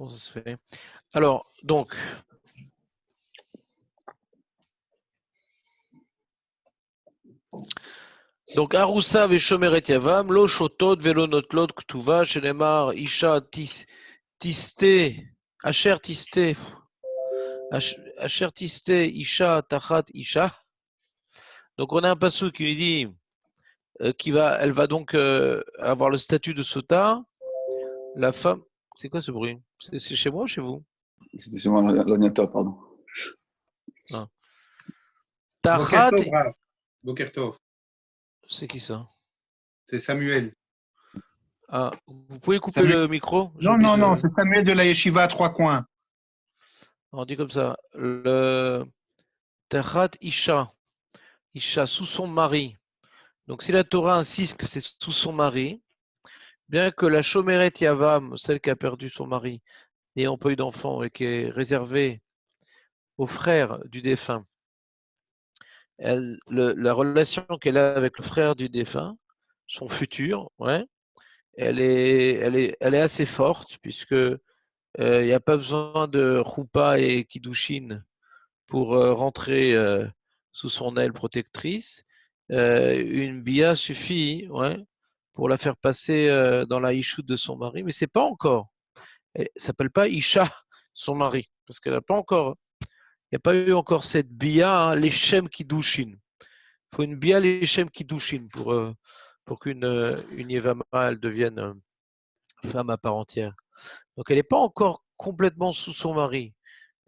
Comment ça se fait? Alors, donc, Aroussa veshomeret yavam, lo shotot velo notlot ktuva, shenemar isha tiste, asher tiste, asher tiste isha tachat isha. Donc, on a un passou qui lui dit elle va donc avoir le statut de sota. La femme, c'est quoi ce bruit? C'est chez moi ou chez vous? C'était sur l'ordinateur, pardon. Ah. Boker Tachat, Tov, Rav. Boker Tov. c'est qui ça? C'est Samuel. Ah, vous pouvez couper Samuel. le micro? J'ai Non, oublié non, de. c'est Samuel de la Yeshiva à Trois Coins. On dit comme ça. Le Tachat Isha. Isha, sous son mari. Donc, si la Torah insiste que c'est sous son mari, bien que la Shomeret Yavam, celle qui a perdu son mari, n'ayant pas eu d'enfant et qui est réservée aux frères du défunt, la relation qu'elle a avec le frère du défunt, son futur, ouais, elle est assez forte, puisque il n'y a pas besoin de Choupa et Kiddushin pour rentrer sous son aile protectrice. Une bia suffit, ouais, pour la faire passer dans la ishout de son mari, mais c'est pas encore. Elle s'appelle pas Isha, son mari, parce qu'elle n'a pas encore. Il n'y a pas eu encore cette bia, hein, l'Echem Kiddushin. Il faut une bia l'Echem Kiddushin pour qu'une une Yevama elle devienne femme à part entière. Donc elle n'est pas encore complètement sous son mari.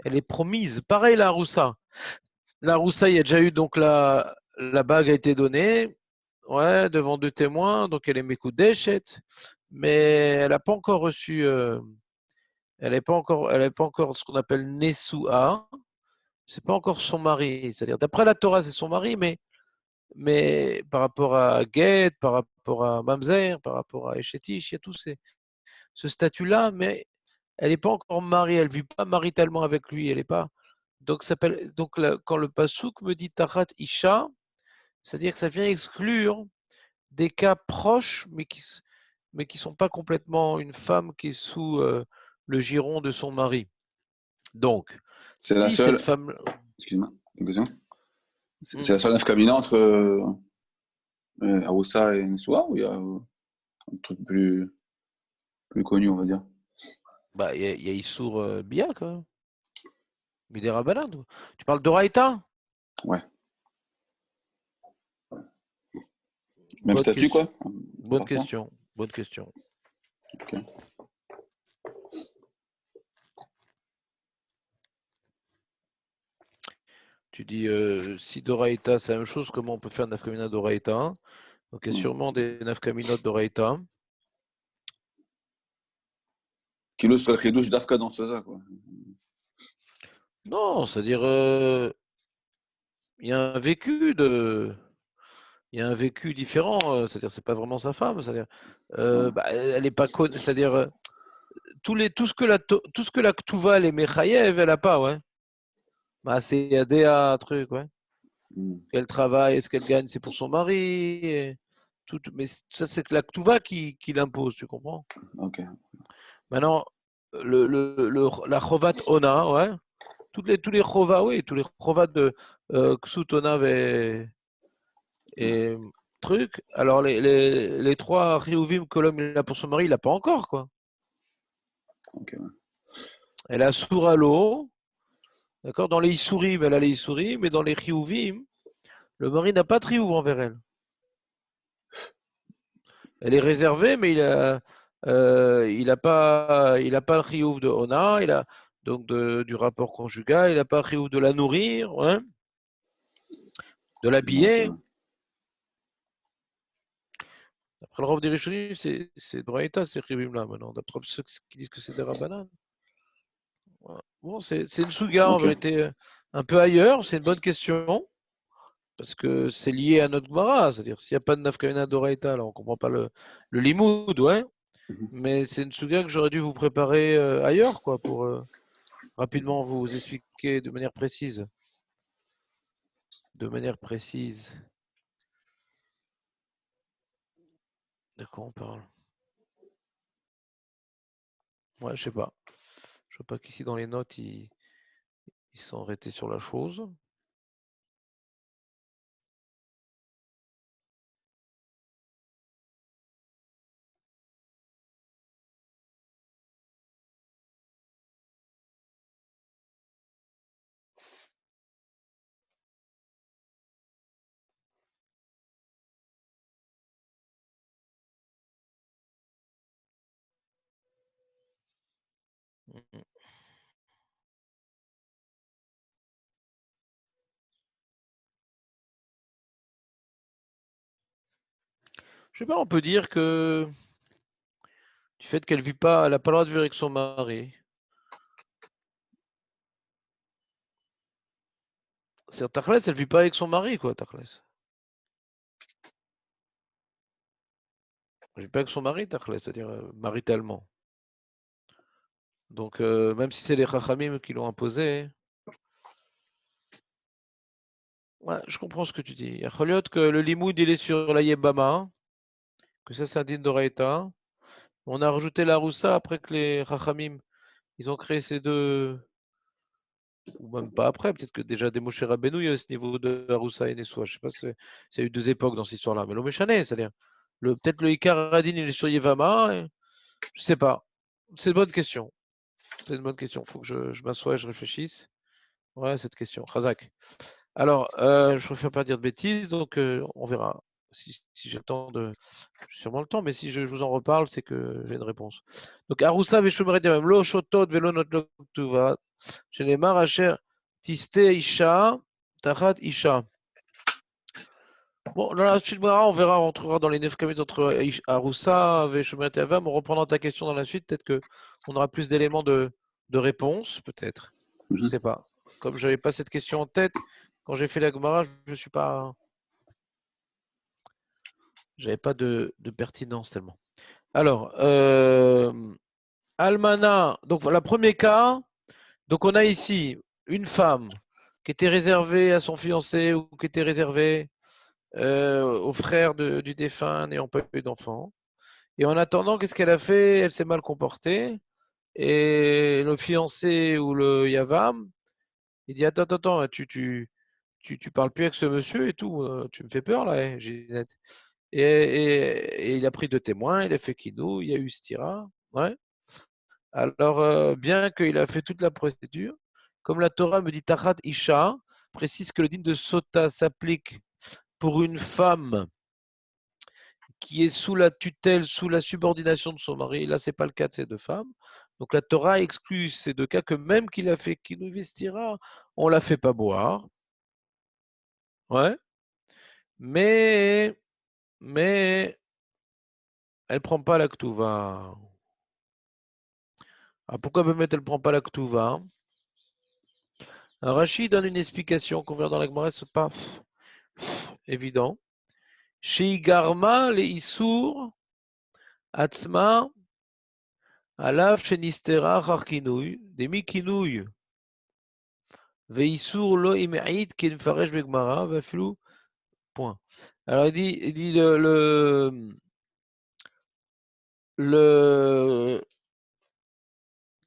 Elle est promise. Pareil la Roussa. La Roussa, il y a déjà eu donc la bague a été donnée, ouais, devant deux témoins, donc elle est Mekoudeshet, mais elle n'a pas encore reçu, elle n'est pas encore ce qu'on appelle Nesua, c'est pas encore son mari. C'est-à-dire, d'après la Torah, c'est son mari, mais par rapport à Get, par rapport à Mamzer, par rapport à Eshetish, il y a tout ce statut-là, mais elle n'est pas encore mariée, elle ne vit pas maritalement avec lui, elle n'est pas. Donc quand le Passouk me dit Tachat Isha, c'est-à-dire que ça vient exclure des cas proches, mais qui sont pas complètement une femme qui est sous le giron de son mari. Donc, C'est la si cette seule. femme. Excuse-moi, une question. C'est la seule nafkamina entre Aroussa et Nessoua, ou il y a un truc plus connu, on va dire? Bah, il y a Issour Bia, quand même. Midera Banane. Tu parles d'Oraïta? Ouais. Même Bonne statut, question. quoi? Bonne Par ça? question. Bonne question. Ok. Tu dis si Doraïta, c'est la même chose, comment on peut faire Nafkamina Doraïta? Donc, il y a sûrement des Nafkaminot Doraïta. Kilo sur le chidouche d'Afka dans ce quoi. Non, c'est-à-dire, il y a un vécu il y a un vécu différent. C'est-à-dire, c'est pas vraiment sa femme. C'est-à-dire, bah, elle est pas connue. C'est-à-dire, tout ce que la Ktuva, les Mechayev, elle a pas, ouais. Bah, c'est ADA, truc, ouais. Qu'elle travaille, ce qu'elle gagne, c'est pour son mari. Mais ça, c'est que la Ktuva qui l'impose, tu comprends? Ok. Maintenant, la Chovat Ona, ouais. Tous les Chova, oui, tous les Chovat de Ksut Ona et truc. Alors, les trois Riouvim que l'homme il a pour son mari, il n'a pas encore, quoi. Ok, ouais. Elle a Souralo, d'accord? Dans les Issourim, elle a les Issourim, mais dans les Riouvim, le mari n'a pas de Riouv envers elle. Elle est réservée, mais il a pas le Riouv de Ona, il a donc du rapport conjugal, il n'a pas le Riouv de la nourrir, ouais, de l'habiller. Ok. Après le Rav des Rishonim, c'est Braïta, ces Rivim-là, maintenant. D'après ceux qui disent que c'est des Rabbanan. Ouais. Bon, c'est une souga, en Ok. vérité, un peu ailleurs. C'est une bonne question, parce que c'est lié à notre Gemara. C'est-à-dire, s'il n'y a pas de Nafkamina d'Oraïta, alors on ne comprend pas le limoud, ouais. Mais c'est une souga que j'aurais dû vous préparer ailleurs, quoi, pour rapidement vous expliquer de manière précise. De manière précise. De quoi on parle? Ouais, je sais pas. voudrais pas qu'ici dans les notes, ils sont arrêtés sur la chose. Mhm. Je sais pas, on peut dire que du fait qu'elle vit pas, elle n'a pas le droit de vivre avec son mari. C'est Tachles, elle vit pas avec son mari, quoi, Tachles. Elle vit pas avec son mari, Tachles, c'est-à-dire maritalement. Donc, même si c'est les Chachamim qui l'ont imposé, ouais, je comprends ce que tu dis. Il y a Choliot que le limoud, il est sur la Yebama, que ça, c'est un din d'Oraïta. On a rajouté la Roussa après que les Chachamim, ils ont créé ces deux, ou même pas après, peut-être que déjà des Moshe Rabbeinu, il y a ce niveau de Haroussa et Nessoua. Je sais pas s'il y a eu deux époques dans cette histoire-là, mais l'Omeshane, c'est-à-dire, peut-être le Ikar Radin, il est sur Yevama, je sais pas. C'est une bonne question. C'est une bonne question. Il faut que je m'assoie et je réfléchisse. Ouais, cette question. Razak. Alors, je préfère pas dire de bêtises, donc on verra. Si j'ai le temps de. J'ai sûrement le temps, mais si je vous en reparle, c'est que j'ai une réponse. Donc, Aroussa veshumeret yamam, lo shotot velo notlot ktuva, shenemar asher tiste isha, tachat isha. Bon, dans la suite, on verra, on rentrera dans les 9 km entre Aroussa veshumeret yavam. On reprendra ta question dans la suite. Peut-être qu'on aura plus d'éléments de réponse, peut-être. Je sais pas. Comme je n'avais pas cette question en tête, quand j'ai fait la Gemara, je suis pas. J'avais pas de pertinence tellement. Alors, Almana, donc voilà, premier cas. Donc on a ici une femme qui était réservée à son fiancé ou qui était réservée au frère du défunt n'ayant pas eu d'enfant. Et en attendant, qu'est-ce qu'elle a fait? Elle s'est mal comportée. Et le fiancé ou le Yavam, il dit attends, attends, tu parles plus avec ce monsieur et tout, tu me fais peur là, Ginette. Et il a pris deux témoins, il a fait Kinou, il y a eu Stira. Ouais. Alors, bien qu'il a fait toute la procédure, comme la Torah me dit Tachat Isha, précise que le din de Sota s'applique pour une femme qui est sous la tutelle, sous la subordination de son mari. Là, ce n'est pas le cas de ces deux femmes. Donc la Torah exclut ces deux cas que même qu'il a fait Kinou Vestira, on ne la fait pas boire. Ouais. Mais elle ne prend pas la Ktuva. Ah, pourquoi Bémet, elle ne prend pas la Ktuva? Rachid donne une explication qu'on verra dans la Gemara, ce n'est pas évident. Chez Igarma, les Issour, Atzma, Alav, Shenistera, Harkinouy, des Mikinouy, Veissour, Lo Imeid, Kinfaresh Begmara, Vaflou, point. Alors il dit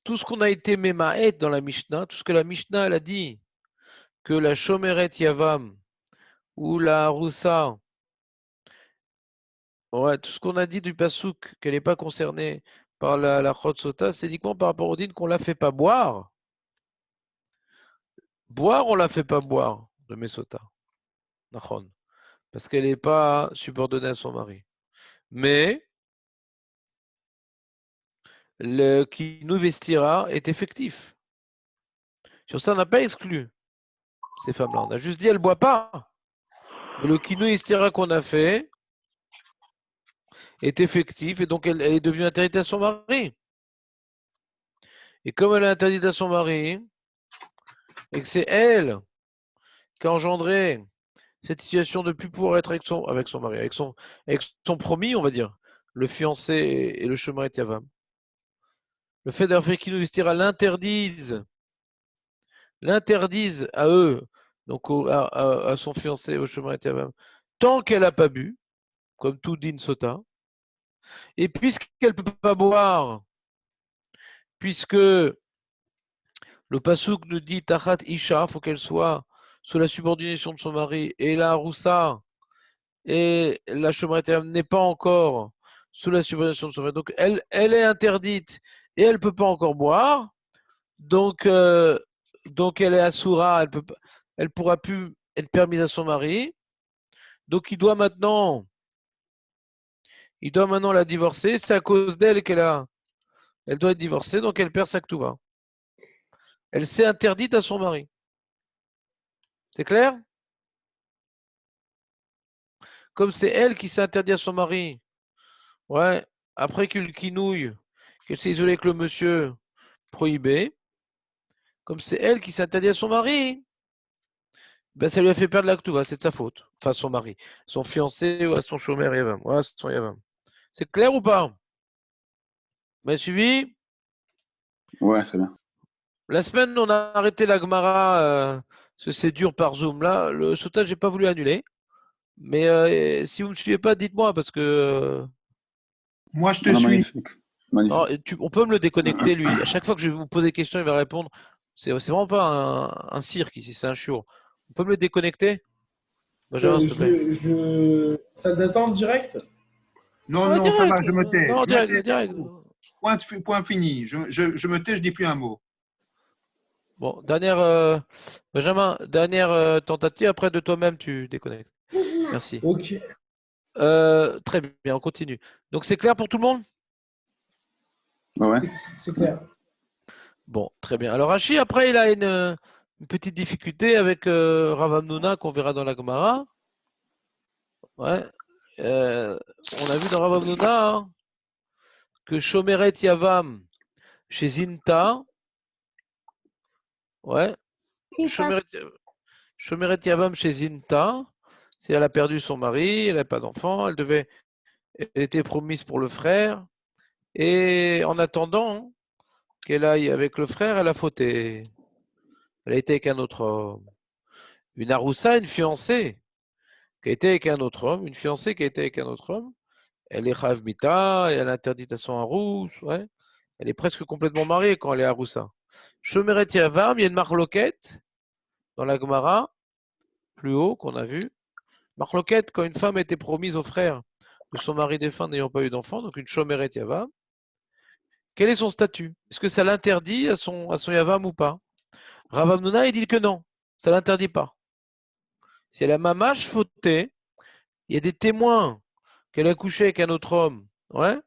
tout ce qu'on a été Memaet dans la Mishnah, tout ce que la Mishnah elle a dit, que la Shomeret Yavam ou la Roussa, ouais, tout ce qu'on a dit du Pasouk, qu'elle n'est pas concernée par la Chod Sota, c'est uniquement par rapport au din qu'on ne la fait pas boire. Boire, on ne la fait pas boire de Mesota. Parce qu'elle n'est pas subordonnée à son mari. Mais le qui nous vestira est effectif. Sur ça, on n'a pas exclu ces femmes-là. On a juste dit elle ne boit pas. Mais le qui nous vestira qu'on a fait est effectif et donc elle est devenue interdite à son mari. Et comme elle est interdite à son mari, et que c'est elle qui a engendré cette situation de ne plus pouvoir être avec son mari, avec son promis, on va dire, le fiancé et le chemin est Yavam. Le fait d'avoir fait Kinou Vestira l'interdise à eux, donc à son fiancé au chemin est Yavam, tant qu'elle n'a pas bu, comme tout din sota, et puisqu'elle ne peut pas boire, puisque Le pasuk nous dit Tachat Isha, il faut qu'elle soit sous la subordination de son mari. Et la Aroussa et la Shomeret Yavam n'est pas encore sous la subordination de son mari. Donc elle est interdite et elle ne peut pas encore boire. Donc, donc elle est Assoura, elle pourra plus être permise à son mari. Donc il doit maintenant la divorcer. C'est à cause d'elle elle doit être divorcée, donc elle perd sa Ktuva. Elle s'est interdite à son mari. C'est clair? Comme c'est elle qui s'est interdite à son mari, ouais, après qu'elle quinouille, qu'elle s'est isolée avec le monsieur prohibé, comme c'est elle qui s'est interdite à son mari, ben ça lui a fait perdre la Ktuva, c'est de sa faute. Enfin, son mari, son fiancé ou à son chômeur Yavam. Ouais, son Yavam. C'est clair ou pas? Vous m'avez suivi? Ouais, très bien. La semaine, on a arrêté la Gemara, c'est dur par Zoom. Là, le sautage, j'ai pas voulu annuler. Mais si vous ne me suivez pas, dites-moi parce que Moi, je te Non, non, suis. magnifique. non, Magnifique. on peut me le déconnecter, lui. À chaque fois que je vais vous poser des questions, il va répondre. C'est vraiment pas un cirque ici, c'est un show. On peut me le déconnecter, Benjamin, s'il te plaît. Salle d'attente direct? Non, Ouais, non, ça direct. va, je me tais. Non, Je me direct, tais, c'est direct. tout. Point fini. Je me tais, je dis plus un mot. Bon, Benjamin, dernière tentative. Après, de toi-même, tu déconnectes. Merci. Ok. Très bien, on continue. Donc, c'est clair pour tout le monde? Ouais, ouais. C'est clair. Bon, très bien. Alors, Hachi, après, il a une petite difficulté avec Rav Hamnouna qu'on verra dans la Gemara. Ouais. On a vu dans Rav Hamnouna hein, que Shomeret Yavam chez Zinta, ouais, Shomeret Yavam chez Zinta, c'est elle a perdu son mari, elle n'a pas d'enfant, elle était promise pour le frère, et en attendant qu'elle aille avec le frère, elle a fauté. Elle a été avec un autre homme. Une Aroussa, une fiancée, qui a été avec un autre homme, une fiancée qui a été avec un autre homme, elle est Chav Mita, et elle est interdite à son Harous, ouais. Elle est presque complètement mariée quand elle est Aroussa. Shomeret Yavam, il y a une marloquette dans la Gemara, plus haut qu'on a vu. Marloquette, quand une femme était promise au frère de son mari défunt n'ayant pas eu d'enfant, donc une Shomeret Yavam, quel est son statut? Est-ce que ça l'interdit à son Yavam ou pas? Rav Hamnouna, il dit que non, ça l'interdit pas. Si elle a mamache fauté, il y a des témoins qu'elle a couché avec un autre homme, ouais,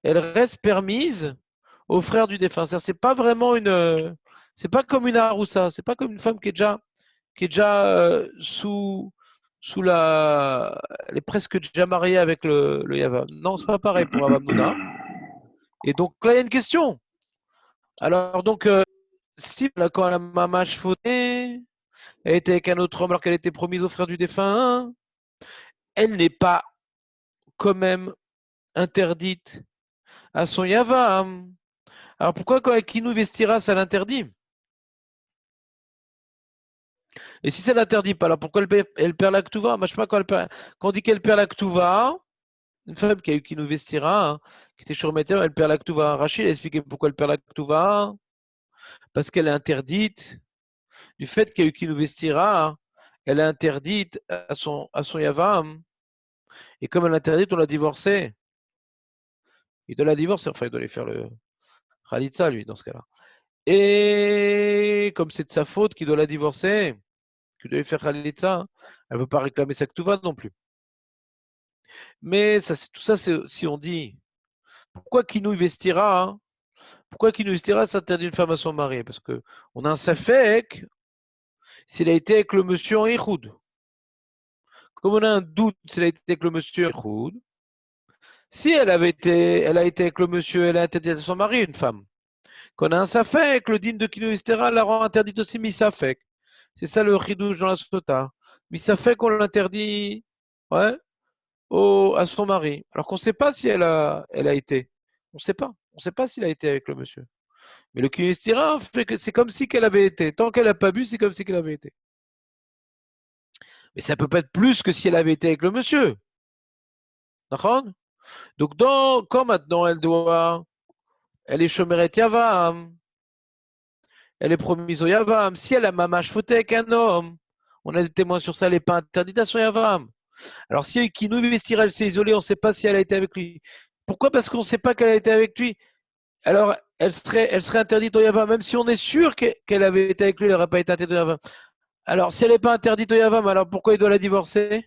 elle reste permise au frère du défunt. C'est pas vraiment c'est pas comme une haroussa, c'est pas comme une femme qui est déjà sous elle est presque déjà mariée avec le Yavam. Non, c'est pas pareil pour Rav Hamnouna. Et donc là, il y a une question. Alors donc, si là, quand la mamache fauté, elle était avec un autre homme alors qu'elle était promise au frère du défunt, elle n'est pas quand même interdite à son Yavam. Alors pourquoi quand Akinou vestira, ça l'interdit? Et si ça l'interdit pas, alors pourquoi elle perd la Ktuva? Moi, je sais pas quand on dit qu'elle perd la Ktuva, une femme qui a eu qui nous vestira, hein, qui était sur Météo, elle perd la Ktuva. Rachid a expliqué pourquoi elle perd la Ktuva. Parce qu'elle est interdite du fait qu'il y a eu qui nous vestira, hein, elle est interdite à son Yavam. Et comme elle est interdite, on l'a divorcée. Il doit la divorcer, enfin, il doit aller faire le Khalitsa, lui, dans ce cas-là. Et comme c'est de sa faute qu'il doit la divorcer, qu'il doit faire Khalitsa, hein, elle ne veut pas réclamer sa Ktuva non plus. Mais tout ça, c'est si on dit pourquoi qui nous vestira, hein, pourquoi qui nous vestira s'interdit une femme à son mari? Parce que on a un safek s'il a été avec le monsieur en Ichoud. Comme on a un doute s'il a été avec le monsieur en Ichoud, si elle a été avec le monsieur, elle a interdit à son mari, une femme. Qu'on a un safek, le digne de Kino Istera la rend interdite aussi misafek. C'est ça le chidouche dans la sota. Misafek, on l'interdit ouais, à son mari. Alors qu'on ne sait pas si elle a été. On ne sait pas. On ne sait pas s'il a été avec le monsieur. Mais le Kino Istera fait que c'est comme si qu'elle avait été. Tant qu'elle n'a pas bu, c'est comme si qu'elle avait été. Mais ça ne peut pas être plus que si elle avait été avec le monsieur. D'accord? Donc, quand maintenant elle est Shomeret Yavam, elle est promise au Yavam. Si elle a mamash fauté avec un homme, on a des témoins sur ça, elle n'est pas interdite à son Yavam. Alors, si Kinou Vestira, elle s'est isolée, on ne sait pas si elle a été avec lui. Pourquoi? Parce qu'on ne sait pas qu'elle a été avec lui. Alors, elle serait interdite au Yavam, même si on est sûr qu'elle avait été avec lui, elle n'aurait pas été interdite au Yavam. Alors, si elle n'est pas interdite au Yavam, alors pourquoi il doit la divorcer?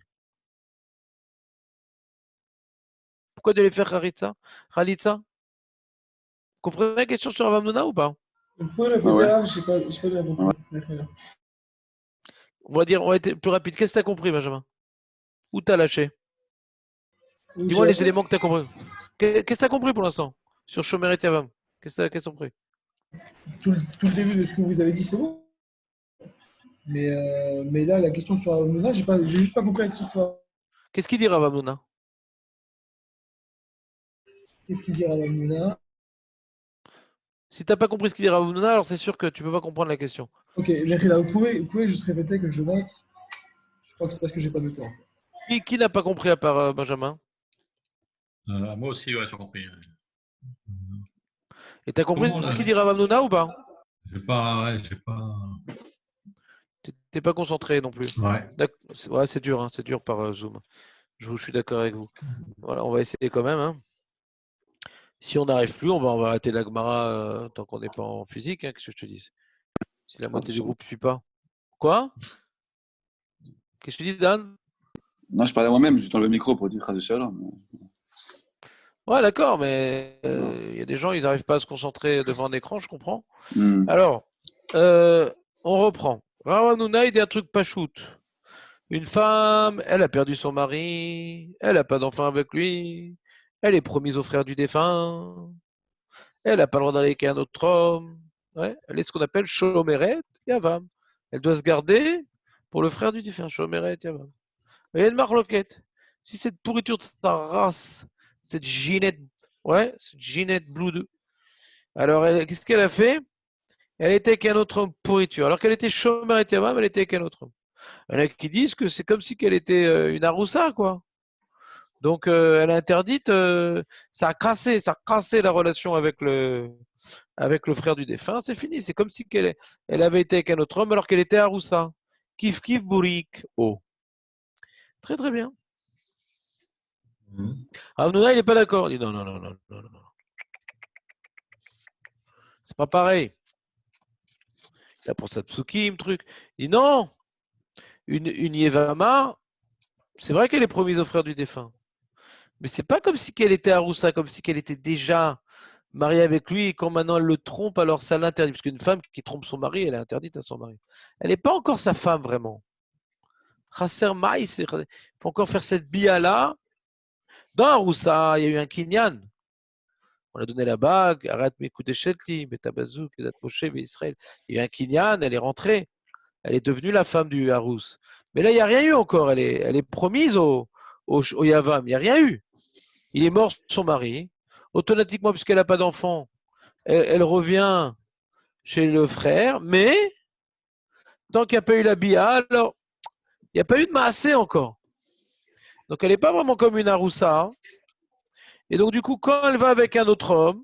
Pourquoi il doit lui faire Khalitsa? Vous comprenez la question sur Avamnouna ou pas? Vous pouvez répéter Ouais. là, je sais pas bien compris. On va être plus rapide. Qu'est-ce que tu as compris, Benjamin? Où t'as lâché? Dis-moi les éléments que tu as compris. Qu'est-ce que tu as compris pour l'instant sur Shomer et Yavam? Qu'est-ce que tu as compris? Tout le début de ce que vous avez dit, c'est bon. Mais là, la question sur Avamnouna, j'ai juste pas compris la question sur. Qu'est-ce qu'il dit Avamnouna? Qu'est-ce qu'il dit Avamnouna? Si tu n'as pas compris ce qu'il dit Avamnouna, alors c'est sûr que tu ne peux pas comprendre la question. Ok, Merila, vous pouvez juste répéter que je note. Je crois que c'est parce que j'ai pas de temps. Qui n'a pas compris à part Benjamin? Moi aussi, ouais, j'ai compris. Et tu as compris Comment, là ce qu'il dit Avamnouna ou pas? J'ai pas. Tu n'es pas concentré non plus. Ouais. Ouais, c'est dur, hein, c'est dur par Zoom. Je suis d'accord avec vous. Voilà, on va essayer quand même. Hein. Si on n'arrive plus, on va arrêter la Gemara tant qu'on n'est pas en physique, hein, qu'est-ce que je te dis? Si la moitié du groupe ne suit pas. Quoi? Qu'est-ce que tu dis, Dan? Non, je parlais à moi-même, j'ai enlevé le micro pour dire Chas Shalom. Ouais, d'accord, mais il y a des gens, ils n'arrivent pas à se concentrer devant un écran, je comprends. Hmm. Alors, on reprend. Ravanouna, il dit un truc pas shoot. Une femme, elle a perdu son mari, elle n'a pas d'enfant avec lui, elle est promise au frère du défunt, elle n'a pas le droit d'aller avec un autre homme. Ouais, elle est ce qu'on appelle Shomeret Yavam. Elle doit se garder pour le frère du défunt, Shomeret Yavam. Il y a une marloquette. Si cette pourriture de sa race, cette Ginette, ouais, cette Ginette Blue, alors qu'est-ce qu'elle a fait? Elle était avec un autre homme pourriture. Alors qu'elle était Shomeret Yavam, elle était avec un autre homme. Il y en a qui disent que c'est comme si qu'elle était une aroussa, quoi. Donc, elle est interdite. Ça a cassé la relation avec le frère du défunt. C'est fini. C'est comme si elle avait été avec un autre homme alors qu'elle était aroussa. Kif kif bourik. Oh. Très très bien. Avnouna, il n'est pas d'accord. Il dit non, non, non, non, non, non. C'est pas pareil. Il a pour ça Tsukim, truc. Il dit non. Une Yevama, c'est vrai qu'elle est promise au frère du défunt. Mais c'est pas comme si qu'elle était aroussa, comme si qu'elle était déjà mariée avec lui et quand maintenant elle le trompe, alors ça l'interdit. Parce qu'une femme qui trompe son mari, elle est interdite à son mari. Elle n'est pas encore sa femme vraiment. Chasser Maïs, il faut encore faire cette bia-là. Dans Aroussa, il y a eu un kinyan. On a donné la bague, arrête mes coups d'échetli, Betabazou, Kedat Moshe, Israël. Il y a eu un kinyan, elle est rentrée. Elle est devenue la femme du Harous. Mais là, il n'y a rien eu encore. Elle est promise au Yavam. Il n'y a rien eu. Il est mort son mari. Automatiquement, puisqu'elle n'a pas d'enfant, elle revient chez le frère. Mais tant qu'il n'y a pas eu la bia, alors il n'y a pas eu de maassé encore. Donc elle n'est pas vraiment comme une Aroussa. Hein. Et donc du coup, quand elle va avec un autre homme,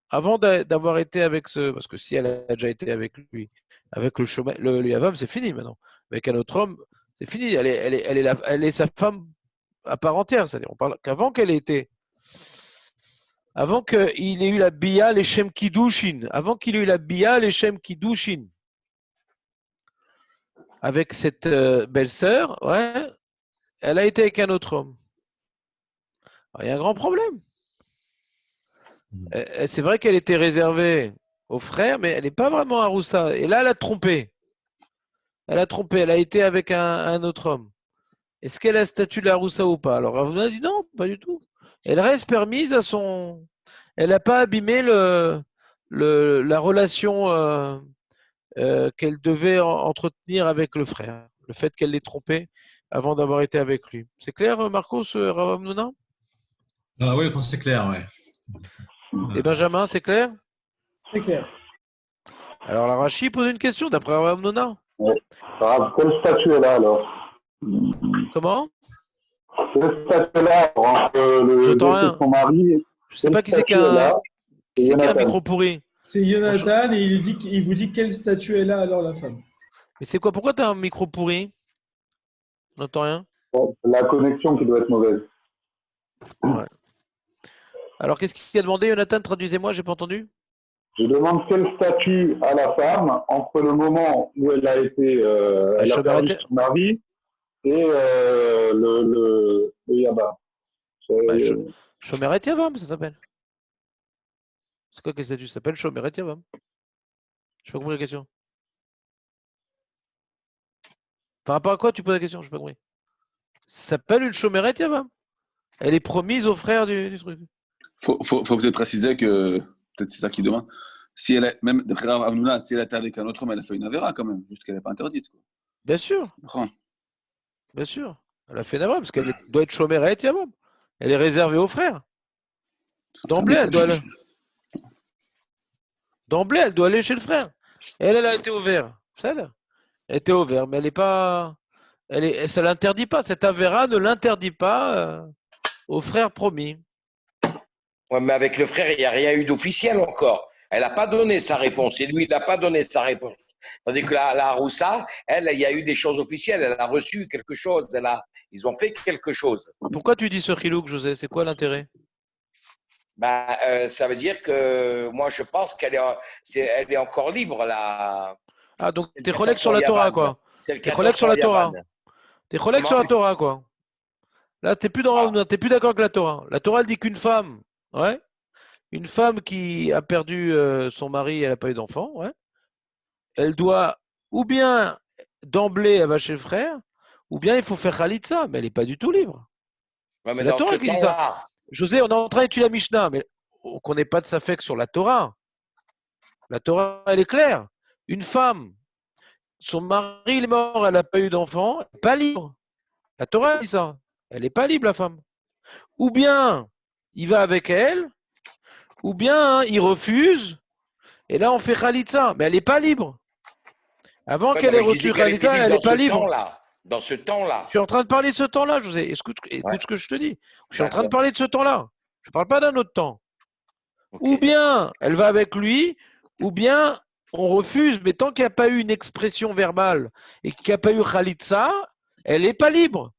avant d'avoir été avec parce que si elle a déjà été avec lui, avec le Yavam, c'est fini maintenant. Avec un autre homme, c'est fini. Elle est sa femme à part entière. C'est-à-dire, on parle qu'avant qu'elle ait été. Avant qu'il ait eu la Bia, les Shem Kiddushin. Avant qu'il ait eu la Bia, les Shem Kiddushin. Avec cette belle-sœur, ouais, elle a été avec un autre homme. Alors, il y a un grand problème. C'est vrai qu'elle était réservée au frère, mais elle n'est pas vraiment Aroussa. Et là, elle a trompé. Elle a trompé. Elle a été avec un autre homme. Est-ce qu'elle a le statut de la Aroussa ou pas? Alors, Ravuna a dit non, pas du tout. Elle reste permise à son. Elle n'a pas abîmé la relation qu'elle devait entretenir avec le frère. Le fait qu'elle l'ait trompé avant d'avoir été avec lui. C'est clair, Marcos, Ravamnouna? Ah oui, enfin, c'est clair, ouais. Et Benjamin, c'est clair? C'est clair. Alors, la Rachi pose une question d'après Ravamnouna. Ouais. Alors, quel statut est là alors? Comment? Quel statut est là entre le J'entends décès rien. de son mari? Je sais pas qui c'est qui a un micro pourri. C'est Jonathan et il vous dit quel statut elle a alors la femme. Mais c'est quoi? Pourquoi tu as un micro pourri? On n'entend rien. La connexion qui doit être mauvaise. Ouais. Alors, qu'est-ce qu'il a demandé, Jonathan? Traduisez-moi, j'ai pas entendu. Je demande quel statut a la femme entre le moment où elle a été, elle a perdu son mari et le Yaba. Shomeret Yavam, ça s'appelle. C'est quoi quel statut? Ça s'appelle Shomeret Yavam. Je n'ai pas compris la question. Par rapport à quoi tu poses la question? Je n'ai pas compris. Ça s'appelle une Shomeret Yavam. Elle est promise aux frères du truc. Faut peut-être préciser que, peut-être c'est ça qu'il demande, si elle est, même d'après Rav Hanouna, si elle était avec un autre homme, elle a fait une avéra quand même, juste qu'elle n'est pas interdite. Quoi. Bien sûr, D'accord. bien sûr. Elle a fait une avéra parce qu'elle doit être Shomeret Yavam. Elle est réservée aux frères. D'emblée, elle doit aller. D'emblée, elle doit aller chez le frère. Elle a été au vert. Elle était au vert, mais elle n'est pas. Ça l'interdit pas. Cette avéra ne l'interdit pas aux frères promis. Ouais, mais avec le frère, il n'y a rien eu d'officiel encore. Elle n'a pas donné sa réponse. Et lui, il n'a pas donné sa réponse. Tandis que la Roussa, elle, il y a eu des choses officielles. Elle a reçu quelque chose. Ils ont fait quelque chose. Pourquoi tu dis ce chilouk, José? C'est quoi l'intérêt? Ça veut dire que moi, je pense qu'elle est encore libre. Ah, donc t'es cholèque sur la Torah, quoi. T'es cholèque sur la Torah. T'es cholèque sur la Torah, quoi. Là, t'es plus t'es plus d'accord avec la Torah. La Torah, elle dit qu'une femme, ouais, une femme qui a perdu son mari, elle n'a pas eu d'enfant, ouais, elle doit, ou bien d'emblée, elle va chez le frère, ou bien il faut faire Khalitsa, mais elle n'est pas du tout libre. Ouais, c'est la Torah qui dit ça. José, on est en train d'étudier la Mishnah, mais on n'est pas de safek sur la Torah. La Torah, elle est claire. Une femme, son mari est mort, elle n'a pas eu d'enfant, elle n'est pas libre. La Torah dit ça. Elle n'est pas libre, la femme. Ou bien il va avec elle, ou bien il refuse, et là on fait Khalitsa, mais elle n'est pas libre. Avant qu'elle ait reçu Khalitsa, elle n'est pas libre. Dans ce temps-là. Je suis en train de parler de ce temps-là, José. Écoute ce que je te dis. Je suis en train de parler de ce temps-là. Je ne parle pas d'un autre temps. Okay. Ou bien elle va avec lui, ou bien on refuse, mais tant qu'il n'y a pas eu une expression verbale et qu'il n'y a pas eu Khalitsa, elle n'est pas libre.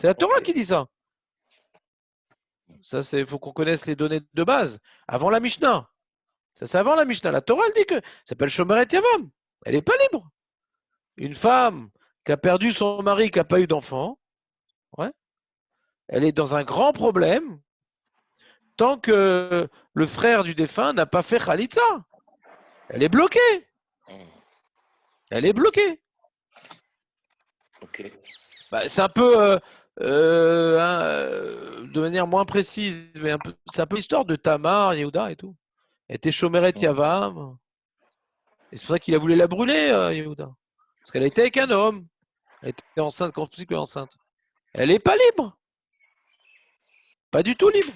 C'est la Torah qui dit ça. Ça, il faut qu'on connaisse les données de base. Avant la Mishnah. Ça, c'est avant la Mishnah. La Torah, elle dit que ça s'appelle Shomeret Yavam. Elle n'est pas libre. Une femme qui a perdu son mari, qui n'a pas eu d'enfant, ouais, elle est dans un grand problème tant que le frère du défunt n'a pas fait Khalitsa. Elle est bloquée. Elle est bloquée. Okay. C'est un peu, de manière moins précise, mais c'est un peu l'histoire de Tamar, Yehuda et tout. Elle était Shomeret Yavam. Et c'est pour ça qu'il a voulu la brûler, Yehuda. Parce qu'elle était avec un homme. Elle était enceinte, quand on dit qu'elle est enceinte. Elle n'est pas libre. Pas du tout libre.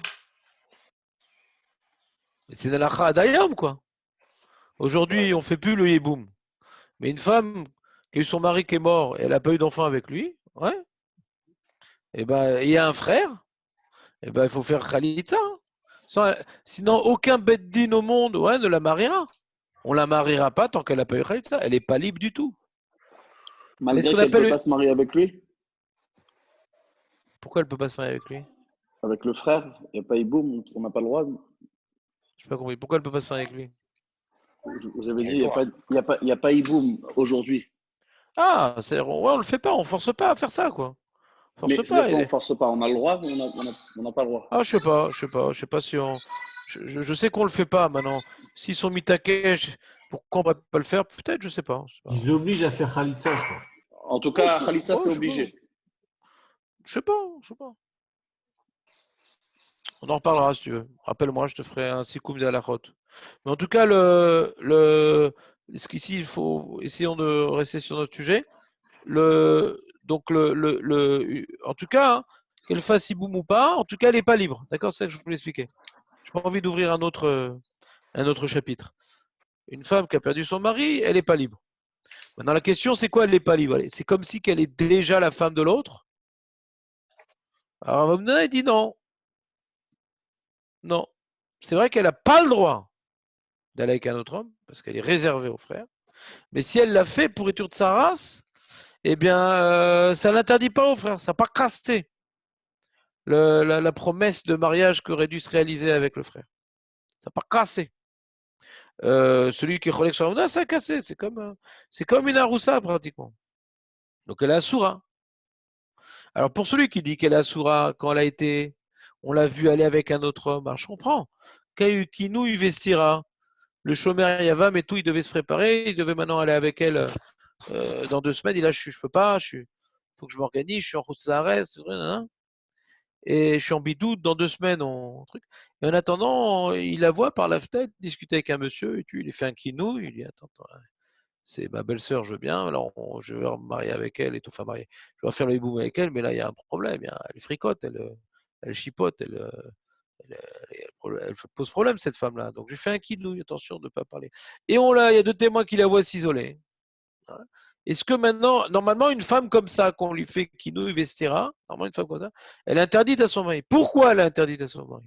C'est dans la Khadayam, quoi. Aujourd'hui, on ne fait plus le Yeboum. Mais une femme qui a eu son mari qui est mort et elle n'a pas eu d'enfant avec lui, ouais. Et ben, il y a un frère, et ben, il faut faire Khalitsa. Sinon, aucun beddin au monde, ouais, ne la mariera. On ne la mariera pas tant qu'elle n'a pas eu Khalitsa. Elle n'est pas libre du tout. Malgré qu'elle ne peut pas se marier avec lui. Pourquoi elle ne peut pas se marier avec lui? Avec le frère, il n'y a pas Iboum, on n'a pas le droit. Je n'ai pas compris. Pourquoi elle ne peut pas se marier avec lui? Vous avez dit, il n'y a pas Iboum aujourd'hui. Ah, ouais, on ne le fait pas, on ne force pas à faire ça, quoi. On ne force pas, on a le droit, mais on n'a pas le droit. Ah, je sais pas si on... Je sais qu'on ne le fait pas maintenant. S'ils sont mis taquets, pourquoi on ne pourrait pas le faire? Peut-être, je sais pas. Ils obligent à faire Khalitsa, je crois. En tout cas, Khalitsa, c'est obligé. Je sais pas. On en reparlera si tu veux. Rappelle-moi, je te ferai un sikoum de halachot. Mais en tout cas, ici, il faut essayons de rester sur notre sujet. En tout cas, hein, qu'elle fasse iboum ou pas, en tout cas, elle n'est pas libre. D'accord, c'est ça que je voulais expliquer. Je n'ai pas envie d'ouvrir un autre chapitre. Une femme qui a perdu son mari, elle n'est pas libre. Maintenant, la question, c'est quoi, elle n'est pas libre? C'est comme si qu'elle est déjà la femme de l'autre. Alors, Ramona, il dit non. Non. C'est vrai qu'elle n'a pas le droit. d'aller avec un autre homme, parce qu'elle est réservée au frère. Mais si elle l'a fait pour étude de sa race, eh bien, ça ne l'interdit pas au frère, ça n'a pas cassé la promesse de mariage qui aurait dû se réaliser avec le frère. Ça n'a pas cassé. Celui qui est Cholek Shamuna, ça a cassé. C'est comme une Aroussa pratiquement. Donc elle est Assoura. Alors pour celui qui dit qu'elle est Assoura, quand elle a été, on l'a vu aller avec un autre homme, alors je comprends. Kinou, il vestira. Le chômeur Yavam et tout, il devait se préparer, il devait maintenant aller avec elle dans 2 semaines. Il a, je peux pas, faut que je m'organise, je suis en route à l'arrêt, et je suis en bidoute, dans 2 semaines, truc. Et en attendant, il la voit par la fenêtre discuter avec un monsieur, et il lui fait un kinou, il dit attends, c'est ma belle-sœur, je veux bien, alors je vais me marier avec elle et tout, enfin marier. Je vais faire le hiboum avec elle, mais là il y a un problème, elle fricote, elle chipote, elle pose problème cette femme-là. Donc je fais un kinou, attention de ne pas parler. Et il y a 2 témoins qui la voient s'isoler. Est-ce que maintenant, normalement, une femme comme ça, qu'on lui fait kinou vestira, normalement une femme comme ça, elle est interdite à son mari. Pourquoi elle est interdite à son mari?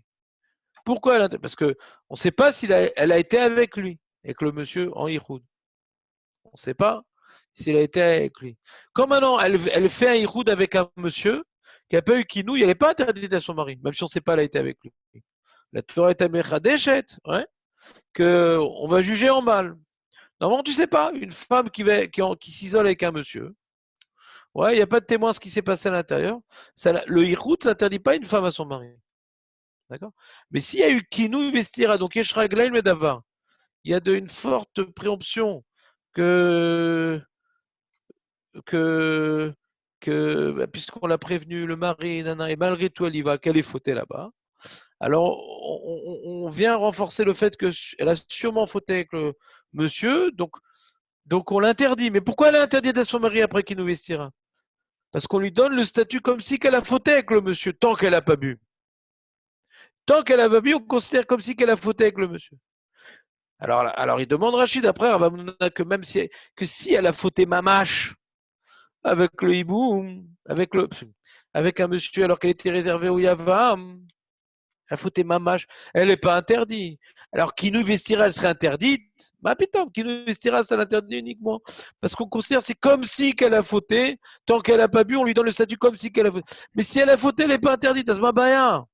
Pourquoi elle est interdite? Parce qu'on ne sait pas si elle a été avec lui, avec le monsieur en Ihoud. On ne sait pas s'il a été avec lui. Comme maintenant, elle fait un Ihoud avec un monsieur qui n'a pas eu kinou, elle n'est pas interdite à son mari, même si on ne sait pas elle a été avec lui. La Torah est amechadeshet, qu'on va juger en mal. Normalement, tu ne sais pas, une femme qui s'isole avec un monsieur, il n'y a pas de témoin de ce qui s'est passé à l'intérieur. Le hirout n'interdit pas une femme à son mari. D'accord? Mais s'il y a eu kinou vestira, donc Yeshraglaïl Medavar, il y a une forte présomption que puisqu'on l'a prévenu, le mari, et malgré tout, elle y va, qu'elle est fautée là-bas. Alors, on vient renforcer le fait qu'elle a sûrement fauté avec le monsieur, donc on l'interdit. Mais pourquoi elle a interdit à son mari après qu'il nous vestira? Parce qu'on lui donne le statut comme si qu'elle a fauté avec le monsieur, tant qu'elle n'a pas bu. Tant qu'elle n'a pas bu, on considère comme si qu'elle a fauté avec le monsieur. Alors il demande Rachid après, que même si elle a fauté mamache avec le hiboum, avec un monsieur alors qu'elle était réservée au Yavam, elle a fauté mamache, elle n'est pas interdite. Alors qui nous vestira, elle serait interdite. Bah putain, qui nous vestira, ça l'interdit uniquement. Parce qu'on considère c'est comme si qu'elle a fauté, tant qu'elle n'a pas bu, on lui donne le statut comme si qu'elle a fauté. Mais si elle a fauté, elle n'est pas interdite, ça se bat rien.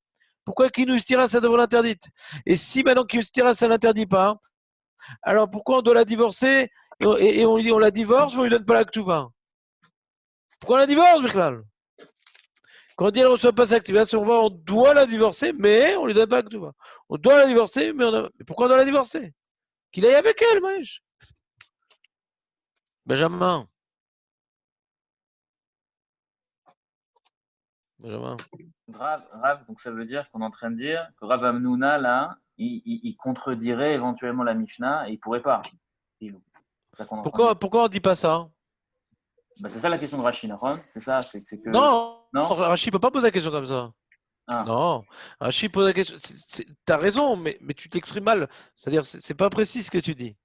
Pourquoi qui nous vestira, ça devrait l'interdite? Et si maintenant qui nous vestira, ça ne l'interdit pas, alors pourquoi on doit la divorcer et on lui dit on la divorce, mais on ne lui donne pas la ketouva? Pourquoi on la divorce, Bichlal? Quand on dit elle ne reçoit pas sa activation, on doit la divorcer, mais on ne lui donne pas la ketouva. On doit la divorcer, mais pourquoi on doit la divorcer? Qu'il aille avec elle, Maïch. Benjamin. Rav, donc ça veut dire qu'on est en train de dire que Rav Amnouna, là, il contredirait éventuellement la Mishnah et il ne pourrait pas. Pourquoi on ne dit pas ça? C'est ça la question de Rachid, c'est ça, c'est que... Non, Rachid ne peut pas poser la question comme ça. Ah. Non, Rachid pose la question. Tu as raison, mais tu t'exprimes mal. C'est-à-dire, c'est pas précis ce que tu dis.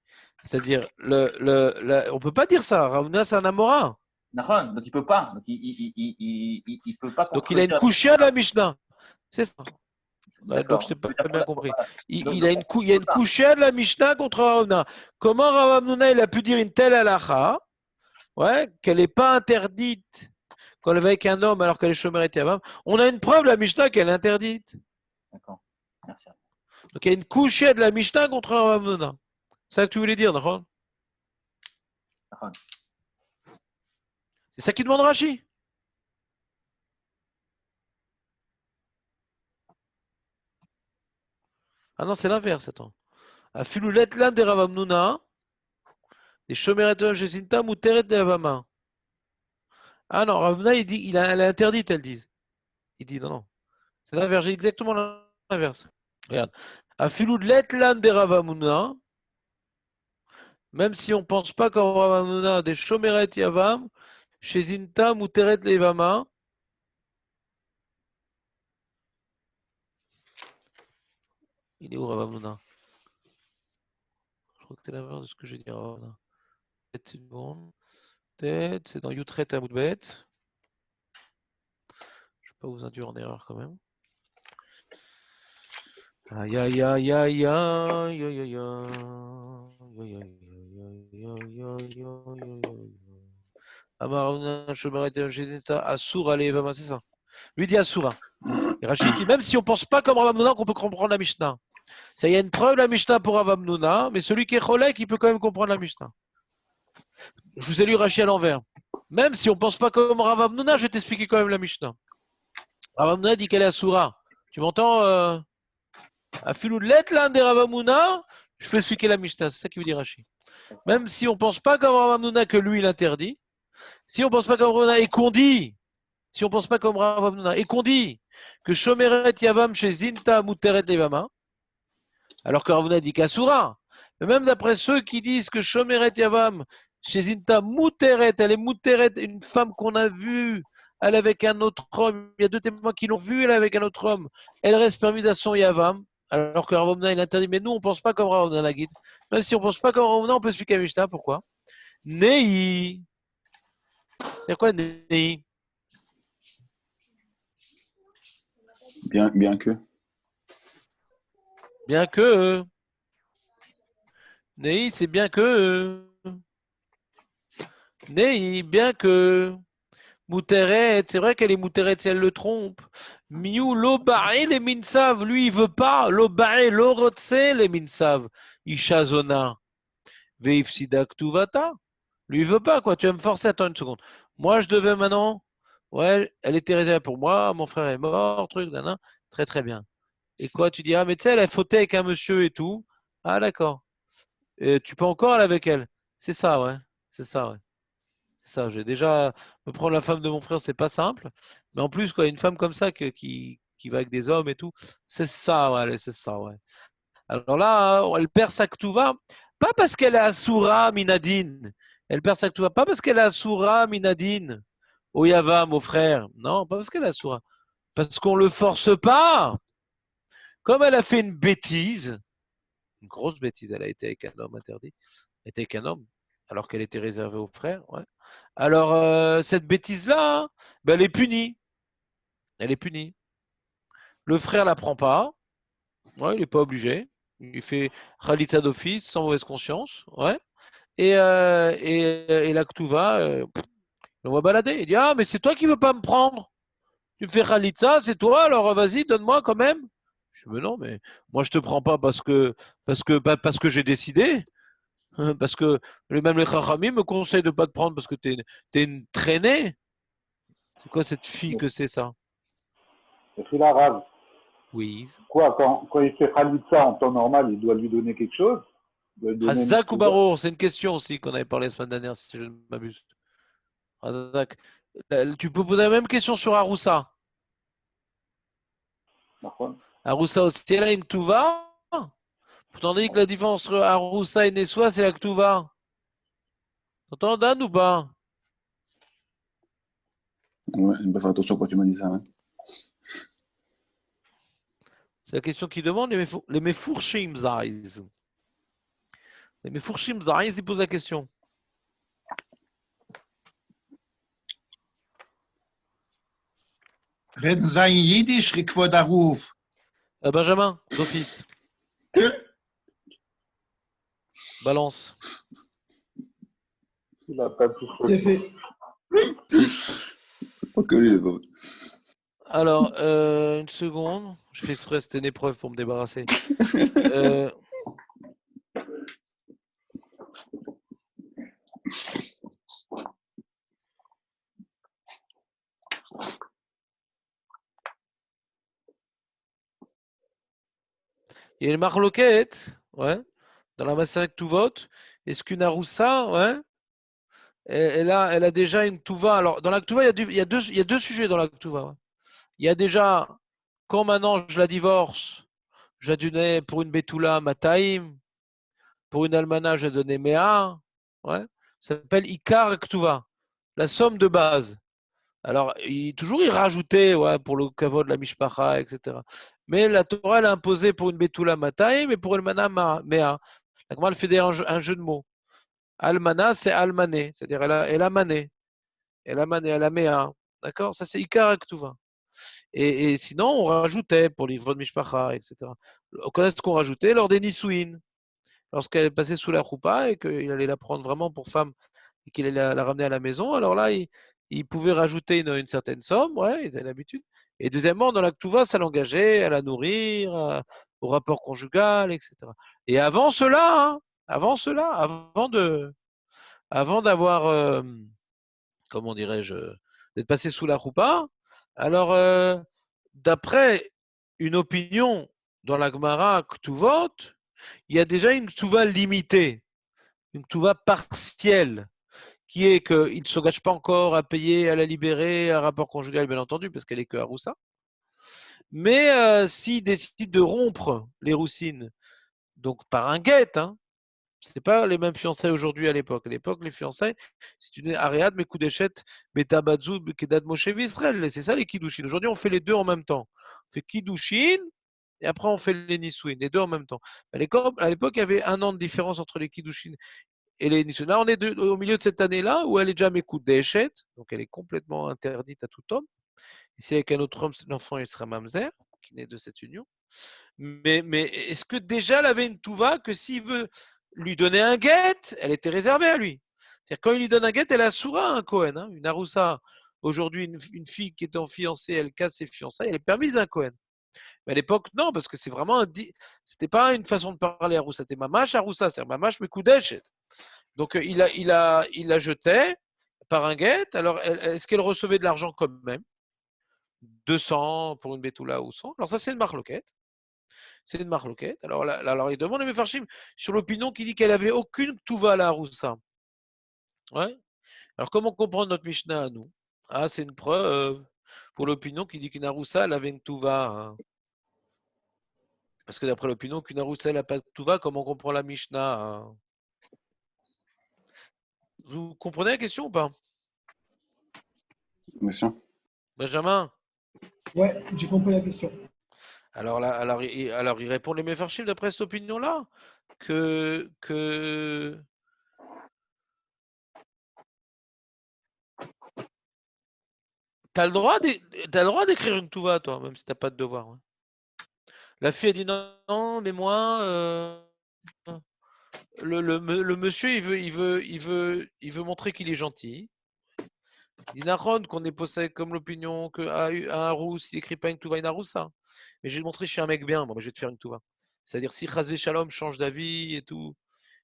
C'est-à-dire, on ne peut pas dire ça. Ravuna, c'est un Amora. Donc il peut pas. Donc il peut pas. Donc il a une couchia de la Mishnah. C'est ça. Donc je t'ai pas bien compris. Il y a une couchia de la Mishnah contre Ravuna. Comment Ravuna il a pu dire une telle halakha, qu'elle n'est pas interdite quand elle va avec un homme alors qu'elle est chômeur et Yavam? On a une preuve, la Mishnah, qu'elle est interdite. D'accord. Merci. Donc il y a une couchia de la Mishnah contre Ravuna. C'est ça que tu voulais dire, d'accord? C'est ça qu'il demande Rachi. Ah non, c'est l'inverse, attends. Afiloulet lan de Ravamnuna, des chomeret chez Sinta, Mouteret de Ravama. Ah non, Ravamnuna, il dit, elle est interdite, elles disent. Il dit non. C'est l'inverse, j'ai exactement l'inverse. Regarde. Afiloulet lan de Ravamnuna, même si on ne pense pas qu'en Ravamnuna, des chomeret Yavam, chez Zinta, Mouteret Levama. Il est où Ravamnuna? Je crois que c'est l'inverse de ce que j'ai dit Ravamnuna. Tête, une seconde. Tête, c'est dans Youtret à Moudbet. Je ne vais pas vous induire en erreur quand même. Aïe aïe aïe aïe aïe aïe aïe aïe. Asura Levama, c'est ça. Lui dit Asura. Et Rachid dit même si on ne pense pas comme Rav Hamnouna qu'on peut comprendre la Mishnah. Ça, il y a une preuve la Mishnah pour Rav Hamnouna, mais celui qui est Cholek, il peut quand même comprendre la Mishnah. Je vous ai lu Rachid à l'envers. Même si on ne pense pas comme Rav Hamnouna, je vais t'expliquer quand même la Mishnah. Rav Hamnouna dit qu'elle est Asura. Tu m'entends à filou de lettre là, des Rav Hamnouna, je peux expliquer la Mishnah. C'est ça qui veut dire Rachid. Même si on ne pense pas comme Rav Hamnouna que lui, il interdit, si on ne pense pas comme Rav Hamnouna et qu'on dit, si on ne pense pas comme Rav Hamnouna et qu'on dit que Shomeret Yavam chez Zinta Muteret Levama, alors que Rav Hamnouna dit qu'Asura, mais même d'après ceux qui disent que Shomeret Yavam chez Zinta Muteret, elle est Muteret, une femme qu'on a vue, elle avec un autre homme, il y a 2 témoins qui l'ont vue, elle avec un autre homme, elle reste permise à son Yavam, alors que Rav Hamnouna il interdit, mais nous on ne pense pas comme Rav Hamnouna la guide. Même si on ne pense pas comme Rav Hamnouna, on peut expliquer à Mishnah, pourquoi Nei. C'est quoi Nei? Bien que. Bien que. Nei, c'est bien que. Nei, bien que. Mouteret, c'est vrai qu'elle est Mouteret si elle le trompe. Miou, l'obae, les minsav. Lui, il veut pas. L'obae, l'orotse, les minsav. Ishazona. Veifsidak tuvata. Lui, il veut pas, quoi. Tu vas me forcer. Attends une seconde. Moi, je devais maintenant. Ouais, elle était réservée pour moi. Mon frère est mort, truc, nana. Très, très bien. Et quoi, tu dis, ah, mais tu sais, elle a fauté avec un monsieur et tout. Ah, d'accord. Et tu peux encore aller avec elle. C'est ça, ouais. C'est ça, ouais. C'est ça. J'ai déjà me prendre la femme de mon frère, c'est pas simple. Mais en plus, quoi, une femme comme ça qui va avec des hommes et tout, c'est ça, ouais, allez, c'est ça, ouais. Alors là, elle perd sa Ktuva, pas parce qu'elle est Asura Minadine. Elle perd sa Ktuva, pas parce qu'elle est Asura Minadine. Au Yavam, au frère. Non, pas parce qu'elle est Asura. Parce qu'on le force pas. Comme elle a fait une bêtise, une grosse bêtise, elle a été avec un homme interdit, elle était avec un homme, alors qu'elle était réservée aux frères. Ouais. Alors, cette bêtise-là, ben, elle est punie. Elle est punie. Le frère ne la prend pas. Ouais, il n'est pas obligé. Il fait Khalitza d'office, sans mauvaise conscience. Ouais. Et la Ktuva, on va balader. Il dit, ah, mais c'est toi qui ne veux pas me prendre. Tu me fais Khalitza, c'est toi, alors vas-y, donne-moi quand même. Je dis, mais non, mais moi je te prends pas parce que j'ai décidé. Parce que même les Chachamim me conseillent de ne pas te prendre parce que tu es une traînée. C'est quoi cette fille que c'est ça? C'est la rave. Oui. Quoi, quand il fait Khalitza en temps normal, il doit lui donner quelque chose? Hazak ou Barour, c'est une question aussi qu'on avait parlé la semaine dernière, si je ne m'abuse. Hazak. Tu peux poser la même question sur Aroussa. Aroussa aussi, elle a une Touva. Pourtant, on dit que la différence entre Aroussa et Nessoa, c'est la Ktuva. T'entends, Dan, ou pas? Ouais, je vais faire attention quand tu m'as dit ça. Ouais. C'est la question qui demande les Mefourshim Zaiz. Les Mefourshim Zaiz, ils posent la question. Reden Sie in Jiddisch, Rikwod Aruf. Benjamin, d'office. Balance. Il a pas tout C'est fait. Alors, une seconde. Je fais exprès, c'était une épreuve pour me débarrasser. Il y a une marloquette, ouais, dans la Maseret Tuvot. Est-ce qu'une Aroussa, ouais, elle a déjà une Tuva. Alors, dans la Tuva, il y a deux sujets dans la Tuva. Ouais. Il y a déjà, quand maintenant je la divorce, je la donnais pour une Betula Mataim, pour une Almana, je la donnais Mea. Ouais. Ça s'appelle Ikar Ktuva, la somme de base. Alors, il rajoutait ouais, pour le kavod, la mishpacha, etc. Mais la Torah, elle a imposé pour une Betula Mataim et pour une Almana Mea. La Gemara, elle fait un jeu de mots. Almana, c'est Almané, c'est-à-dire elle a mané. Elle a mané, elle a Mea. D'accord? Ça, c'est Ikar Ktuva. Et sinon, on rajoutait pour les de Mishpacha, etc. On connaît ce qu'on rajoutait lors des Nisouin, lorsqu'elle passait sous la choupa et qu'il allait la prendre vraiment pour femme et qu'il allait la ramener à la maison, alors là, il pouvait rajouter une certaine somme, ouais, ils avaient l'habitude. Et deuxièmement, dans la Ktuva, ça l'engageait à la nourrir, au rapport conjugal, etc. Et avant cela, hein, avant d'avoir, comment dirais-je, d'être passé sous la roupa, alors, d'après une opinion dans la Gemara Ktuvot, il y a déjà une Ktuva limitée, une Ktuva partielle, qui est qu'il ne s'engage pas encore à payer, à la libérer, un rapport conjugal, bien entendu, parce qu'elle est que Haroussa. Mais s'il décide de rompre les roussines, donc par un guet, hein, c'est pas les mêmes fiançailles aujourd'hui à l'époque. À l'époque, les fiançailles, si tu dis Ariad, Mekudeshet, Betabadzu, Kedat Moshe Israël, c'est ça les Kiddushin. Aujourd'hui, on fait les deux en même temps. On fait Kiddushin et après on fait les Nisouin, les deux en même temps. À l'époque, il y avait 1 an de différence entre les Kiddushin et les Nisouin. Là, on est au milieu de cette année-là où elle est déjà Mekudeshet, donc elle est complètement interdite à tout homme. Et si avec un autre homme, l'enfant il sera Mamzer, qui naît de cette union. Mais est-ce que déjà elle avait une touva que s'il veut lui donner un guet, elle était réservée à lui. C'est-à-dire quand il lui donne un guet, elle a soura un Cohen, hein, une Aroussa. Aujourd'hui, une fille qui est en fiancée, elle casse ses fiançailles, elle est permise à un Cohen. Mais à l'époque, non, parce que c'est vraiment c'était pas une façon de parler Aroussa, c'était mamash Aroussa, c'est mamash mekoudesh. Donc il la jetait par un guet. Alors est-ce qu'elle recevait de l'argent quand même? 200 pour une Betula ou 100. Alors ça, c'est une marloquette. C'est une marloquette. Alors il demande à Mefarshim sur l'opinion qui dit qu'elle avait aucune Ktuva à la Haroussa. Ouais. Alors comment comprendre notre Mishnah à nous? Ah, c'est une preuve pour l'opinion qui dit qu'une Haroussa, elle avait une Ktuva. Hein. Parce que d'après l'opinion qu'une Haroussa, elle n'a pas de Ktuva, comment on comprend la Mishnah? Hein? Vous comprenez la question ou pas? Bien sûr. Benjamin? Ouais, j'ai compris la question. Alors il répond les Mefarshim d'après cette opinion-là que t'as le droit d'écrire une touva, toi, même si t'as pas de devoir. Hein. La fille a dit non, mais moi, le monsieur, il veut montrer qu'il est gentil. Il dit Naron qu'on est possédé comme l'opinion qu'un Harous, il écrit pas une touva, une Haroussa. Mais je vais te montrer que je suis un mec bien, bon, je vais te faire une touva. C'est-à-dire si Chazvé Shalom change d'avis et tout,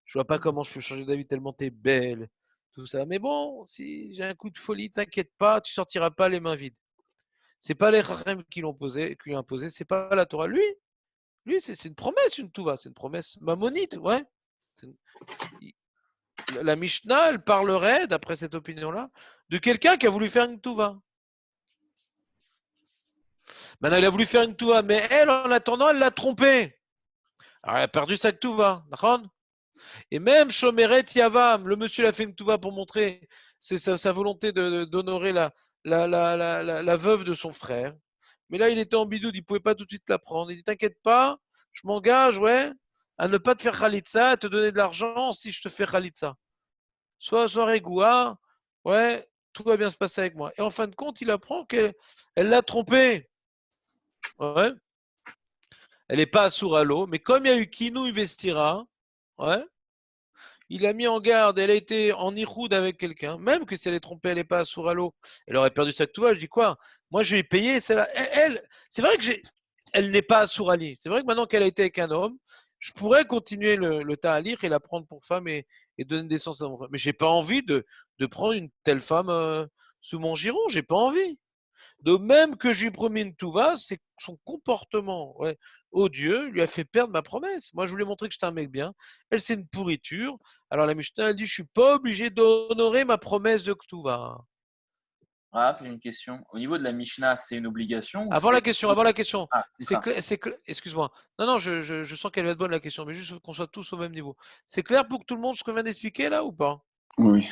je vois pas comment je peux changer d'avis tellement t'es belle, tout ça. Mais bon, si j'ai un coup de folie, t'inquiète pas, tu sortiras pas les mains vides. C'est pas les Chachem qui lui ont imposé, c'est pas la Torah. Lui c'est une promesse, une touva, c'est une promesse mammonite, ouais. La Mishnah, elle parlerait, d'après cette opinion-là, de quelqu'un qui a voulu faire une touva. Maintenant, il a voulu faire une touva, mais elle, en attendant, elle l'a trompé. Alors, elle a perdu sa touva, d'accord? Et même Shomeret Yavam, le monsieur l'a fait une touva pour montrer sa volonté d'honorer la veuve de son frère. Mais là, il était en bidoud, il ne pouvait pas tout de suite la prendre. Il dit t'inquiète pas, je m'engage, ouais, à ne pas te faire khalitsa, à te donner de l'argent si je te fais khalitsa. Sois régoua, ouais, tout va bien se passer avec moi. Et en fin de compte, il apprend qu'elle l'a trompé. Ouais. Elle n'est pas assour à l'eau, mais comme il y a eu Kinou Investira, ouais, il a mis en garde, elle a été en iroud avec quelqu'un, même que si elle est trompée, elle n'est pas assour à l'eau, elle aurait perdu sa touva. Je dis quoi? Moi, je vais payer celle-là. Elle, c'est vrai que elle n'est pas assour à l'île. C'est vrai que maintenant qu'elle a été avec un homme, je pourrais continuer le ta'alir et la prendre pour femme et donner naissance à mon frère. Mais je n'ai pas envie de prendre une telle femme sous mon giron. Je n'ai pas envie. De même que je lui ai promis une touva, c'est son comportement odieux lui a fait perdre ma promesse. Moi, je voulais montrer que j'étais un mec bien. Elle, c'est une pourriture. Alors la Mishnah, elle dit, je ne suis pas obligé d'honorer ma promesse de Ktuva. Ah, j'ai une question. Au niveau de la Mishnah, c'est une obligation ou Avant la question. Ah, c'est clair, excuse-moi. Non, je sens qu'elle va être bonne la question, mais juste qu'on soit tous au même niveau. C'est clair pour tout le monde ce qu'on vient d'expliquer là ou pas? Oui.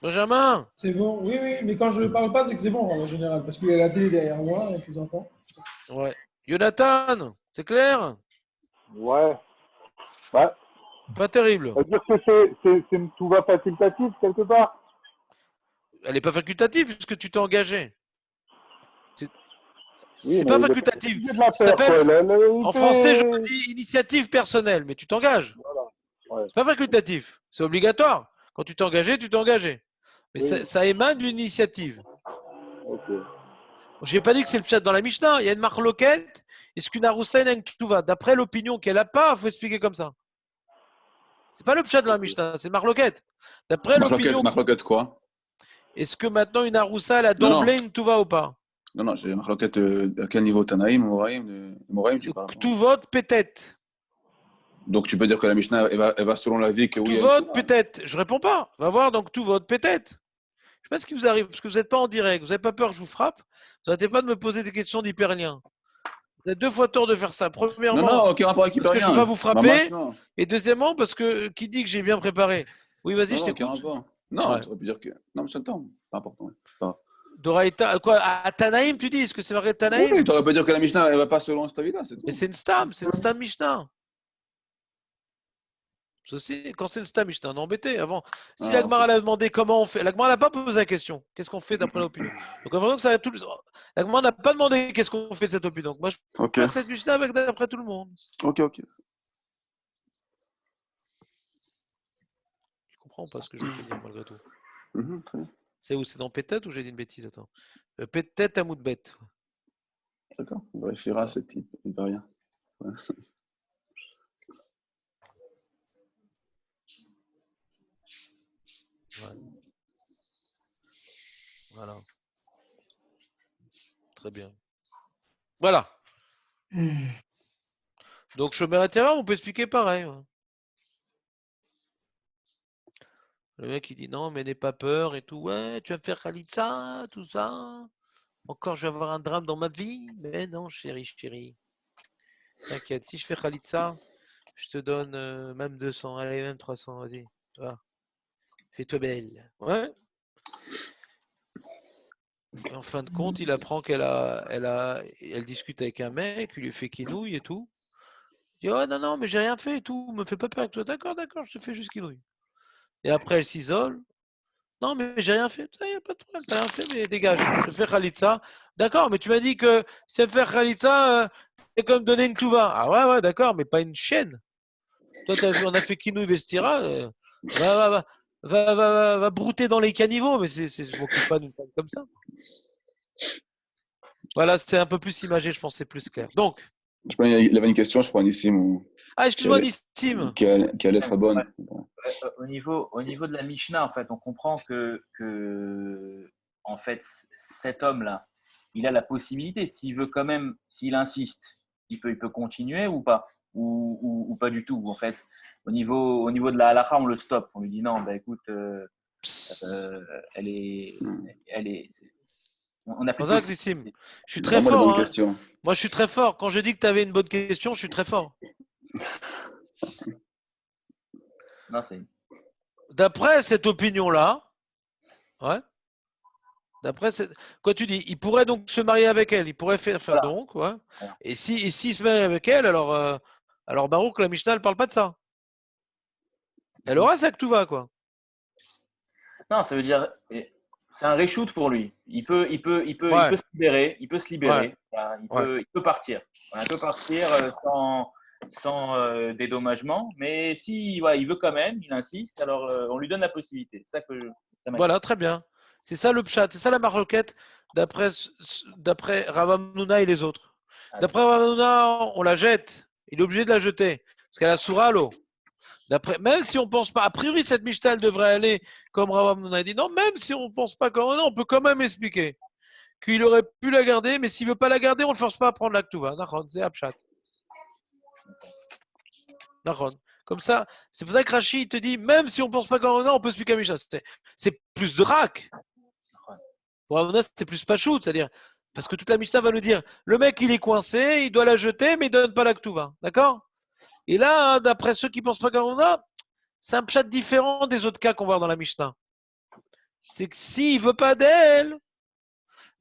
Benjamin? C'est bon, oui, mais quand je ne parle pas, c'est que c'est bon en général, parce qu'il y a la télé derrière moi avec les enfants. Ouais. Jonathan, c'est clair? Ouais. Pas terrible. Ça veut dire que c'est une touva facultative quelque part. Elle n'est pas facultative puisque tu t'es engagé. Oui, C'est pas facultatif. Ça s'appelle, en français, je dis initiative personnelle, mais tu t'engages. Voilà. Ouais. C'est pas facultatif, c'est obligatoire. Quand tu t'es engagé, tu t'es engagé. Mais Oui. ça émane d'une initiative. Ok. Je n'ai pas dit que c'est le pshat dans la Mishnah. Il y a une marloquette. Est-ce qu'une aroussa a une ketouva? D'après l'opinion qu'elle n'a pas, il faut expliquer comme ça. C'est pas le pshat de la Mishnah, c'est marloquette. D'après l'opinion. Marloquette quoi? Est-ce que maintenant une aroussa, elle a Non, d'emblée non. une touva ou pas? Non, j'ai marloquette à quel niveau? Tanaïm, Moraïm, tu parles. Tout vote peut-être. Donc tu peux dire que la Mishnah, elle va selon la vie que oui. Tout vote peut-être. Je réponds pas. Va voir donc tout vote peut-être. Je sais pas ce qui vous arrive, parce que vous n'êtes pas en direct. Vous n'avez pas peur que je vous frappe. Vous n'arrêtez pas de me poser des questions d'hyperlien. Vous avez 2 fois tort de faire ça. Premièrement, non, aucun rapport avec parce que je ne hyperlien. veux pas vous frapper. Non. Et deuxièmement, parce que qui dit que j'ai bien préparé? Oui, vas-y, je t'écoute. Non, Ouais. tu aurais pu dire que. Non, mais c'est le temps. Pas important. Pas... Doraïta, quoi? À Tanaïm, tu dis? Est-ce que c'est marqué Tanaïm? Oui, tu aurais pu dire que la Mishnah, elle ne va pas selon cette avis-là. Mais c'est une stam Mishnah. Ceci, quand c'est une stam Mishnah, on est embêté. Avant, si la Gemara a demandé comment on fait, la Gemara n'a pas posé la question. Qu'est-ce qu'on fait d'après l'opinion? Donc, l'impression que ça va tout. La Gemara n'a pas demandé qu'est-ce qu'on fait de cette opinion. Donc, moi, je fais cette Mishnah avec d'après tout le monde. Ok. Je comprends pas ce que je veux dire malgré tout. Très bien. C'est où? C'est dans Pétet ou j'ai dit une bêtise? Attends. Pétet à Moudbet. D'accord, on vérifiera ce type, il ne va rien. Ouais. Voilà. Très bien. Voilà. Donc, Shomer Atera, on peut expliquer pareil. Ouais. Le mec, il dit non, mais n'aie pas peur et tout. Ouais, tu vas me faire Khalitsa, tout ça. Encore, je vais avoir un drame dans ma vie. Mais non, chérie. T'inquiète, si je fais Khalitsa, je te donne même 200. Allez, même 300. Vas-y. Va. Fais-toi belle. Ouais. Et en fin de compte, il apprend elle discute avec un mec, il lui fait quinouille et tout. Il dit, oh non, mais j'ai rien fait et tout. Me fais pas peur avec toi. D'accord, je te fais juste quinouille. Et après, elle s'isole. Non, mais j'ai rien fait. Il n'y a pas de problème, t'as rien fait, mais dégage. Je te fais Khalitsa. D'accord, mais tu m'as dit que si elle fait Khalitsa, c'est comme donner une touva. Ah ouais, d'accord, mais pas une chaîne. Toi, on a fait Kinou Vestira. Va brouter dans les caniveaux, mais je m'occupe pas d'une femme comme ça. Voilà, c'est un peu plus imagé, je pense, c'est plus clair. Donc. Je pense qu'il avait une question, je crois, Nissim. Ah, excuse-moi, Nissim. Qui allait être bonne. Au niveau de la Mishnah, en fait, on comprend que en fait, cet homme-là, il a la possibilité, s'il veut quand même, s'il insiste, il peut continuer ou pas, ou pas du tout. En fait, au niveau de la halakha, on le stoppe. On lui dit non, bah écoute, elle est. On a plus de possibilité. Je suis très fort. Hein. Moi, je suis très fort. Quand je dis que tu avais une bonne question, je suis très fort. Non, c'est... D'après cette opinion-là, ouais. Quoi tu dis? Il pourrait donc se marier avec elle. Il pourrait faire voilà. Donc, ouais. Voilà. Et s'il se marie avec elle, alors Baruch, la Mishnah, elle parle pas de ça. Elle aura ça que tout va, quoi. Non, ça veut dire, c'est un reshoot pour lui. Il peut se libérer. Il peut se libérer. Ouais. Voilà, il peut partir. Voilà, il peut partir sans dédommagement. Mais si il veut quand même, il insiste, alors on lui donne la possibilité. C'est ça que voilà, très bien. C'est ça le pshat, c'est ça la marloquette d'après Rav Hamnouna et les autres. D'après Rav Hamnouna, on la jette. Il est obligé de la jeter parce qu'elle a soura à l'eau. Même si on ne pense pas, a priori cette Mishnah devrait aller comme Rav Hamnouna a dit. Non, même si on ne pense pas comme on peut quand même expliquer qu'il aurait pu la garder, mais s'il ne veut pas la garder, on ne le force pas à prendre la Ktuva. C'est Abshat. Comme ça, c'est pour ça que Rashi te dit, même si on ne pense pas comme on peut expliquer Mishnah. C'est plus de rack. Pour Ravuna, c'est plus pachout, c'est-à-dire, parce que toute la Mishnah va nous dire, le mec il est coincé, il doit la jeter, mais il ne donne pas la Ktuva. D'accord? Et là, d'après ceux qui ne pensent pas comme Ravuna, c'est un pshat différent des autres cas qu'on va voir dans la Mishnah. C'est que s'il ne veut pas d'elle,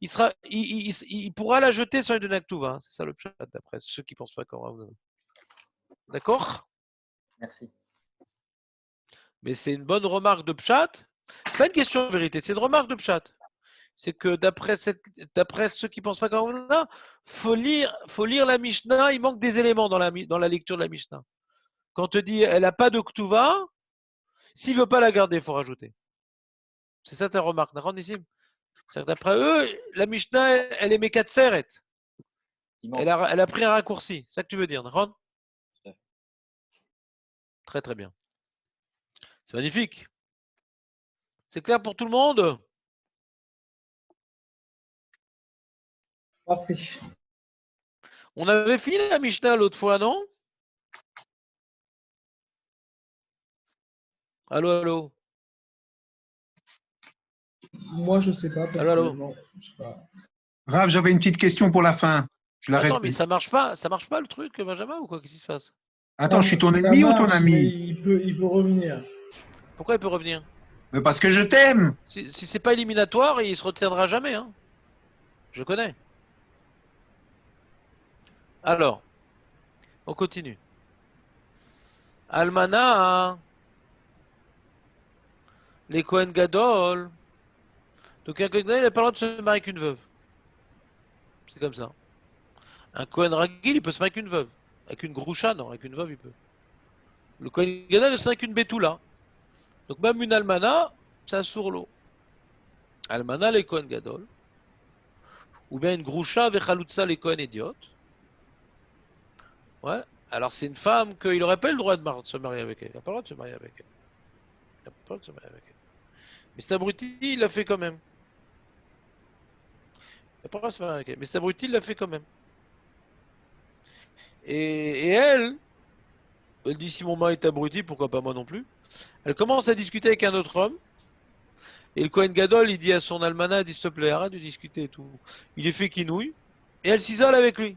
il pourra la jeter sans lui donner la Ktuva. C'est ça le pshat, d'après ceux qui ne pensent pas comme Ravuna. D'accord? Merci. Mais c'est une bonne remarque de pshat. C'est pas une question de vérité, c'est une remarque de pshat. C'est que d'après ceux qui ne pensent pas comme on a, faut lire la Mishnah, il manque des éléments dans la lecture de la Mishnah. Quand on te dit elle n'a pas de Ktuva, S'il ne veut pas la garder, il faut rajouter. C'est ça ta remarque, d'accord, Nissim? C'est-à-dire d'après eux, la Mishnah, elle est Mekatseret. Elle a pris un raccourci. C'est ça que tu veux dire, d'accord? Très très bien. C'est magnifique. C'est clair pour tout le monde? Parfait. On avait fini la Mishnah l'autre fois, non? Allô, allô? Moi, je ne sais pas, personnellement. Je sais pas. Rav, j'avais une petite question pour la fin. Je l'arrête. Attends, mais ça marche pas le truc, Benjamin, ou quoi? Qu'est-ce qui se passe? Attends, Non, je suis ton ça ennemi ou ton marche, ami? mais il peut revenir. Pourquoi il peut revenir? Mais parce que je t'aime. Si c'est pas éliminatoire, il se retiendra jamais, hein. Je connais. Alors, on continue. Almana, les Kohen Gadol. Donc un Kohen Gadol, il n'a pas le droit de se marier avec une veuve. C'est comme ça. Un Kohen Ragil, il peut se marier avec une veuve. Avec une Groucha, non, avec une veuve, il peut. Le Kohen Gadol, il se marie avec une Betula. Donc même une Almana, ça sourd l'eau. Almana, les Kohen Gadol. Ou bien une Groucha avec Chaloutza, les Kohen idiotes. Ouais. Alors c'est une femme qu'il n'aurait pas eu le droit de se marier avec elle. Il n'a pas le droit de se marier avec elle. Il n'a pas le droit de se marier avec elle. Mais cet abruti, il l'a fait quand même. Il n'a pas le droit de se marier avec elle. Mais cet abruti, il l'a fait quand même. Et elle dit si mon mari est abruti, pourquoi pas moi non plus. Elle commence à discuter avec un autre homme. Et le Kohen Gadol, il dit à son almanach, il dit s'il te plaît, arrête de discuter et tout. Il est fait quinouille. Et elle s'isole avec lui.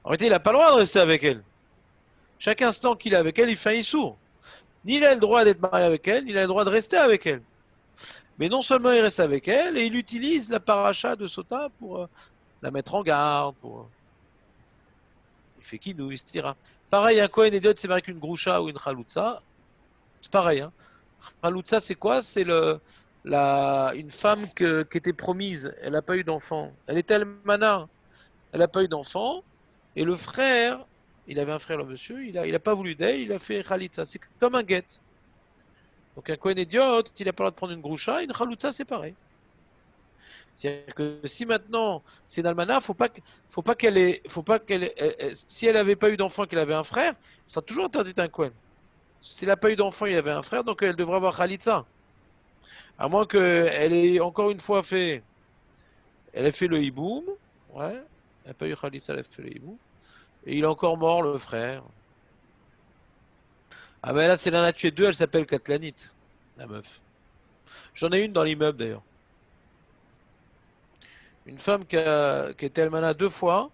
En réalité, il n'a pas le droit de rester avec elle. Chaque instant qu'il est avec elle, il fait un issour. Ni il a le droit d'être marié avec elle, ni il a le droit de rester avec elle. Mais non seulement il reste avec elle, et il utilise la paracha de Sota pour la mettre en garde. Il fait quinouille, il se tira. Pareil, un Kohen Idiot s'est marié avec une Groucha ou une Chaloutza. C'est pareil. Hein. Chaloutza, c'est quoi? C'est une femme qui était promise. Elle n'a pas eu d'enfant. Elle était almana. Elle n'a pas eu d'enfant. Et le frère, il avait un frère, le monsieur, il a pas voulu d'elle, il a fait Khalitza. C'est comme un guet. Donc un Kohen Idiot, il n'a pas le droit de prendre une Groucha, une Khalitza, c'est pareil. C'est-à-dire que si maintenant c'est une almana, faut pas qu'elle si elle n'avait pas eu d'enfant, qu'elle avait un frère, ça sera toujours interdit un Kohen. S'il n'a pas eu d'enfant, il avait un frère, donc elle devrait avoir Khalitza. À moins qu'elle ait encore une fois fait. Elle a fait le hiboum. Ouais. Elle n'a pas eu Khalitza, elle a fait le hiboum. Et il est encore mort, le frère. Ah ben là, c'est l'un a tué deux, elle s'appelle Katlanit, la meuf. J'en ai une dans l'immeuble d'ailleurs. Une femme qui était almana 2 fois.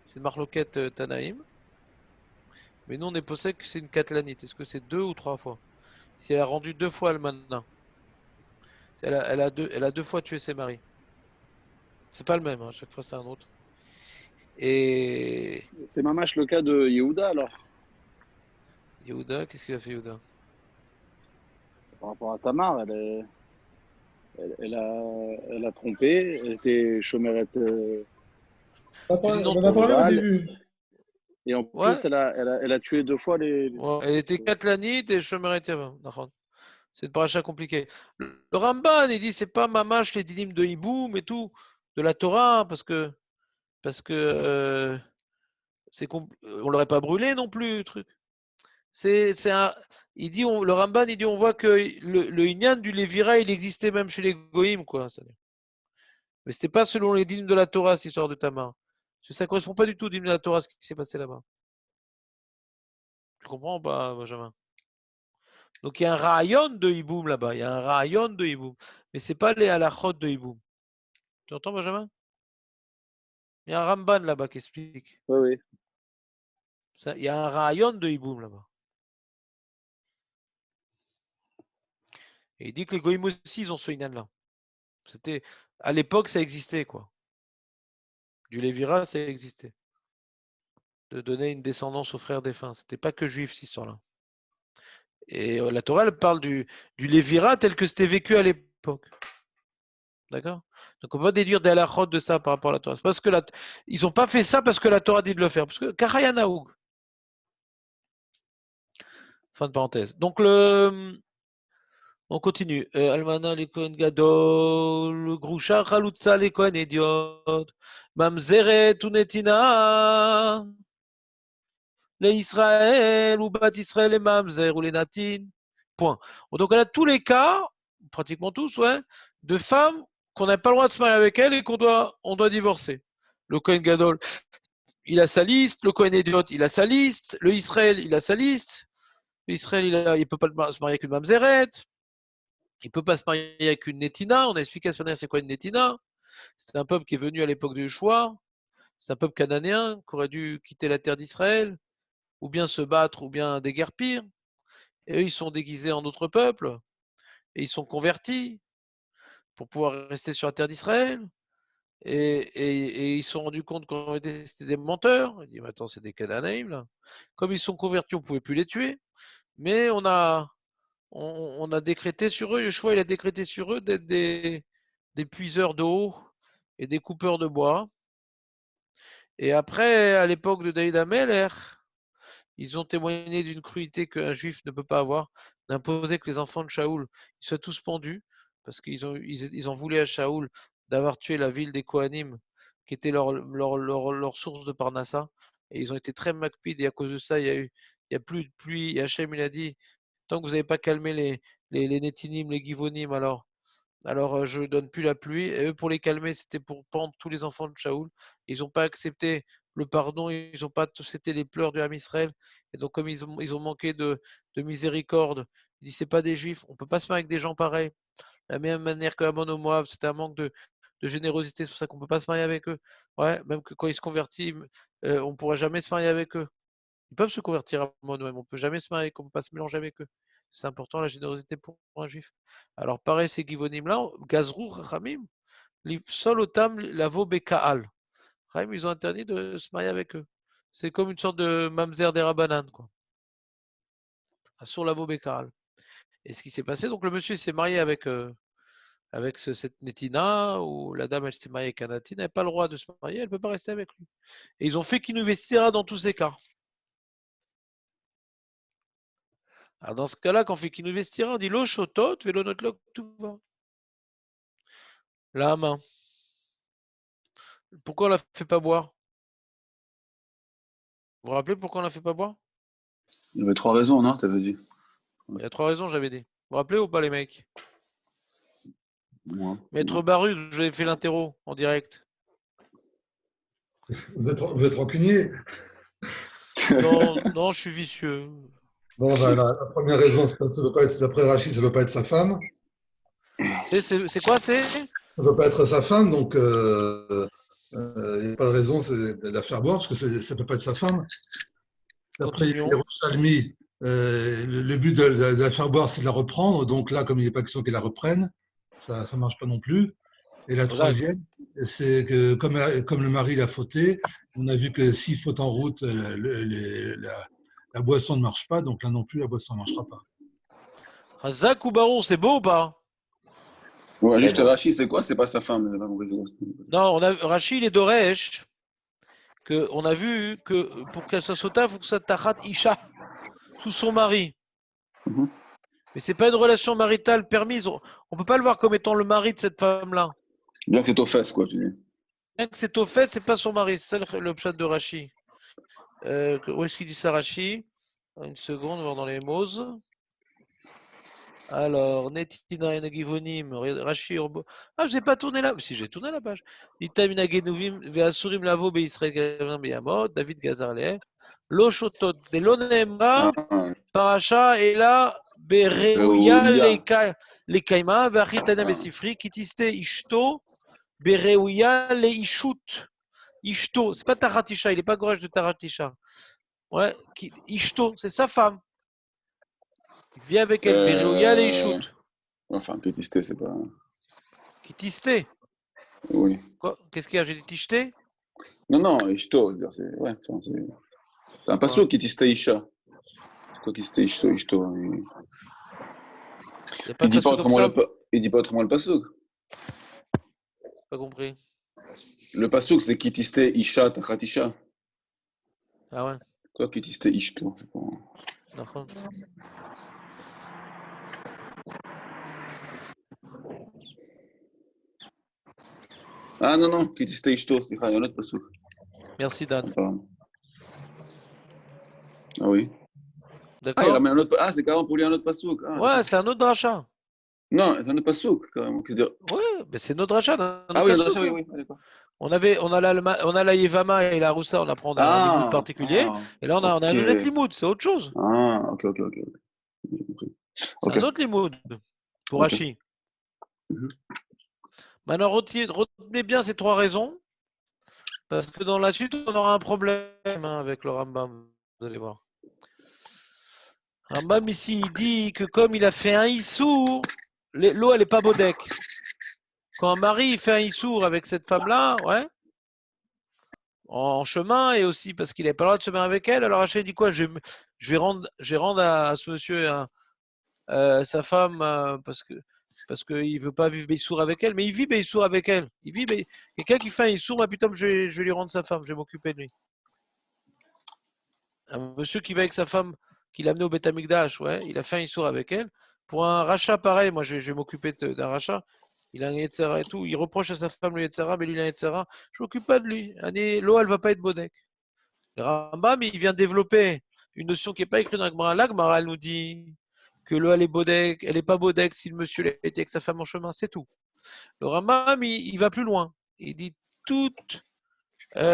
C'est une marloquette Tanaïm. Mais nous, on est posé que c'est une Katlanit. Est-ce que c'est 2 ou 3 fois? Si elle a rendu 2 fois almana. Elle a 2 fois tué ses maris. C'est pas le même, hein. Chaque fois c'est un autre. Et. C'est mamache le cas de Yehuda alors. Yehuda, qu'est-ce qu'il a fait Yehuda? Par rapport à Tamar, elle a trompé, elle était chômerette. On en a parlé au début. Et en plus, elle a tué 2 fois les. Ouais, elle était Katlanite et chômerette avant. C'est une paracha compliquée. Le Ramban, il dit c'est pas mamash les dinim de Hiboum et tout, de la Torah, parce que on l'aurait pas brûlé non plus, le truc. Il dit, le Ramban, il dit, on voit que le Inyan du Lévira, il existait même chez les Goïms, quoi. Mais c'était pas selon les dîmes de la Torah, cette histoire de Tamar. Parce que ça correspond pas du tout aux dîmes de la Torah, ce qui s'est passé là-bas. Tu comprends pas, Benjamin? Donc il y a un rayon de Hiboum là-bas, il y a un rayon de Hiboum. Mais c'est pas les halachot de Hiboum. Tu entends, Benjamin? Il y a un Ramban là-bas qui explique. Oui. Il y a un rayon de Hiboum là-bas. Et il dit que les Goïms aussi, ils ont ce Inyan-là. À l'époque, ça existait, quoi. Du Lévira, ça existait. De donner une descendance aux frères défunts. C'était pas que juif, cette histoire-là. Et la Torah, elle parle du Lévira tel que c'était vécu à l'époque. D'accord? Donc on peut pas déduire des halachot de ça par rapport à la Torah. C'est parce que ils n'ont pas fait ça parce que la Torah dit de le faire. Parce que Kachayanaoug. Fin de parenthèse. Donc, on continue. Almana le Kohen Gadol, Grusha Chalutza le Kohen Idiot, Mamzeret Unetina, les Israël ou Bat Israël et Mamzer ou les Natin. Point. Donc, elle a tous les cas, pratiquement tous, ouais, de femmes qu'on n'a pas le droit de se marier avec elles et on doit divorcer. Le Kohen Gadol, il a sa liste. Le Kohen Idiot, il a sa liste. Le Israël, il a sa liste. L'Israël, il ne peut pas se marier avec une Mamzeret. Il ne peut pas se marier avec une Netina. On a expliqué à ce moment c'est quoi une Netina. C'est un peuple qui est venu à l'époque du Yeshua. C'est un peuple cananéen qui aurait dû quitter la terre d'Israël, ou bien se battre, ou bien des guerres pires. Et eux, ils sont déguisés en autres peuples. Et ils sont convertis pour pouvoir rester sur la terre d'Israël. Et ils se sont rendus compte qu'on était des menteurs. Ils disent, attends, c'est des Cananéens, là. Comme ils sont convertis, on ne pouvait plus les tuer. Mais on a décrété sur eux, Yeshua, il a décrété sur eux d'être des puiseurs d'eau et des coupeurs de bois. Et après, à l'époque de David Ameller, ils ont témoigné d'une cruauté qu'un juif ne peut pas avoir, d'imposer que les enfants de Shaoul soient tous pendus, parce qu'ils ont voulu à Shaoul d'avoir tué la ville des Kohanim, qui était leur source de Parnassa. Et ils ont été très macpides, et à cause de ça, il y a plus de pluie. Et Hachem, il a dit, tant que vous n'avez pas calmé les Netinim, les Givonim, alors je ne donne plus la pluie. Et eux, pour les calmer, c'était pour pendre tous les enfants de Shaoul. Ils n'ont pas accepté le pardon, ils n'ont pas accepté les pleurs du Ham Israël. Et donc, comme ils ont manqué de miséricorde, ils disent, c'est pas des juifs, on ne peut pas se marier avec des gens pareils. De la même manière que Amon au Moab, c'était un manque de générosité, c'est pour ça qu'on ne peut pas se marier avec eux. Ouais, même que quand ils se convertissent, on ne pourra jamais se marier avec eux. Ils peuvent se convertir à Amon, on ne peut jamais se marier, on ne peut pas se mélanger avec eux. C'est important la générosité pour un juif. Alors pareil, ces Givonim là, Gazrou, Ramim, Solotam, Lavo, Bekaal. Ramim, ils ont interdit de se marier avec eux. C'est comme une sorte de Mamzer des Rabanan, quoi. Sur Lavo, Bekaal. Et ce qui s'est passé, donc le monsieur s'est marié avec cette Netina, ou la dame elle s'est mariée avec un Natin, elle n'a pas le droit de se marier, elle ne peut pas rester avec lui. Et ils ont fait qu'il nous vestira dans tous ces cas. Alors dans ce cas-là, quand on fait qu'il nous vestira, on dit lo shotot, velo notlok, tout va. La main. Pourquoi on ne la fait pas boire? Vous vous rappelez pourquoi on ne la fait pas boire? Il y avait 3 raisons, non? Tu avais dit. Il y a 3 raisons, j'avais dit. Vous vous rappelez ou pas, les mecs? Ouais. Maître Baruch, j'avais fait l'interro en direct. Vous êtes rancunier? Non, je suis vicieux. Bon, ben, la première raison, ça ne doit pas être, d'après Rachid, ça ne doit pas être sa femme. C'est quoi, c'est? Ça ne doit pas être sa femme, donc il n'y a pas de raison de la faire boire, parce que ça ne peut pas être sa femme. D'après Yerushalmi, le but de la faire boire, c'est de la reprendre. Donc là, comme il n'est pas question qu'elle la reprenne, ça ne marche pas non plus. Et la troisième, c'est que comme le mari l'a fauté, on a vu que s'il faute en route, la boisson ne marche pas, donc là non plus, la boisson ne marchera pas. Zach ou Baron, c'est beau ou pas? Ouais, juste Rachid, c'est quoi? C'est pas sa femme. Non, Rachid, il est d'Oresh. On a vu que pour qu'elle soit sauta, il faut que ça tachat Isha, sous son mari. Mais ce n'est pas une relation maritale permise. On ne peut pas le voir comme étant le mari de cette femme-là. Bien que c'est aux fesses, quoi, tu dis. Bien que c'est aux fesses, ce n'est pas son mari. C'est ça le pshat de Rachid. Où est-ce qu'il dit ça, Rachid? Une seconde, on va voir dans les Moses. Alors, Netina et Givonim, Rachid. Ah, je n'ai pas tourné là. Si, j'ai tourné la page. Itamina Genuvim, Veasurim Lavo, Beisraël Gavin Beyamot, David Gazarle, Lochotot, de l'Onemra, Paracha, et là, Bereuya, les Kaima, Vachitana Besifri, Kitiste, Ishto, Bereuya, les Ishut. Ishto, c'est pas Taratisha, il n'est pas courage de Taratisha. Ouais, Ishto, c'est sa femme. Il vient avec elle, Bereuya, les Ishut. Enfin, Kitiste, c'est pas. Kitiste? Oui. Quoi? Qu'est-ce qu'il y a? J'ai dit Tishté? Non, Ishto, c'est ouais, c'est un passo qui Kitiste Isha. C'est quoi Kitiste Ishto? Il dit pas autrement le passo. Pas compris. Le passo, c'est Kitiste Isha, Tachatisha. Ah ouais. Quoi Kitiste Ishto? נכון. non, כי תסתה אשתו, סליחה, il y a un autre פסוק. Merci Dan. Ah oui. D'accord. Il ramène un autre... c'est carrément pour lire un autre passouk. Ouais, c'est un autre dracha. Non, c'est un autre passouk, carrément. Ouais, mais c'est notre dracha. Ah oui, un dracha, oui, d'accord. On a la Yevama et la Roussa, on apprend un limoud particulier. Et là, on a un honnête limoud, c'est autre chose. Ah, ok. J'ai compris. C'est un autre limoud pour Hachi. Maintenant, retenez bien ces trois raisons. Parce que dans la suite, on aura un problème avec le Rambam. Vous allez voir. Rambam ici, il dit que comme il a fait un issour, l'eau, elle n'est pas bodek. Quand un mari fait un issour avec cette femme-là, ouais, en chemin, et aussi parce qu'il n'avait pas le droit de se mettre avec elle, alors Hachem dit quoi? Je vais rendre à ce monsieur sa femme parce qu'il ne veut pas vivre Beissour avec elle, mais il vit Beissour avec elle. Quelqu'un qui fait un Issour, putain, je vais lui rendre sa femme, je vais m'occuper de lui. Un monsieur qui va avec sa femme, qu'il a amené au Beth Amikdash, ouais, il a fait un Issour avec elle. Pour un rachat pareil, moi je vais m'occuper d'un rachat. Il a un Yetzara et tout. Il reproche à sa femme le Yetzara, mais lui il a un Yetzara. Je ne m'occupe pas de lui. L'eau, elle ne va pas être bodek. Le Rambam, il vient développer une notion qui n'est pas écrite dans l'Agmara. L'Agmara, elle nous dit que l'eau, elle est bodek. Elle n'est pas bodek si le monsieur était avec sa femme en chemin, c'est tout. Le Rambam, il va plus loin. Il dit tout,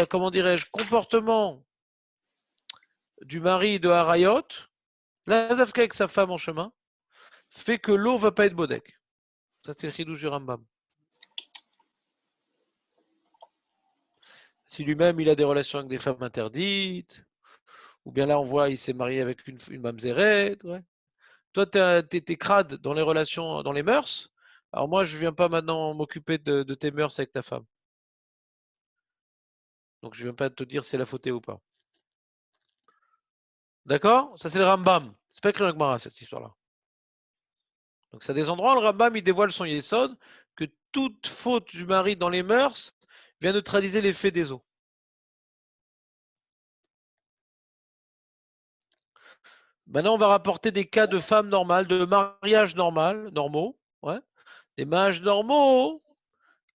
comment dirais-je, comportement du mari de Harayot, l'Azafka avec sa femme en chemin, fait que l'eau ne va pas être bodek. Ça, c'est le chidouche du Rambam. Si lui-même, il a des relations avec des femmes interdites, ou bien là, on voit, il s'est marié avec une mamzeret, ouais. Toi, t'es crade dans les relations, dans les mœurs. Alors moi, je ne viens pas maintenant m'occuper de tes mœurs avec ta femme. Donc, je ne viens pas te dire si elle a fauté ou pas. D'accord? Ça, c'est le Rambam. C'est pas écrit dans le Gemara, cette histoire-là. Donc, c'est à des endroits, le Rambam, il dévoile son Yesod, que toute faute du mari dans les mœurs vient neutraliser l'effet des eaux. Maintenant, on va rapporter des cas de femmes normales, de mariages normaux, ouais. Des mariages normaux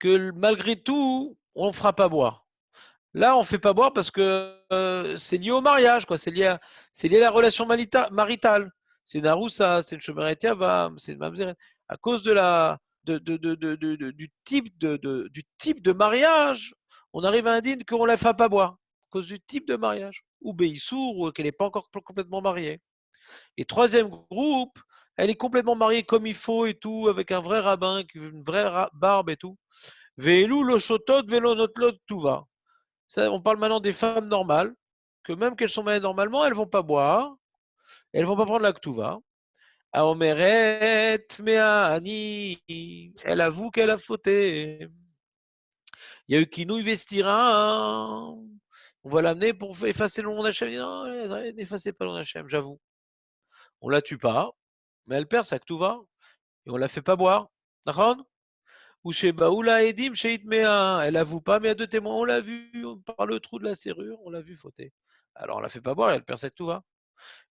que malgré tout, on ne fera pas boire. Là, on ne fait pas boire parce que c'est lié au mariage, quoi. C'est lié à la relation maritale. C'est une aroussa, c'est une chomeret yavam, c'est une mamzeret. À cause du type de mariage, on arrive à un dîne qu'on ne la fait pas boire. À cause du type de mariage. Ou béissour, ou qu'elle n'est pas encore complètement mariée. Et troisième groupe, elle est complètement mariée comme il faut et tout, avec un vrai rabbin, une vraie barbe et tout. Ve'elu lo shotot ve'lo notlot tuva. Ça, on parle maintenant des femmes normales, que même qu'elles sont mariées normalement, elles ne vont pas boire, elles ne vont pas prendre la ktuva. Aomeret me'ani, elle avoue qu'elle a fauté. Il y a eu Kinouï Vestira, on va l'amener pour effacer le nom d'Hachem. Non, n'effacez pas le nom d'Hachem, j'avoue. On ne la tue pas, mais elle perd sa ktuva, et on ne la fait pas boire. D'accord? Ou chez Baoula Edim, chez Itmea, elle avoue pas, mais il y a deux témoins, on l'a vu par le trou de la serrure, on l'a vu fauter. Alors on la fait pas boire, elle perd sa ktuva.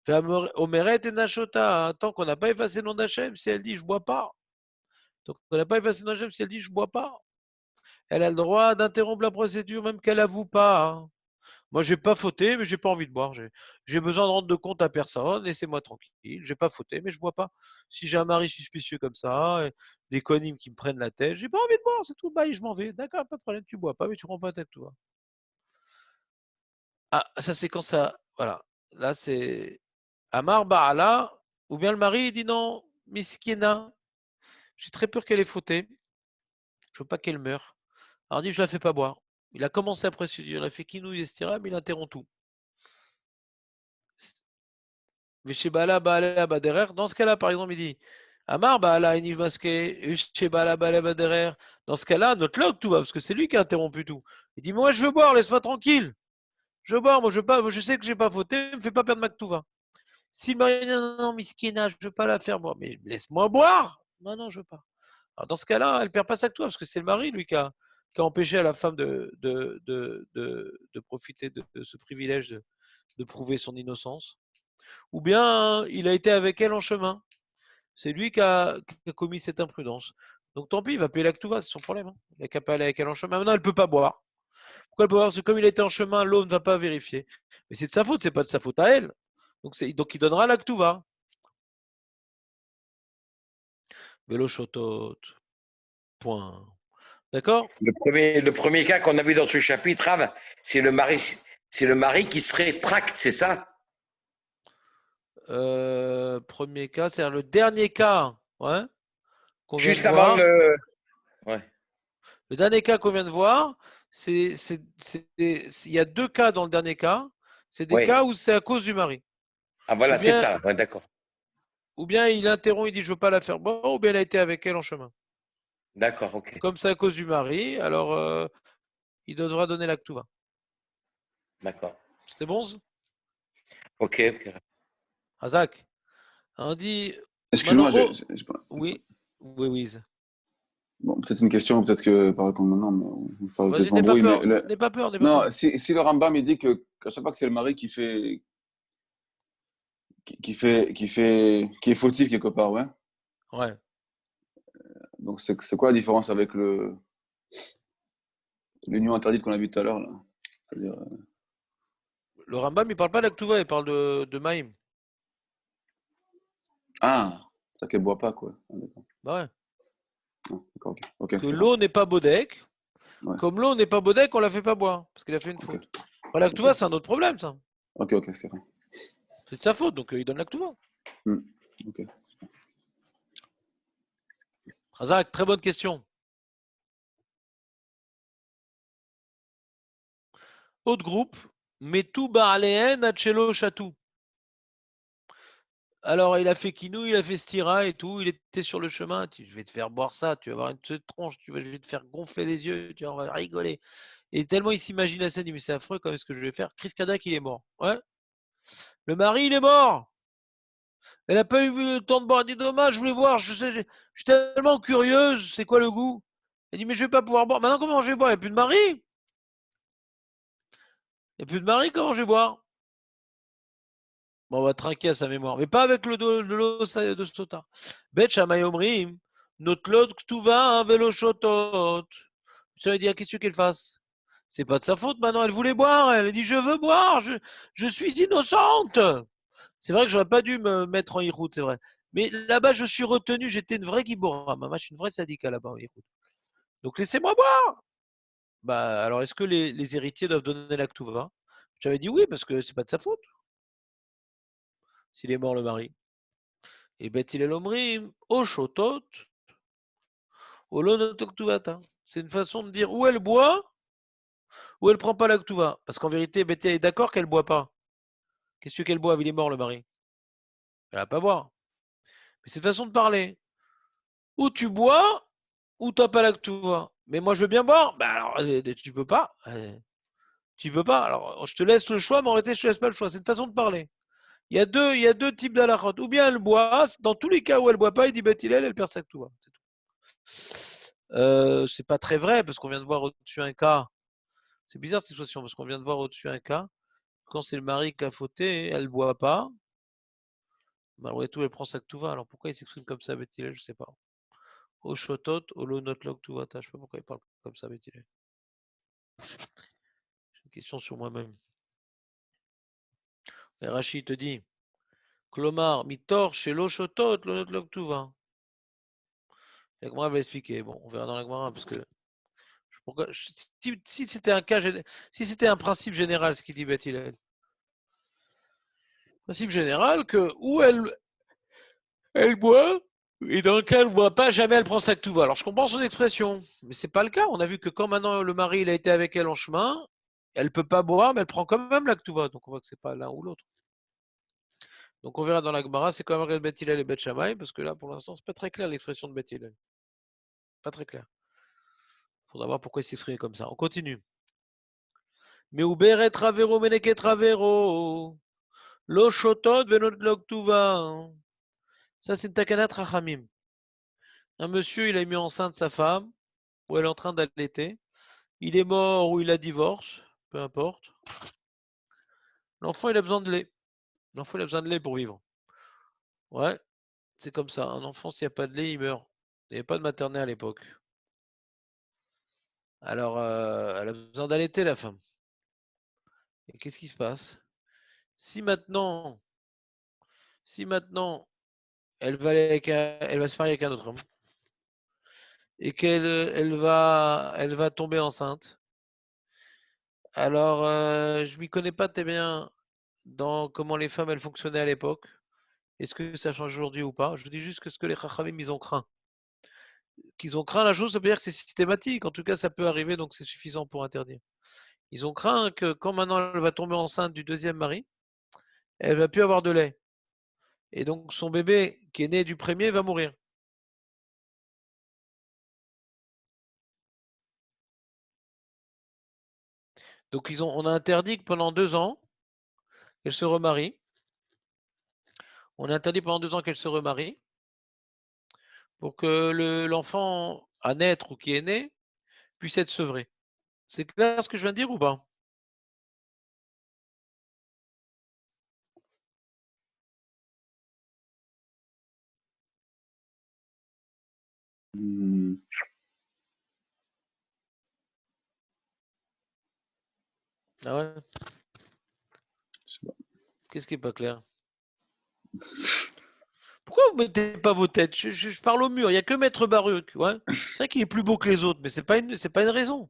Omeret et Nachota, tant qu'on n'a pas effacé le nom d'Hachem, si elle dit je bois pas, tant qu'on n'a pas effacé le nom d'Hachem, si elle dit je bois pas, elle a le droit d'interrompre la procédure, même qu'elle avoue pas. Moi, j'ai pas fauté, mais j'ai pas envie de boire. J'ai besoin de rendre de compte à personne, laissez-moi tranquille. J'ai pas fauté, mais je bois pas. Si j'ai un mari suspicieux comme ça, des conimes qui me prennent la tête, j'ai pas envie de boire, c'est tout. Bye, je m'en vais. D'accord, pas de problème, tu bois pas, mais tu prends pas la tête, toi. Ah, ça c'est quand ça. Voilà. Là, c'est Amar Ba'ala, ou bien le mari il dit non, Miskina, j'ai très peur qu'elle ait fauté. Je veux pas qu'elle meure. Alors il dit je la fais pas boire. Il a commencé à procéder, il a fait Kinouï Estira, mais il interrompt tout. Dans ce cas-là, par exemple, il dit Amar Baala Eniv Maske, Baderer. Dans ce cas-là, notre log tout va, parce que c'est lui qui a interrompu tout. Il dit moi je veux boire, laisse-moi tranquille. Je veux boire, moi je sais que j'ai pas fauté, ne me fais pas perdre ma Ktouva. Si le mari dit non, Miskina, je ne veux pas la faire boire, mais laisse-moi boire. Non, je veux pas. Alors dans ce cas-là, elle ne perd pas sa Ktouva, parce que c'est le mari, lui, qui a empêché à la femme de profiter de ce privilège de prouver son innocence. ou bien il a été avec elle en chemin. C'est lui qui a commis cette imprudence. Donc tant pis, il va payer la Ktuva, c'est son problème. Hein. Il n'a qu'à pas aller avec elle en chemin. Maintenant, elle ne peut pas boire. Pourquoi elle peut boire? Parce que comme il était en chemin, l'eau ne va pas vérifier. Mais c'est de sa faute, c'est pas de sa faute à elle. Donc il donnera la Ktuva. Vélo shotot. Point. D'accord? Le premier cas qu'on a vu dans ce chapitre, Rav, c'est le mari qui se rétracte, c'est ça? Premier cas, c'est le dernier cas. Ouais, Juste avant le. Ouais. Le dernier cas qu'on vient de voir, il y a 2 cas dans le dernier cas. C'est des cas où c'est à cause du mari. Ah voilà, c'est ça, ouais, d'accord. Ou bien il interrompt, il dit je ne veux pas la faire boire, ou bien elle a été avec elle en chemin. D'accord, ok. Comme c'est à cause du mari, alors il devra donner la Ktuva. D'accord. C'était bon? Ok, ok. Razak, on dit. Excuse-moi, Oui, oui. Bon, peut-être une question, peut-être que pas répondre maintenant, mais vas-y, n'aie pas peur. N'aie pas peur. Non, si le Rambam il dit qu'à chaque fois que c'est le mari qui est fautif quelque part, ouais. Ouais. Donc c'est quoi la différence avec l'union interdite qu'on a vu tout à l'heure là? C'est-à-dire, Le Rambam, il parle pas d'Aktuva, il parle de Maïm. Ah, ça qu'elle boit pas, quoi. Ah, d'accord. Bah ouais. Ah, d'accord, ok. Que l'eau n'est pas bodek. Ouais. Comme l'eau n'est pas bodek, on la fait pas boire. Parce qu'il a fait une faute. Voilà, l'Aktuva, c'est un autre problème, ça. Ok, c'est vrai. C'est de sa faute, donc il donne l'Aktuva. Ok. Razak, très bonne question. Autre groupe, Metou Ba'aleen Achelo Chatou. Alors, il a fait Kinou, il a fait Stira et tout. Il était sur le chemin. Je vais te faire boire ça. Tu vas avoir une tronche. Je vais te faire gonfler les yeux. On va rigoler. Et tellement il s'imagine la scène, il dit mais c'est affreux, quand est-ce que je vais faire? Chris Kadak, il est mort. Ouais. Le mari, il est mort. Elle n'a pas eu le temps de boire. Elle dit dommage, je voulais voir. Je suis tellement curieuse. C'est quoi le goût? Elle dit mais je vais pas pouvoir boire. Maintenant, comment je vais boire? Il n'y a plus de mari. Il n'y a plus de mari, comment je vais boire? Bon, on va trinquer à sa mémoire, mais pas avec l'eau de Sota. Bet Shamayomrim, notre lot Ktuva, un vélo chotot. Ça veut dire qu'est-ce qu'elle fasse? C'est pas de sa faute maintenant, elle voulait boire, elle dit je veux boire, je suis innocente. C'est vrai que j'aurais pas dû me mettre en Iroute, c'est vrai. Mais là-bas, je suis retenu, j'étais une vraie Gibora. Maman, je suis une vraie Sadika là-bas en Iroute. Donc laissez-moi boire. Bah alors, est-ce que les héritiers doivent donner la Ktuva? J'avais dit oui, parce que c'est pas de sa faute. S'il est mort le mari. Et Bet Hillel Omrim, O Shotot, O Lo Ktuvata. C'est une façon de dire où elle boit, ou elle prend pas la Ktuva. Parce qu'en vérité, Bet Hillel est d'accord qu'elle boit pas. Qu'est-ce qu'elle boit? Il est mort le mari. Elle va pas boire. Mais c'est une façon de parler. Ou tu bois, ou tu n'as pas la Ktuva. Mais moi je veux bien boire. Bah alors tu peux pas. Tu peux pas. Alors je te laisse le choix, mais en réalité je te laisse pas le choix. C'est une façon de parler. Il y a deux types d'alachot. Ou bien elle boit, dans tous les cas où elle boit pas, il dit Bet Hillel, elle perd sa Ktuva. C'est tout. C'est pas très vrai parce qu'on vient de voir au-dessus un cas. C'est bizarre cette situation parce qu'on vient de voir au-dessus un cas. Quand c'est le mari qui a fauté, elle ne boit pas. Malgré tout, elle prend sa Ktuva. Alors pourquoi il s'exprime comme ça, Bethilel? Je ne sais pas. Au shotot, au lonotlog Ktuvata. Je ne sais pas pourquoi il parle comme ça, Bethilel. J'ai une question sur moi-même. Et Rachid te dit Klomar, mitor chez l'oshotot, lonotlog Ktuva. La Gemara va expliquer. Bon, on verra dans la Gemara parce que. Si c'était un cas, si c'était un principe général, ce qu'il dit Bethilel. Principe général que où elle boit, et dans le cas où elle ne boit pas, jamais elle prend sa Ktuva. Alors je comprends son expression, mais ce n'est pas le cas. On a vu que quand maintenant le mari il a été avec elle en chemin, elle ne peut pas boire, mais elle prend quand même la Ktuva. Donc on voit que ce n'est pas l'un ou l'autre. Donc on verra dans la Gemara, c'est quand même Beth Hillel et Beth Shammai, parce que là pour l'instant, ce n'est pas très clair l'expression de Beth Hillel. Pas très clair. Il faudra voir pourquoi il s'exprime comme ça. On continue. Mais Uberet Travero, Meneke Travero. Lo shotot venot loktuva. Ça, c'est Takanat Rachamim. Un monsieur, il a mis enceinte sa femme, ou elle est en train d'allaiter. Il est mort ou il a divorce, peu importe. L'enfant, il a besoin de lait. L'enfant, il a besoin de lait pour vivre. Ouais, c'est comme ça. Un enfant, s'il n'y a pas de lait, il meurt. Il n'y avait pas de maternelle à l'époque. Alors, elle a besoin d'allaiter, la femme. Et qu'est-ce qui se passe? Si maintenant, elle va se marier avec un autre homme et qu'elle va tomber enceinte, alors je m'y connais pas très bien dans comment les femmes elles fonctionnaient à l'époque. Est-ce que ça change aujourd'hui ou pas? Je vous dis juste que ce que les Chachamim ils ont craint. Qu'ils ont craint la chose, ça veut dire que c'est systématique. En tout cas, ça peut arriver, donc c'est suffisant pour interdire. Ils ont craint que quand maintenant elle va tomber enceinte du deuxième mari, elle va plus avoir de lait. Et donc son bébé qui est né du premier va mourir. Donc on a interdit que pendant 2 ans, qu'elle se remarie. On a interdit pendant 2 ans qu'elle se remarie pour que l'enfant à naître ou qui est né puisse être sevré. C'est clair ce que je viens de dire ou pas? Ah ouais? Qu'est-ce qui est pas clair? Pourquoi vous mettez pas vos têtes? Je parle au mur, il n'y a que Maître Baruch. Ouais. C'est vrai qu'il est plus beau que les autres, mais c'est pas une raison.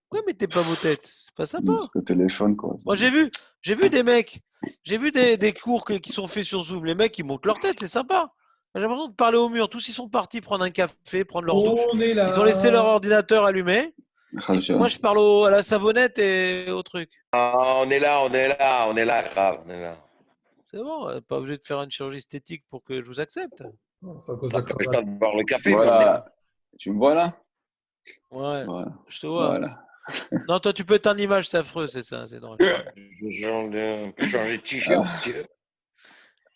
Pourquoi vous mettez pas vos têtes? C'est pas sympa. Parce que téléphone, quoi. Moi j'ai vu des mecs, j'ai vu des cours qui sont faits sur Zoom. Les mecs ils montent leur tête, c'est sympa. J'ai l'impression de parler au mur. Tous ils sont partis prendre un café, prendre leur douche. Ils ont laissé leur ordinateur allumé. Moi je parle à la savonnette et au truc. Ah, on est là, grave, on est là. C'est bon, pas obligé de faire une chirurgie esthétique pour que je vous accepte. Ça cause Ça la peut le temps de boire le café. Voilà. Tu me vois là? Ouais, Voilà. je te vois. Voilà. Non, toi tu peux être en image, c'est affreux, c'est ça, c'est drôle. Je peux changer de t-shirt si tu veux.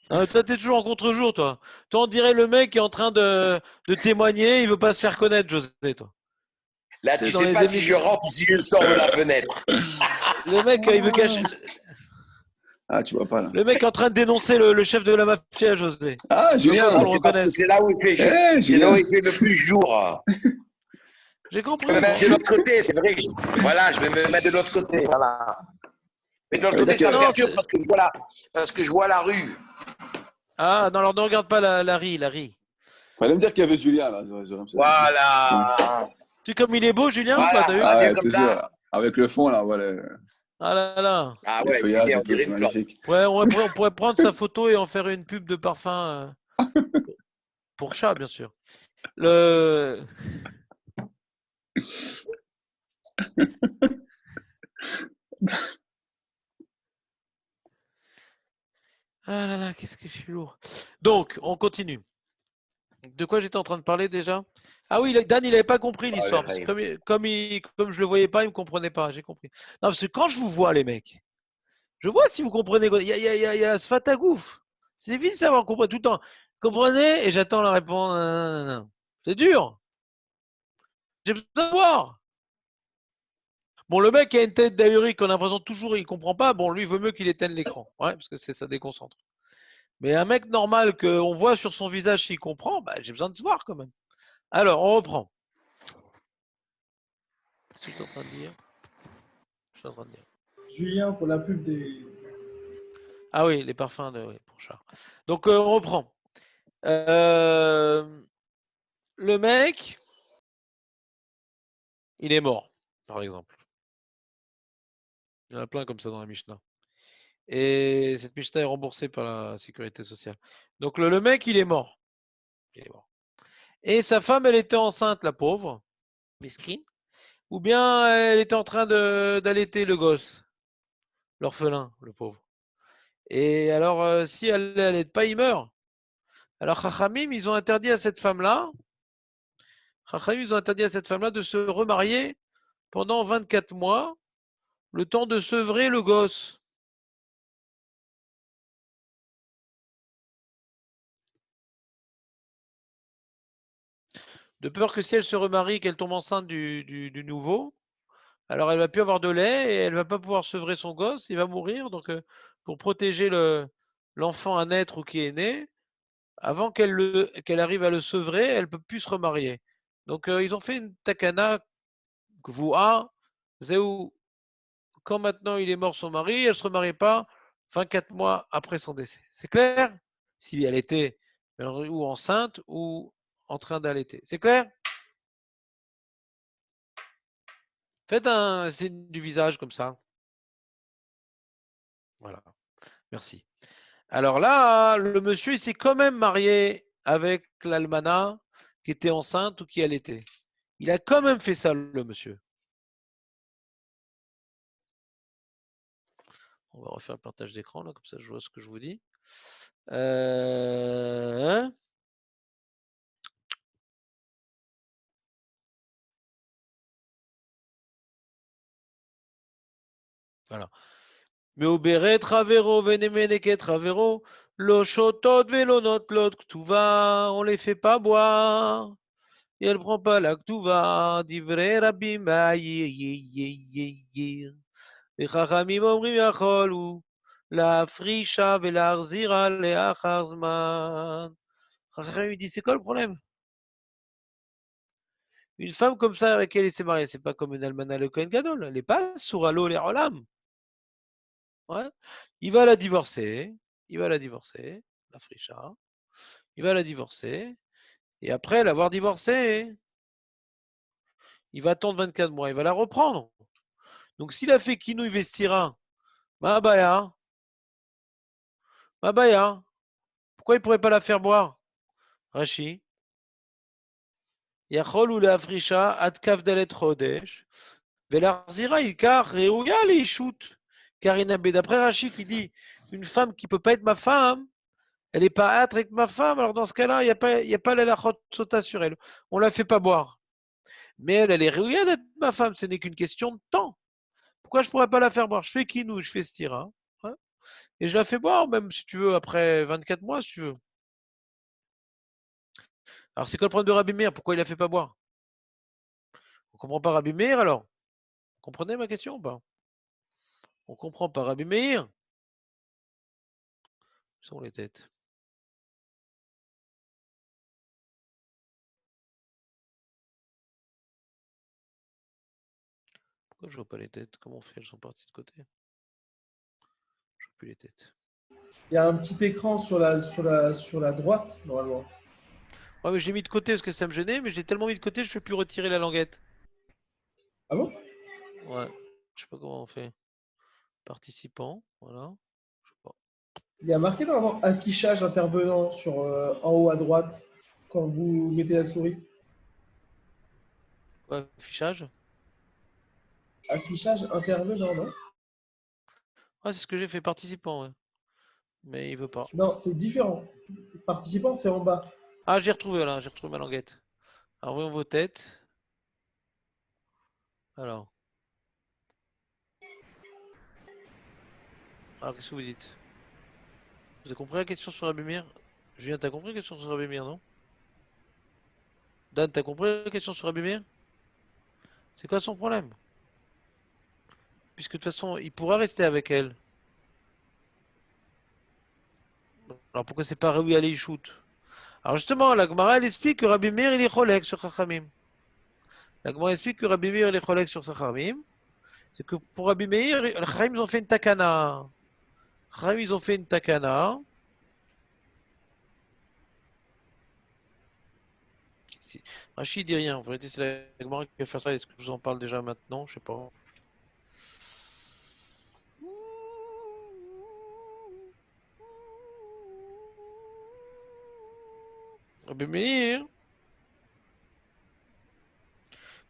Non, toi, t'es toujours en contre-jour, toi. Toi, on dirait le mec qui est en train de témoigner, il veut pas se faire connaître, José, toi. Là, tu sais pas si je rentre ou si je sors de la fenêtre. Le mec, il veut cacher. Ah, tu vois pas là. Le mec est en train de dénoncer le chef de la mafia, José. Ah, Julien, c'est parce que c'est là où il fait c'est là où il fait le plus jour. J'ai compris. Je vais me mettre de l'autre côté, c'est vrai. Voilà, je vais me mettre de l'autre côté. Voilà. Mais de l'autre côté, ça me perturbe parce que je vois la rue. Ah, non, alors ne regarde pas la riz. Fallait me dire qu'il y avait Julien là. Voilà. Tu sais comme il est beau, Julien, voilà, ou pas, t'as vu? Ah ouais, toujours. Avec le fond là, voilà. Ah là là. Ah ouais, feuillages, on dirait c'est une magnifique. Ouais, on pourrait prendre sa photo et en faire une pub de parfum pour chat, bien sûr. Ah là là, qu'est-ce que je suis lourd. Donc, on continue. De quoi j'étais en train de parler déjà? Ah oui, Dan, il n'avait pas compris l'histoire. Parce que comme je le voyais pas, il me comprenait pas. J'ai compris. Non, parce que quand je vous vois, les mecs, je vois si vous comprenez. Il y a ce fatagouf. C'est difficile de savoir, comprendre tout le temps. Comprenez? Et j'attends la réponse. Non. C'est dur. J'ai besoin de voir. Bon, le mec a une tête d'ahurique, on a l'impression toujours il comprend pas. Bon, lui, il veut mieux qu'il éteigne l'écran. Ouais, parce que ça déconcentre. Mais un mec normal qu'on voit sur son visage s'il comprend, bah, j'ai besoin de se voir quand même. Alors, on reprend. Qu'est-ce que tu es en train de dire? Je suis en train de dire. Julien, pour la pub des. Ah oui, les parfums pour chat. Donc, on reprend. Le mec, il est mort, par exemple. Il y en a plein comme ça dans la Mishnah. Et cette Mishnah est remboursée par la sécurité sociale. Donc, le mec, il est mort. Il est mort. Et sa femme, elle était enceinte, la pauvre, mesquine. Ou bien elle était en train d'allaiter le gosse, l'orphelin, le pauvre. Et alors, si elle n'allaite pas, il meurt. Alors, Chachamim, ils ont interdit à cette femme-là, de se remarier pendant 24 mois, le temps de sevrer le gosse. De peur que si elle se remarie, qu'elle tombe enceinte du nouveau, alors elle va plus avoir de lait et elle va pas pouvoir sevrer son gosse, il va mourir. Donc, pour protéger l'enfant à naître ou qui est né, avant qu'elle arrive à le sevrer, elle ne peut plus se remarier. Donc, ils ont fait une takana, Gvoa, Zéou. Quand maintenant il est mort son mari, elle ne se remarie pas 24 mois après son décès. C'est clair? Si elle était ou enceinte ou en train d'allaiter. C'est clair? Faites un signe du visage comme ça. Voilà. Merci. Alors là, le monsieur, il s'est quand même marié avec l'almana qui était enceinte ou qui allaitait. Il a quand même fait ça, le monsieur. On va refaire le partage d'écran, là, comme ça je vois ce que je vous dis. Voilà. Meoberet travero, venemeneke travero, lo shotot velo notlot ktuva, on les fait pas boire. Et elle prend pas la ktuva, divrei rabim yir. וחכמים אומרים יכול הוא להפרישה ולהחזירה לאחר זמן. Chachamim dit, c'est quoi le problème? Une femme comme ça avec elle il s'est marié, c'est pas comme une almana le Kohen Gadol, elle n'est pas souralo les olam. Ouais. Il va la divorcer, la frisha, il va la divorcer, et après l'avoir divorcée, il va attendre 24 mois, il va la reprendre. Donc s'il a fait kinouï vestira, ma baya, pourquoi il ne pourrait pas la faire boire? Rashi. יכול הוא להפרישה עד כ"ד חודש, ולהחזירה עיקר ראויה לאישות. Car d'après Rashi qui dit, une femme qui ne peut pas être ma femme, elle n'est pas âtre avec ma femme, alors dans ce cas-là, il n'y a pas l'elachot sota sur elle. On ne la fait pas boire. Mais elle est réouïa d'être ma femme, ce n'est qu'une question de temps. Pourquoi je ne pourrais pas la faire boire? Je fais kinou, je fais stira, hein, et je la fais boire, même si tu veux, après 24 mois, si tu veux. Alors c'est quoi le problème de Rabbi Meir? Pourquoi il ne la fait pas boire? On ne comprend pas Rabbi Meir alors? Vous comprenez ma question ou pas? On ne comprend pas Rabbi Meir? Où sont les têtes? Pourquoi je ne vois pas les têtes? Comment on fait? Elles sont parties de côté. Je ne vois plus les têtes. Il y a un petit écran sur la droite, normalement. Ouais, mais je l'ai mis de côté parce que ça me gênait, mais je l'ai tellement mis de côté, je ne peux plus retirer la languette. Ah bon? Ouais, je sais pas comment on fait. Participant, voilà. Je sais pas. Il y a marqué normalement affichage intervenant sur, en haut à droite quand vous mettez la souris. Quoi, affichage? Affichage intervenant, non? Ouais, c'est ce que j'ai fait, participant, ouais. Mais il veut pas. Non, c'est différent. Participant, c'est en bas. Ah, j'ai retrouvé là, j'ai retrouvé ma languette. Alors, voyons vos têtes. Alors, qu'est-ce que vous dites? Vous avez compris la question sur la lumière? Julien, t'as compris la question sur la lumière, non? Dan, t'as compris la question sur la lumière? C'est quoi son problème? Puisque de toute façon, il pourra rester avec elle. Alors pourquoi c'est pas Rewi Ali shoot? Alors justement, la Gemara, elle explique que Rabbi Meir, il est cholek sur Chachamim. La Gemara explique que Rabbi Meir, il est cholek sur Chachamim. C'est que pour Rabbi Meir, les Chachamim, ils ont fait une takana. Chachamim, ils ont fait une takana. Rachid dit rien. En vérité, c'est la Gemara qui va faire ça. Est-ce que je vous en parle déjà maintenant? Je sais pas. Rabbi Meir,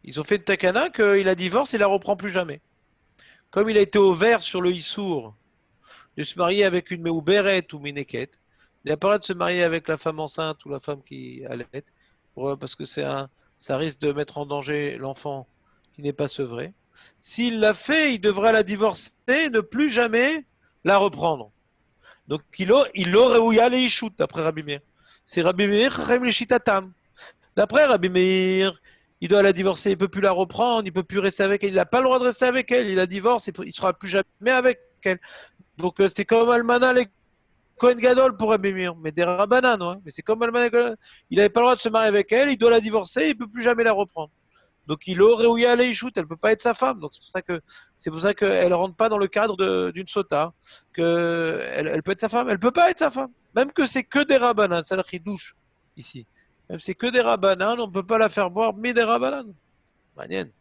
ils ont fait une takana qu'il a divorce et la reprend plus jamais. Comme il a été au vert sur le Issour de se marier avec une Meouberet ou Mineket, il a pas le droit de se marier avec la femme enceinte ou la femme qui allait, parce que ça risque de mettre en danger l'enfant qui n'est pas sevré. S'il l'a fait, il devra la divorcer et ne plus jamais la reprendre. Donc il aurait où y aller Ishout, d'après Rabbi Meir. C'est Rabbi Meir, Chachamim le Shitatam. D'après Rabbi Meir, il doit la divorcer, il ne peut plus la reprendre, il ne peut plus rester avec elle, il n'a pas le droit de rester avec elle, il la divorce, il ne sera plus jamais avec elle. Donc c'est comme Almana Kohen Gadol pour Rabbi Meir, mais des Rabbanan, ouais. Mais c'est comme il n'avait pas le droit de se marier avec elle, il doit la divorcer, il ne peut plus jamais la reprendre. Donc il aurait où y aller, elle ne peut pas être sa femme. Donc c'est pour ça qu'elle ne rentre pas dans le cadre d'une sota. Elle peut être sa femme, elle ne peut pas être sa femme. Même que c'est que des Rabbanan, c'est la douche ici. Même c'est que des Rabbanan, on ne peut pas la faire boire, mais des Rabbanan. Manienne.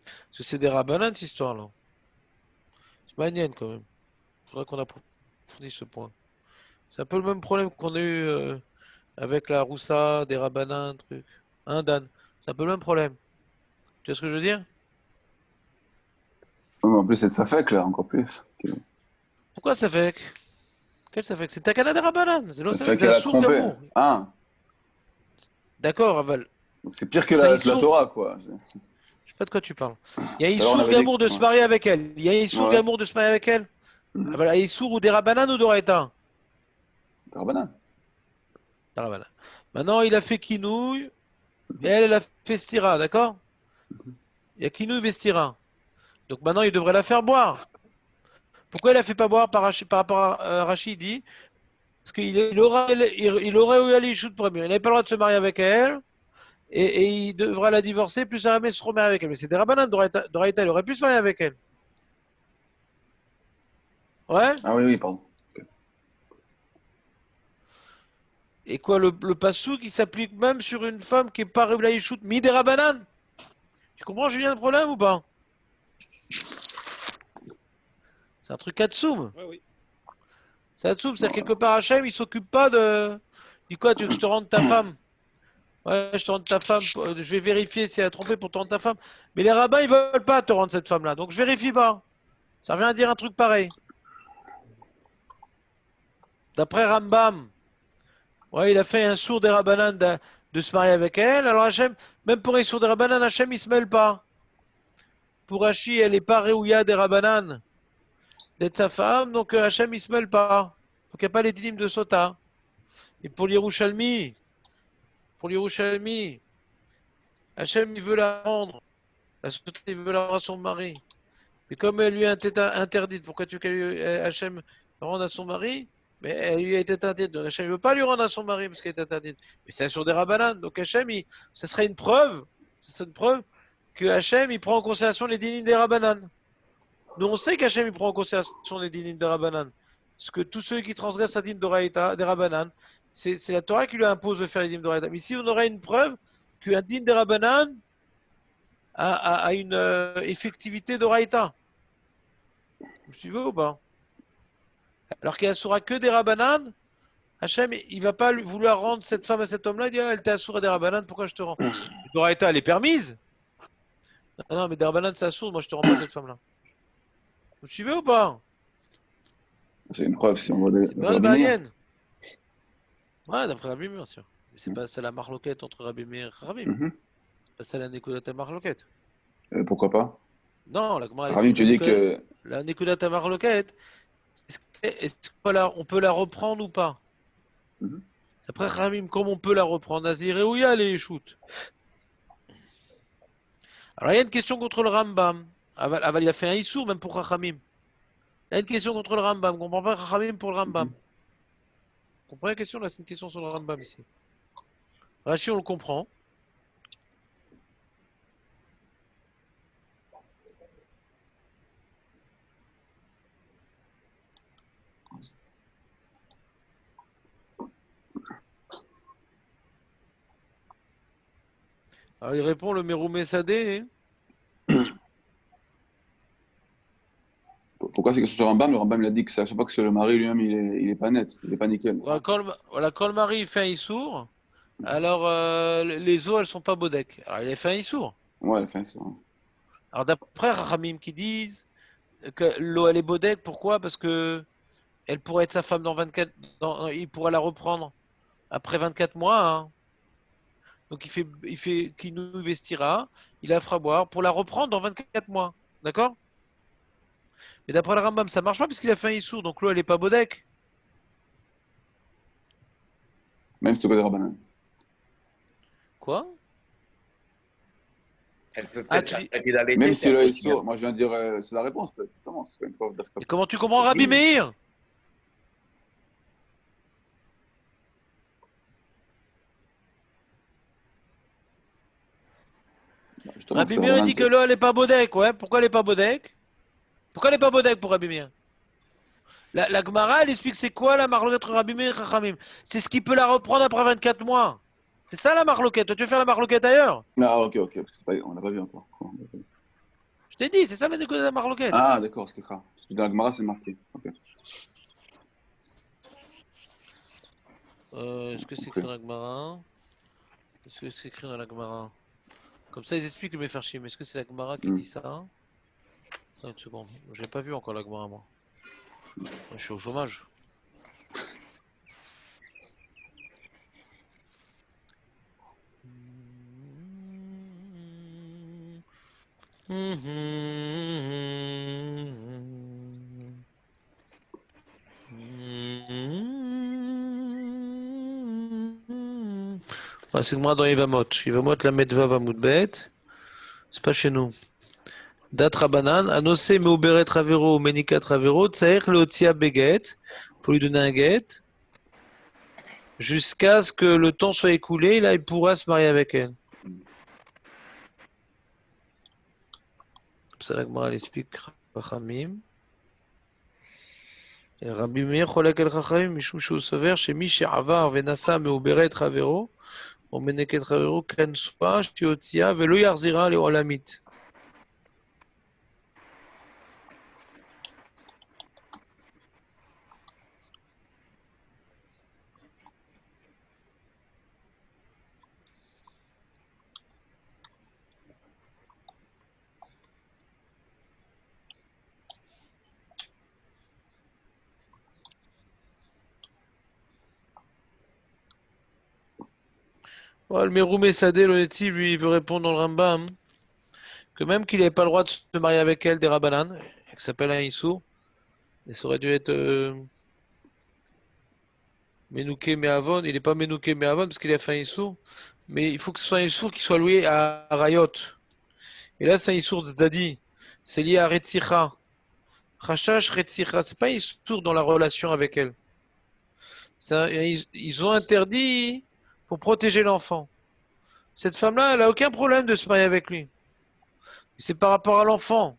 Parce que c'est des Rabbanan cette histoire-là. C'est manienne quand même. Il faudrait qu'on approfondisse ce point. C'est un peu le même problème qu'on a eu avec la Roussa, des Rabbanan, truc. Hein, Dan? C'est un peu le même problème. Tu vois ce que je veux dire? En plus, c'est ça fait là, encore plus. Pourquoi ça fait? Quel ça fait? C'est Takana des Rabbanan. Ça fait qu'elle a trompé. Ah. D'accord, Aval. Donc c'est pire que la Torah, quoi. Je sais pas de quoi tu parles. Il y a Issour Gamour de se marier avec elle. Il y a Issour Gamour de se marier avec elle. Aval, Issour ou des Rabbanan ou d'Oraïta? Des Rabbanan. Des Rabbanan. Maintenant, il a fait Kinouille et elle a fait Stira, d'accord? Il y a Kinouille Vestira. Donc maintenant, il devrait la faire boire. Pourquoi il la fait pas boire par rapport à Rachid dit? Parce qu'il aurait eu aller shoot pour elle. Il n'avait pas le droit de se marier avec elle. Et il devra la divorcer, plus jamais se remarier avec elle. Mais c'est des Rabbanan d'Oraïta, il aurait pu se marier avec elle. Ouais? Ah oui, pardon. Et quoi, le passou qui s'applique même sur une femme qui n'est pas révélée shoot, mi des Rabbanan? Tu comprends, Julien, le problème ou pas? C'est un truc Hatsoum. Oui, oui. C'est Hatsoum, c'est quelque part Hachem, il s'occupe pas de. Dis quoi, tu veux que je te rende ta femme? Ouais, je te rends ta femme. Je vais vérifier si elle a trompé pour te rendre ta femme. Mais les rabbins, ils veulent pas te rendre cette femme-là. Donc je vérifie pas. Ça revient à dire un truc pareil. D'après Rambam, ouais, il a fait un sourd des Rabbanan de se marier avec elle. Alors Hachem, même pour les sourds des Rabbanan, Hachem, il se mêle pas. Pour Hachi, elle est pas Réouya des Rabbanan d'être sa femme. Donc Hachem, il se mêle pas. Donc il n'y a pas les dynimes de Sota. Et pour l'Yerushalmi, Hachem, il veut la rendre. La Sota, il veut la rendre à son mari. Mais comme elle lui a été interdite, pourquoi tu veux Hachem rende à son mari? Mais elle lui a été interdite. Donc Hachem ne veut pas lui rendre à son mari parce qu'elle est interdite. Mais c'est sur des Rabbanan. Donc Hachem, ce serait une preuve. C'est une preuve que Hachem, il prend en considération les dynimes des Rabbanan. Nous, on sait qu'Hachem, il prend en considération les dynimes des Rabbanan. Parce que tous ceux qui transgressent la dîme d'Oraïta, des Rabbanan, c'est la Torah qui lui impose de faire les dîmes d'Oraïta. Mais si on aurait une preuve qu'un dîme des Rabbanan a une effectivité d'Oraïta. Vous suivez ou pas? Alors qu'il n'assurera que des Rabbanan, Hachem, il ne va pas vouloir rendre cette femme à cet homme-là. Il dit, elle t'a assuré des Rabbanan, pourquoi je te rends? L'Oraïta, elle est permise. Non, mais des Rabbanan, ça assourde, moi je te rends pas cette femme-là. Vous suivez ou pas? C'est une preuve si on voit des. C'est pas le Marienne. Ouais, d'après Rabbi Meir, bien sûr. Mais c'est pas ça la marloquette entre Rabbi Meir et Rabbi. C'est pas ça la Nekodat marloquette. Pourquoi pas? Non, Rabbi, tu dis que. La Nekodat marloquette, est-ce qu'on peut la reprendre ou pas? Après Rabbi, comment on peut la reprendre? Nazir et Ouya, les shoots. Alors il y a une question contre le Rambam. Aval, il a fait un Issour même pour Rachamim. Il y a une question contre le Rambam. On ne comprend pas Rachamim pour le Rambam. Vous comprenez la question? Là, c'est une question sur le Rambam ici. Rachi, on le comprend. Alors il répond le Meroumé Sadé. Pourquoi c'est que sur Rambam, le Rambam il a dit que ça, à chaque fois que le mari lui-même il est pas net, il est pas nickel. Voilà, quand le mari fait un Issour, alors les eaux elles sont pas bodek. Alors il a fait un Issour. Ouais, il a fait un Issour. Alors d'après Rachamim qui disent que l'eau elle est bodek, pourquoi? Parce que elle pourrait être sa femme dans 24, il pourra la reprendre après 24 mois. Hein. Donc il fait qui nous vestira, il la fera boire pour la reprendre dans 24 mois. D'accord? Mais d'après le Rambam, ça marche pas parce qu'il a fait un Issour, donc l'eau elle est pas bodek. Même si c'est pas des Rabbanan. Quoi? Elle peut Ah, peut-être tu dis... s'arrêter d'allaiter. Même si peut-être l'œil est aussi, hein. sourd, moi je viens de dire, c'est la réponse, justement. C'est pas une preuve d'ascap. Et comment tu comprends Rabbi Meir? Justement, Rabbi c'est Meir vraiment dit que l'eau, elle n'est pas bodek, ouais. Pourquoi elle n'est pas bodek? Pourquoi elle n'est pas bodek pour Rabbi Meir? La Gemara, elle explique c'est quoi la marloquette entre Rabbi Meir et Chachamim. C'est ce qui peut la reprendre après 24 mois. C'est ça la marloquette. Toi, tu veux faire la marloquette ailleurs? Ah, ok, parce que on n'a pas vu encore. Je t'ai dit, c'est ça la découverte de la marloquette. Ah, d'accord, c'est ça. Dans la Gemara, c'est marqué. Ok. Est-ce que c'est écrit dans la Gemara? Est-ce que c'est écrit dans la Gemara? Comme ça, ils expliquent le Mefarshim. Est-ce que c'est la Gemara qui dit ça? Attends une seconde. J'ai pas vu encore la Gemara, moi. Je suis au chômage. C'est moi dans Yevamot. Yevamot la medva vamudbet. C'est pas chez nous. Dat Rabanan, Anosé Meuberet Ravero, Menikat Ravero, Tsaer Leotia Beget. Faut lui donner un get. Jusqu'à ce que le temps soit écoulé, là il pourra se marier avec elle. Comme ça, la Gemara explique Chachamim. Et Rabbi Meir Cholek el Chachamim, Mishum Shou Sover, Shemi She'avar Venasa Meuberet Ravero, O Menikat Ravero, Ken Soa, Shiotia, Velo Yarzira le Olamit. Le Meroumé Sadeh, le Netzi, lui, il veut répondre dans le Rambam que même qu'il n'avait pas le droit de se marier avec elle, des Rabbanan, qui s'appelle un Issou, et ça aurait dû être Menouké Mehavon. Il n'est pas Menouké Mehavon parce qu'il a fait un Issou, mais il faut que ce soit un Issou qui soit loué à Rayot. Et là, c'est un Issou Zdadi, c'est lié à Retzicha. Rachash Retzicha, c'est pas un Issou dans la relation avec elle. Ils ont interdit pour protéger l'enfant. Cette femme-là, elle n'a aucun problème de se marier avec lui. C'est par rapport à l'enfant.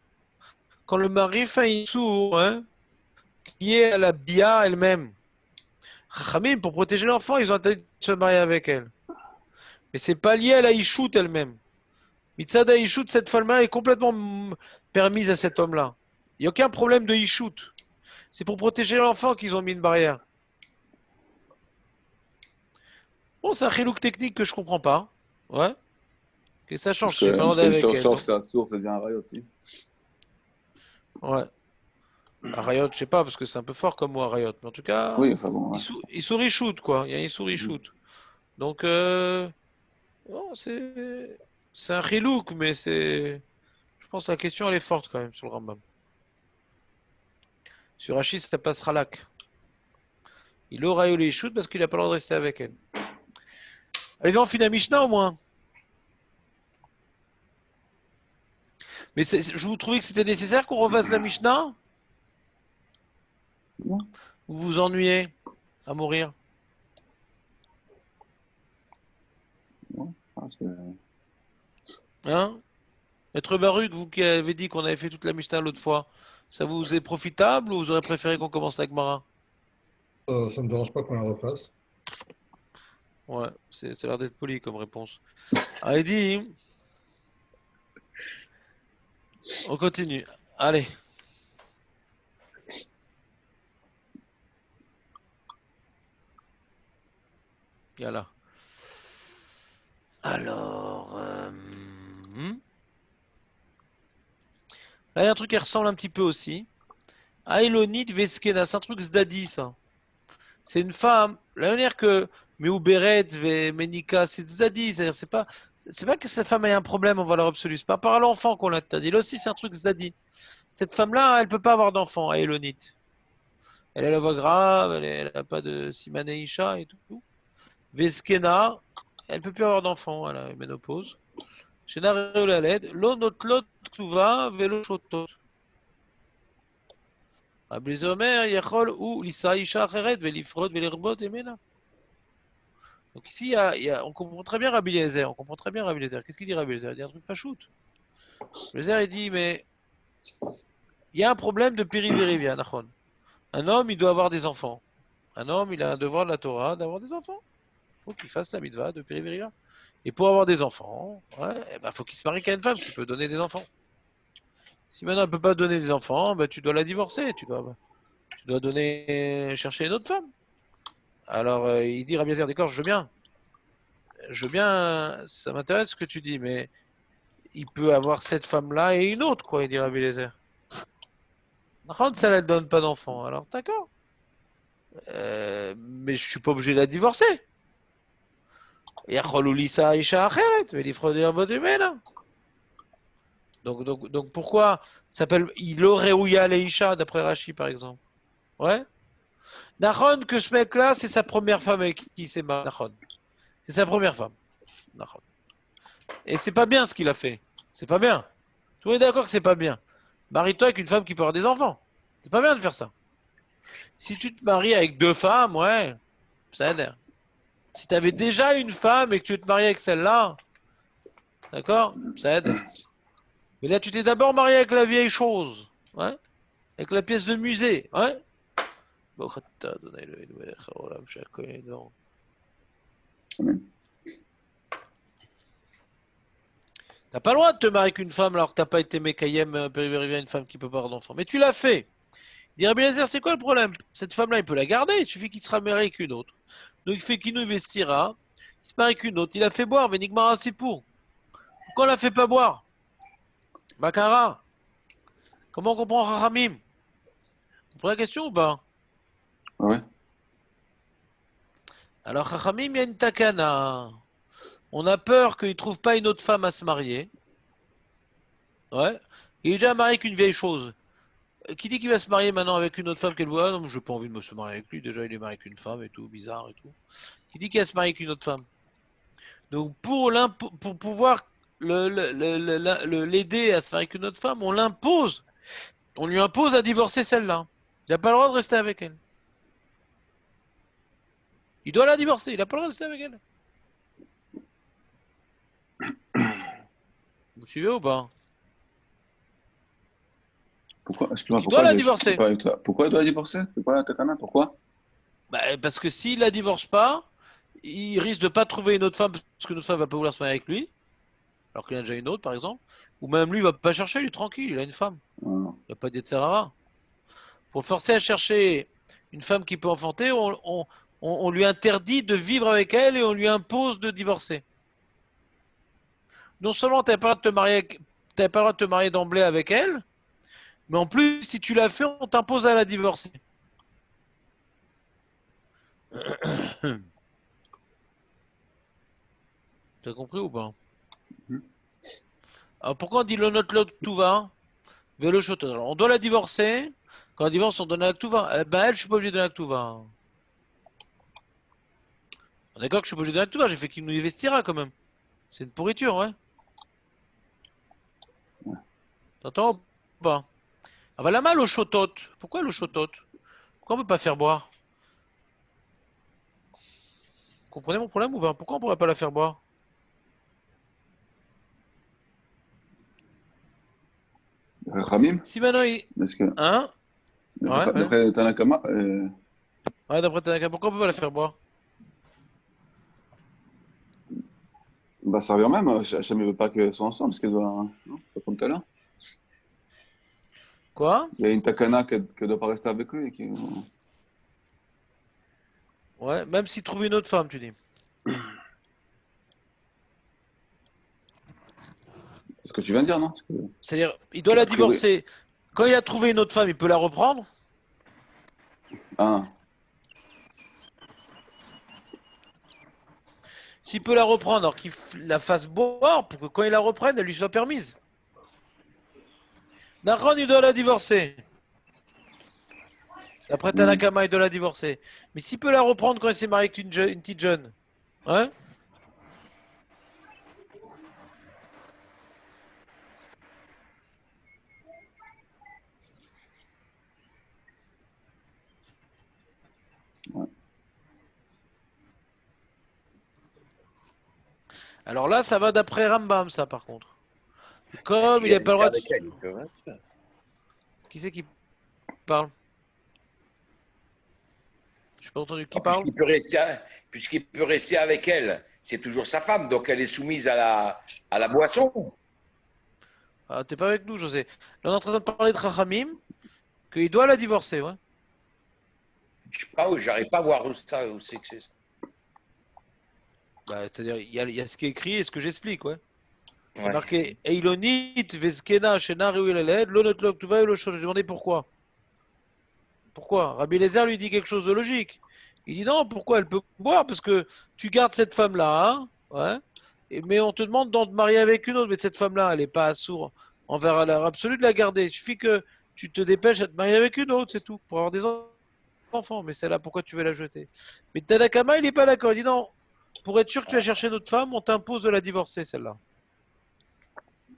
Quand le mari fait un issou, hein, qui est à la bia elle-même, Chachamim, pour protéger l'enfant, ils ont interdit de se marier avec elle. Mais c'est pas lié à la ishout elle-même. Mitzad ishout, cette femme-là est complètement permise à cet homme-là. Il n'y a aucun problème de ishout. C'est pour protéger l'enfant qu'ils ont mis une barrière. Bon, c'est un chilouk technique que je comprends pas. Ouais. Que ça change, je sais pas Parce avec que elle. sur sa source, ça devient un rayot aussi. Ouais. Arayot, je sais pas, parce que c'est un peu fort comme mot, Arayot. Mais en tout cas, oui, enfin bon, ouais. il sourit shoot, quoi. Il y a un sourit shoot. Donc, bon, c'est un chilouk, mais c'est. Je pense que la question, elle est forte quand même sur le Rambam. Sur Rachid, ça passera lac. Il aura eu les shoot parce qu'il n'a pas le droit de rester avec elle. Allez, on finit à Mishnah au moins. Mais je vous trouvais que c'était nécessaire qu'on refasse la Mishnah? Vous vous ennuyez à mourir? Hein? Maître Baruch, vous qui avez dit qu'on avait fait toute la Mishnah l'autre fois, ça vous est profitable ou vous aurez préféré qu'on commence la Gemara? Ça ne me dérange pas qu'on la refasse. Ouais, ça a l'air d'être poli comme réponse. Allez, on continue. Allez. Voilà. Alors, là, il y a un truc qui ressemble un petit peu aussi. Ailonit Veskena, c'est un truc Zdadi, ça. C'est une femme, la manière que Meuberet, Menika, c'est Zdadi, c'est-à-dire c'est pas que cette femme ait un problème en valeur absolue, c'est pas par l'enfant qu'on l'interdit. Là aussi, c'est un truc Zdadi. Cette femme-là, elle peut pas avoir d'enfant, Ailonit. Elle a la voix grave, elle n'a pas de Simaneisha et tout. Veskena, elle peut plus avoir d'enfant, elle a une ménopause. שנערי הולד, לא נוטלות כתובה ולא שותות. רבי אליעזר אומר, יכול הוא לישא אישה אחרת ולפרוד ולרבות ממנה. Donc ici, on comprend très bien Rabbi Eliezer. On comprend très bien Rabbi Eliezer. Qu'est-ce qu'il dit Rabbi Eliezer? Il dit un truc pas shoot. Rabbi Eliezer, il dit, mais il y a un problème de périvérivia, Nachon. Un homme, il doit avoir des enfants. Un homme, il a un devoir de la Torah d'avoir des enfants. Il faut qu'il fasse la mitzvah de périvérivia. Et pour avoir des enfants, ouais, faut qu'il se marie qu'à une femme qui peut donner des enfants. Si maintenant elle ne peut pas donner des enfants, tu dois la divorcer. Tu dois chercher une autre femme. Alors, il dit Rabbi Eliezer, d'accord, je veux bien, ça m'intéresse ce que tu dis, mais il peut avoir cette femme-là et une autre, quoi, il dit Rabbi Eliezer. Ça, elle ne donne pas d'enfant, alors d'accord. Mais je ne suis pas obligé de la divorcer. Donc pourquoi ça s'appelle il aurait ouya les Isha, d'après Rashi, par exemple. Ouais. Nachon, que ce mec-là, c'est sa première femme avec qui s'est marié. Nachon. C'est sa première femme. Nachon. Et c'est pas bien ce qu'il a fait. C'est pas bien. Tout le monde est d'accord que c'est pas bien. Marie-toi avec une femme qui peut avoir des enfants. C'est pas bien de faire ça. Si tu te maries avec deux femmes, ouais, ça aide. Si tu avais déjà une femme et que tu veux te marier avec celle-là, d'accord, ça aide. Mais là, tu t'es d'abord marié avec la vieille chose, ouais, avec la pièce de musée, ouais. T'as pas le droit de te marier avec une femme alors que t'as pas été Mekayem périvérivia une femme qui peut pas avoir d'enfant. Mais tu l'as fait. Il dit Rabbi Eliezer, c'est quoi le problème? Cette femme-là, il peut la garder, il suffit qu'il sera marié avec une autre. Donc il fait qu'il nous investira, il se marie avec une autre, il a fait boire, Vénigmara c'est pour. Pourquoi on la fait pas boire? Bakara. Comment on comprend Chachamim? Vous comprenez la question ou pas? Ouais. Alors Chachamim, il y a une takana. On a peur qu'il ne trouve pas une autre femme à se marier. Ouais. Il est déjà marié avec une vieille chose. Qui dit qu'il va se marier maintenant avec une autre femme qu'elle voit? Non, je n'ai pas envie de me se marier avec lui. Déjà, il est marié avec une femme et tout, bizarre et tout. Qui dit qu'il va se marier avec une autre femme? Donc, pour pouvoir l'aider à se marier avec une autre femme, on l'impose. On lui impose à divorcer celle-là. Il n'a pas le droit de rester avec elle. Il doit la divorcer. Il n'a pas le droit de rester avec elle. Vous suivez ou pas? Pourquoi? Il doit la divorcer. Pourquoi il doit la divorcer? C'est quoi la takana? Pourquoi? Parce que s'il la divorce pas, il risque de pas trouver une autre femme parce que notre femme va pas vouloir se marier avec lui, alors qu'il a déjà une autre par exemple, ou même lui il va pas chercher, il est tranquille, il a une femme. Il n'a pas d'Yetzerara. Pour le forcer à chercher une femme qui peut enfanter, on lui interdit de vivre avec elle et on lui impose de divorcer. Non seulement tu n'as pas le droit de te marier d'emblée avec elle, mais en plus, si tu l'as fait, on t'impose à la divorcer. T'as compris ou pas? Alors pourquoi on dit le note l'autre tout va? Vélo chotot. Alors on doit la divorcer. Quand on divorce, on donne la Ktuva. Elle, je suis pas obligé de donner la Ktuva. On est d'accord que je suis pas obligé de donner la Ktuva. J'ai fait qu'il nous investira quand même. C'est une pourriture, ouais. T'entends ou pas? Ah bah la mal au chotot. Pourquoi le chotot? Pourquoi on peut pas faire boire? Vous comprenez mon problème ou pas? Pourquoi on pourrait pas la faire boire? Ramim? Si maintenant il... Hein? D'après Tanakama... Ouais, d'après Tanakama, pourquoi on peut pas la faire boire? Bah ça revient même, Hachem ne veut pas qu'elles soient ensemble, parce qu'elles doivent... Non, pas comme tout à l'heure. Quoi? Il y a une takana qui ne doit pas rester avec lui. Ouais, même s'il trouve une autre femme, tu dis. C'est ce que tu viens de dire, non? C'est-à-dire, il doit la divorcer. Quand il a trouvé une autre femme, il peut la reprendre? Ah. S'il peut la reprendre, alors qu'il la fasse boire pour que quand il la reprenne, elle lui soit permise. Nachon, il doit la divorcer. D'après Tanakama, il doit la divorcer. Mais s'il peut la reprendre quand il s'est marié avec une petite jeune, hein? Alors là, ça va d'après Rambam, ça, par contre. Ah, Comme s'il il a n'a pas le resté droit de... avec elle, il peut, hein. Qui c'est qui parle? Je n'ai pas entendu qui Ah, parle. puisqu'il peut rester avec elle, c'est toujours sa femme, donc elle est soumise à la boisson. Ah, t'es pas avec nous, José. Là, on est en train de parler de Rachamim, qu'il doit la divorcer, ouais. Je sais pas où, j'arrive pas à voir où ça, où c'est que c'est ça. Bah, c'est-à-dire, il y a ce qui est écrit et ce que j'explique, ouais. Il y a Ouais. marqué Eilonit, Veskena, Shena, Reueleled, Lonotlok, Tuva et Loshon. J'ai demandé pourquoi. Pourquoi? Rabbi Lézer lui dit quelque chose de logique. Il dit non, pourquoi elle peut boire? Parce que tu gardes cette femme-là, hein, ouais, mais on te demande de te marier avec une autre. Mais cette femme-là, elle n'est pas assourde envers l'heure absolue de la garder. Il suffit que tu te dépêches à te marier avec une autre, c'est tout, pour avoir des enfants. Mais celle-là, pourquoi tu veux la jeter? Mais Tanakama, il n'est pas d'accord. Il dit non, pour être sûr que tu vas chercher une autre femme, on t'impose de la divorcer, celle-là.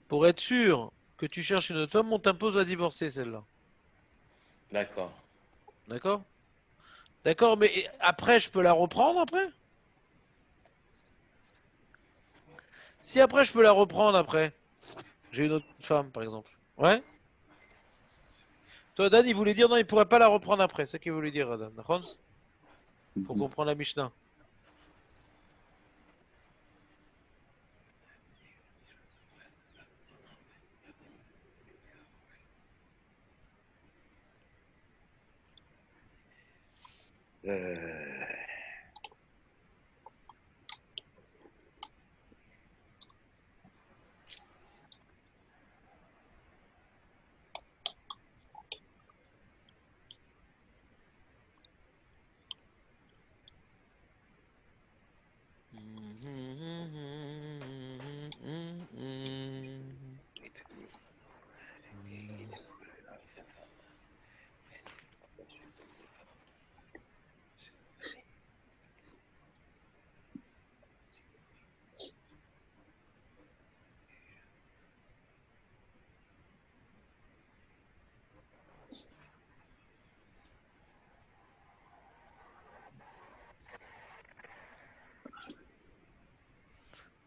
Pour être sûr que tu cherches une autre femme, on t'impose de la divorcer, celle-là. D'accord. D'accord? D'accord, mais après, je peux la reprendre après? Si après, je peux la reprendre après, j'ai une autre femme, par exemple. Ouais? Toi, Dan, il voulait dire non, il pourrait pas la reprendre après. C'est ce qu'il voulait dire, Dan. D'accord? Pour comprendre la Mishnah. Euh,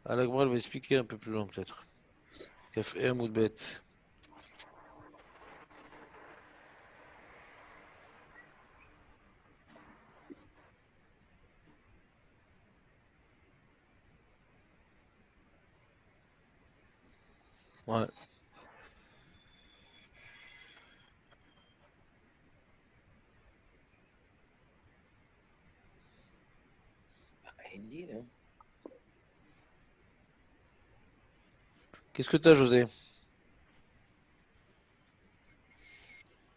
Ah, la Gemara, elle va expliquer un peu plus loin, peut-être. Café et de bête. Ouais. il dit, hein. Qu'est-ce que t'as, José?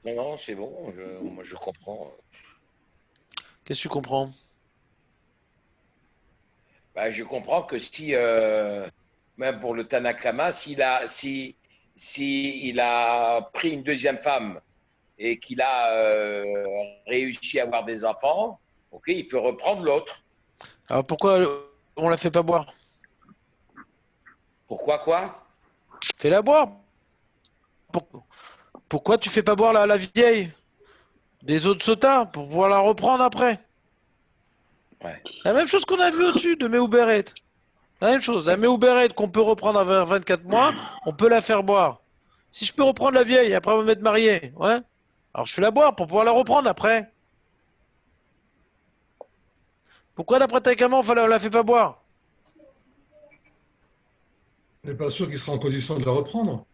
Non, non, c'est bon, moi je comprends. Qu'est-ce que tu comprends? Bah, je comprends que si, même pour le Tanakama, si il a pris une deuxième femme et qu'il a réussi à avoir des enfants, ok, il peut reprendre l'autre. Alors pourquoi on la fait pas boire? Pourquoi quoi? Fais-la boire. Pourquoi tu fais pas boire la vieille des autres sotas pour pouvoir la reprendre après? Ouais. La même chose qu'on a vu au-dessus de Meouberet. La même chose. La Meouberet qu'on peut reprendre à 24 mois, on peut la faire boire. Si je peux reprendre la vieille, après on va me mettre marié, ouais. Alors je fais la boire pour pouvoir la reprendre après. Pourquoi d'après Taïkaman, on la fait pas boire? On n'est pas sûr qu'il sera en condition de la reprendre.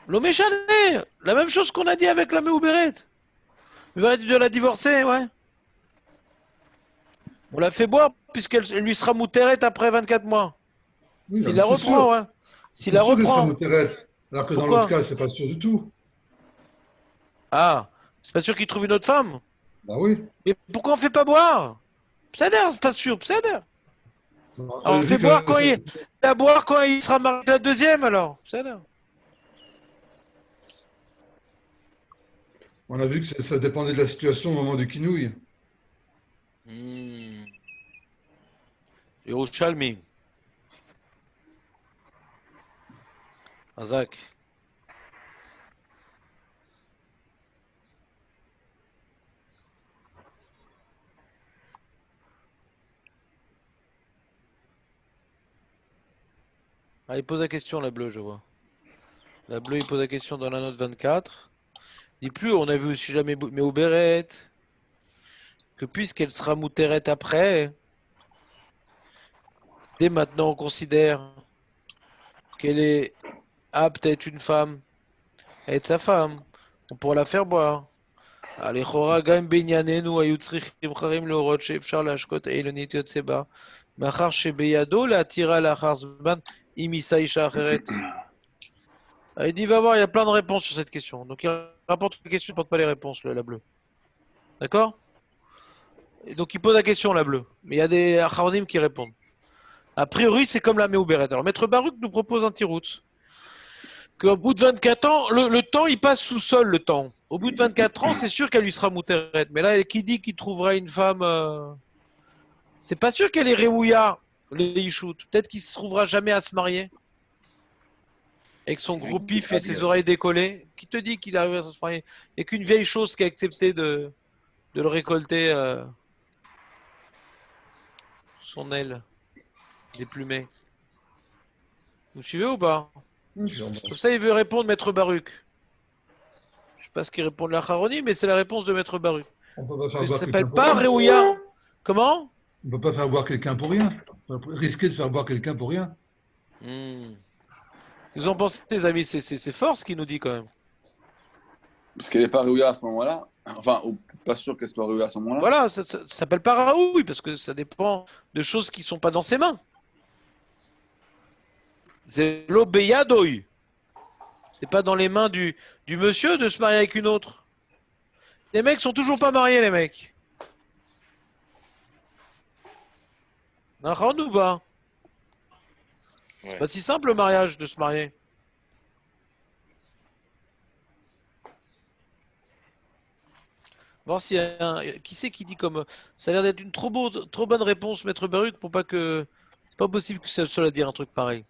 L'Oméchané, la même chose qu'on a dit avec la Meouberet. Meouberet de la divorcer, ouais. On la fait boire puisqu'elle lui sera moutérette après 24 mois. Oui, S'il mais la c'est reprend, sûr. ouais. S'il C'est la sûr qu'il sera reprend. moutérette. Alors que dans Pourquoi? l'autre cas, c'est pas sûr du tout. C'est pas sûr qu'il trouve une autre femme. Bah oui. Mais pourquoi on fait pas boire? Psader, c'est pas sûr, Psader. Alors on J'ai fait vu boire que la boire quand il sera marié la deuxième alors. Psader. on a vu que ça dépendait de la situation au moment du quinouille. Yerushalmi. Azak. Ah, il pose la question, la bleue, je vois. La bleue, il pose la question dans la note 24. Il dit plus, on a vu aussi jamais Méobéret, que puisqu'elle sera Mouteret après, dès maintenant, on considère qu'elle est apte à être une femme, à être sa femme. On pourra la faire boire. לכאורה גם בענייננו היו צריכים חכמים להורות שאפשר להשקות אילונית יוצא בה, מאחר שבידו להתירה לאחר זמן אם יישא אישה אחרת. Il dit, va voir, il y a plein de réponses sur cette question. Donc il rapporte la question, il ne rapporte pas les réponses, la bleue. D'accord? Donc il pose la question, la bleue. Mais il y a des acharonim qui répondent. A priori, c'est comme la Méouberet. Alors Maître Baruch nous propose un tirout. Qu'au bout de 24 ans, le temps, il passe sous sol, le temps. Au bout de 24 ans, c'est sûr qu'elle lui sera mouteret. Mais là, qui dit qu'il trouvera une femme c'est pas sûr qu'elle est Réouya, les Ishout. Peut-être qu'il ne se trouvera jamais à se marier. Avec son gros pif et ses oreilles décollées. Qui te dit qu'il arrive à se marier? Et qu'une vieille chose qui a accepté de le récolter son aile déplumée. Vous suivez ou pas? Comme ça, il veut répondre Maître Baruch. Je sais pas ce qu'il répond de la Haroni, mais c'est la réponse de Maître Baruch. On peut pas faire Ça boire s'appelle quelqu'un pour pas rien. Réouya. Comment? On ne peut pas faire boire quelqu'un pour rien. On peut risquer de faire boire quelqu'un pour rien. Ils ont pensé, les amis, c'est fort ce qu'il nous dit quand même. Parce qu'elle n'est pas réouillée à ce moment-là. Enfin, pas sûr qu'elle soit réouillée à ce moment-là. Voilà, ça s'appelle pas Raoui, parce que ça dépend de choses qui sont pas dans ses mains. C'est l'obéyadoï. C'est pas dans les mains du monsieur de se marier avec une autre. Les mecs sont toujours pas mariés, les mecs. Ou pas? Ouais. Pas si simple le mariage de se marier. Voir s'il y a qui c'est qui dit comme ça a l'air d'être une trop bonne réponse, Maître Baruch, pour pas que c'est pas possible que ça soit à dire un truc pareil.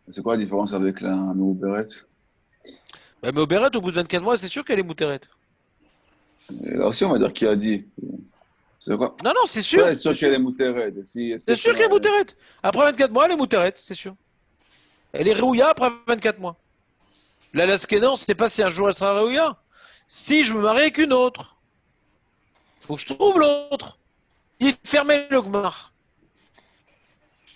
C'est quoi la différence avec la Méouberet? Bah, mais au Béret, au bout de 24 mois, c'est sûr qu'elle est moutérette. Et là aussi, on va dire qui a dit. C'est quoi? Non, non, c'est sûr. Ouais, c'est sûr qu'elle est moutérette. C'est sûr qu'elle est moutérette. Après 24 mois, elle est moutérette, c'est sûr. Elle est réouilla après 24 mois. La Laskena, on ne sait pas si un jour elle sera réouilla. Si je me marie avec une autre, faut que je trouve l'autre. Il fermait le gmar.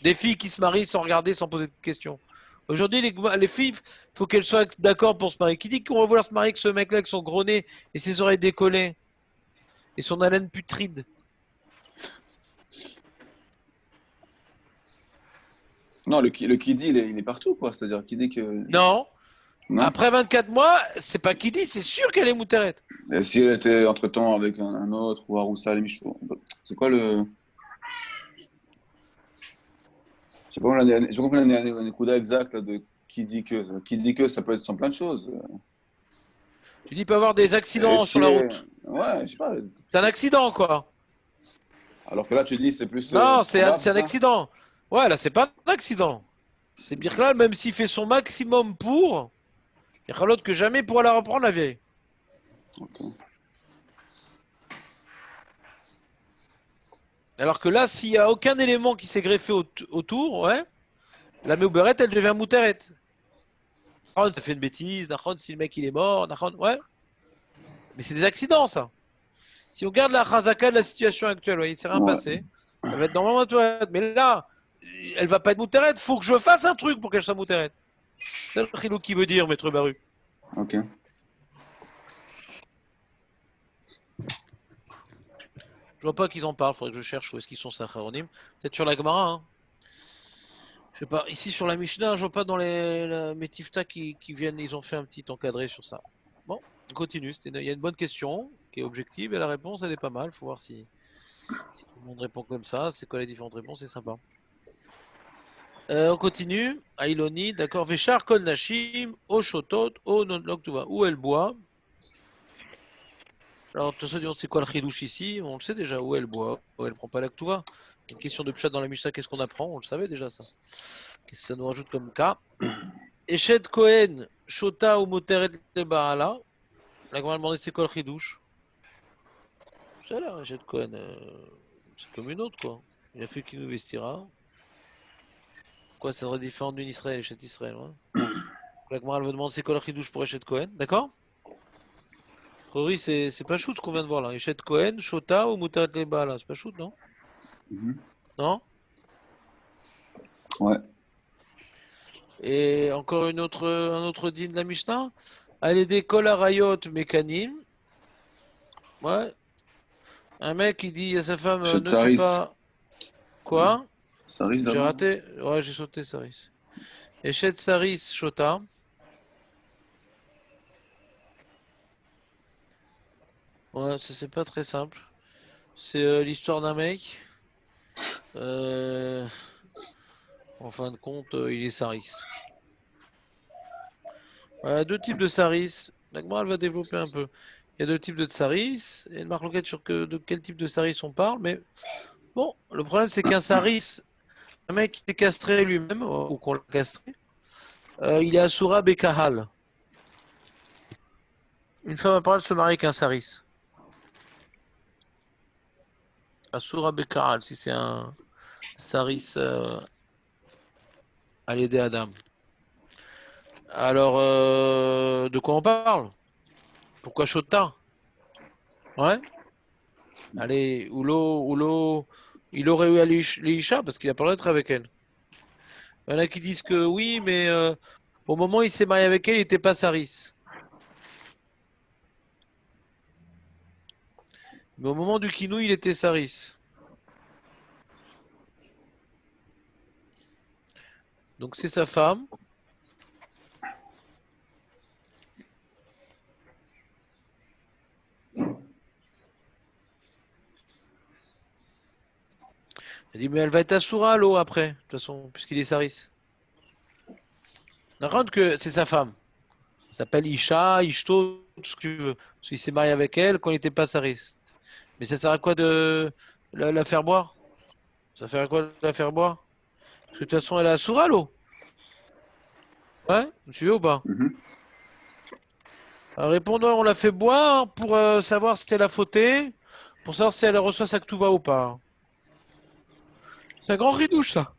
Des filles qui se marient sans regarder, sans poser de questions. Aujourd'hui, les filles, il faut qu'elles soient d'accord pour se marier. Qui dit qu'on va vouloir se marier avec ce mec-là, avec son gros nez et ses oreilles décollées et son haleine putride? Non, le Kidi, il est partout, quoi. C'est-à-dire qu'il dit que. Non. Après 24 mois, c'est pas qui dit, c'est sûr qu'elle est moutérette. Et si elle était entre-temps avec un autre, ou Aroussa, les Michou, c'est quoi le. Je sais pas compris la couda exacte là, de qui dit que. Qui dit que ça peut être sans plein de choses. Tu dis, il peut y avoir des accidents sur la route. Ouais, je sais pas. C'est un accident, quoi. Alors que là, tu dis, c'est plus. Non, c'est un accident. Ouais, là, c'est pas un accident. C'est Birklal, même s'il fait son maximum pour, il y a l'autre que jamais pourra la reprendre, la vieille. Okay. Alors que là, s'il n'y a aucun élément qui s'est greffé autour, ouais, la Méouberet, elle devient mouteret. Nahon, ça fait une bêtise. Nahon, si le mec il est mort. Nahon, ouais. Mais c'est des accidents, ça. Si on regarde la Khazaka de la situation actuelle, ouais, il ne s'est rien passé. Elle va être normalement mouteret. Mais là, elle va pas être mouteret. Il faut que je fasse un truc pour qu'elle soit mouteret. C'est le chilou qui veut dire, Maître Baruch. Ok. Je vois pas qu'ils en parlent. Il faudrait que je cherche où est-ce qu'ils sont Sacharonim. Peut-être sur la Gemara. Hein. Je sais pas. Ici sur la Mishnah, je vois pas dans les Métifta qui viennent. Ils ont fait un petit encadré sur ça. Bon, on continue. Il y a une bonne question qui est objective et la réponse elle est pas mal. Faut voir si tout le monde répond comme ça. C'est quoi les différentes réponses? C'est sympa. On continue. Ailoni, d'accord. Véchar, Kol Nashim, O Shotot, O Non Loktuva. Où elle boit. Alors, tout ça, c'est quoi le chidouche ici? On le sait déjà. Où elle boit. Où elle prend pas l'Aktuva. Une question de pshat dans la Mishnah, qu'est-ce qu'on apprend? On le savait déjà ça. Qu'est-ce que ça nous rajoute comme cas? Eshet Kohen, Shota ou Moteret le Baala. La grand demandé c'est quoi le chidouche? Ça là, Echet Cohen, c'est comme une autre, quoi. Il a fait qui nous vestira. Quoi, ça serait différent d'une Israël, Echet Israël, ouais. La Gemara veut demander c'est quoi la chidouche pour Echet Cohen, d'accord? Rory, c'est pas shoot ce qu'on vient de voir là. Echet Cohen, Shota ou Mutaret Leba là, c'est pas shoot, non? Non? Ouais. Et encore un autre din de la Mishnah. Allez des kol harayot mekanim. Ouais. Un mec qui dit à sa femme ne fais Saris. pas. Quoi? Saris J'ai d'abord. raté. Ouais, j'ai sauté Saris. Echet Saris Shota. Ouais, ça c'est pas très simple. C'est l'histoire d'un mec. En fin de compte, il est Saris. Voilà, deux types de Saris. La Gemara, elle va développer un peu. Il y a deux types de Saris. Et une marque l'enquête sur de quel type de Saris on parle. Mais bon, le problème c'est qu'un Saris, un mec qui est castré lui-même, ou qu'on l'a castré, il est Asura Bekahal. Une femme a pas le droit de se marier avec un Saris. Asura Bekahal, si c'est un Saris à l'aider Adam. Alors, de quoi on parle? Pourquoi Shota? Ouais. Allez, il aurait eu Léisha parce qu'il a pas le droit d'être avec elle. Il y en a qui disent que oui, mais au moment où il s'est marié avec elle, il n'était pas Saris. Mais au moment du kinou, il était Saris. Donc c'est sa femme. Elle dit, mais elle va être Asura à l'eau après, de toute façon, puisqu'il est Saris. On compte que c'est sa femme. Elle s'appelle Isha, Ishto, tout ce que tu veux. Parce qu'il s'est marié avec elle quand il n'était pas Saris. Mais ça sert à quoi de la faire boire? Ça sert à quoi de la faire boire? Parce que de toute façon, elle est Asura à l'eau. Ouais, vous suivez ou pas? Alors, répondant, on l'a fait boire pour savoir si elle a fauté, pour savoir si elle reçoit sa ktuva ou pas. C'est un grand ridouche, ça.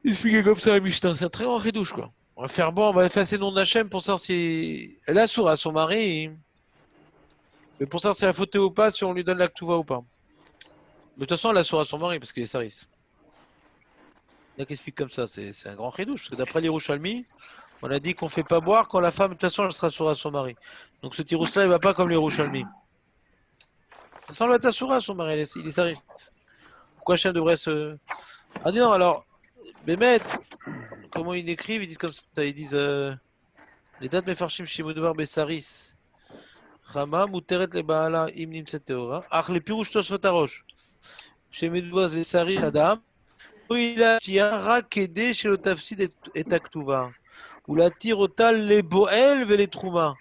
Expliqué comme ça, la Mishnah. C'est un très grand ridouche, quoi. On va faire bon, on va effacer le nom d'Hachem pour savoir si elle a sourd à son mari. Mais pour savoir si elle a fauté ou pas, si on lui donne la ktuva ou pas. De toute façon, elle a sourd à son mari parce qu'il est saris. Il y a qui explique comme ça, c'est un grand ridouche. Parce que d'après les Rouchalmi, on a dit qu'on fait pas boire quand la femme, de toute façon, elle sera sourde à son mari. Donc ce tirous-là, il va pas comme les Rouchalmi. De toute façon, elle va être sourde à son mari, il est saris. Pourquoi Hachem devrait se. Ah non, alors, Bémet, comment ils décrivent? Ils disent comme ça, ils disent les dates mefarshim shimodovar besaris. Rama muteret le baala im nimtzet teora. Ach le pirouche tosfot harosh. Shemedouaz besari adam. Il a tiara kede chez le tafsid et taktuva. Ou la tirotal les boel ve les trouma.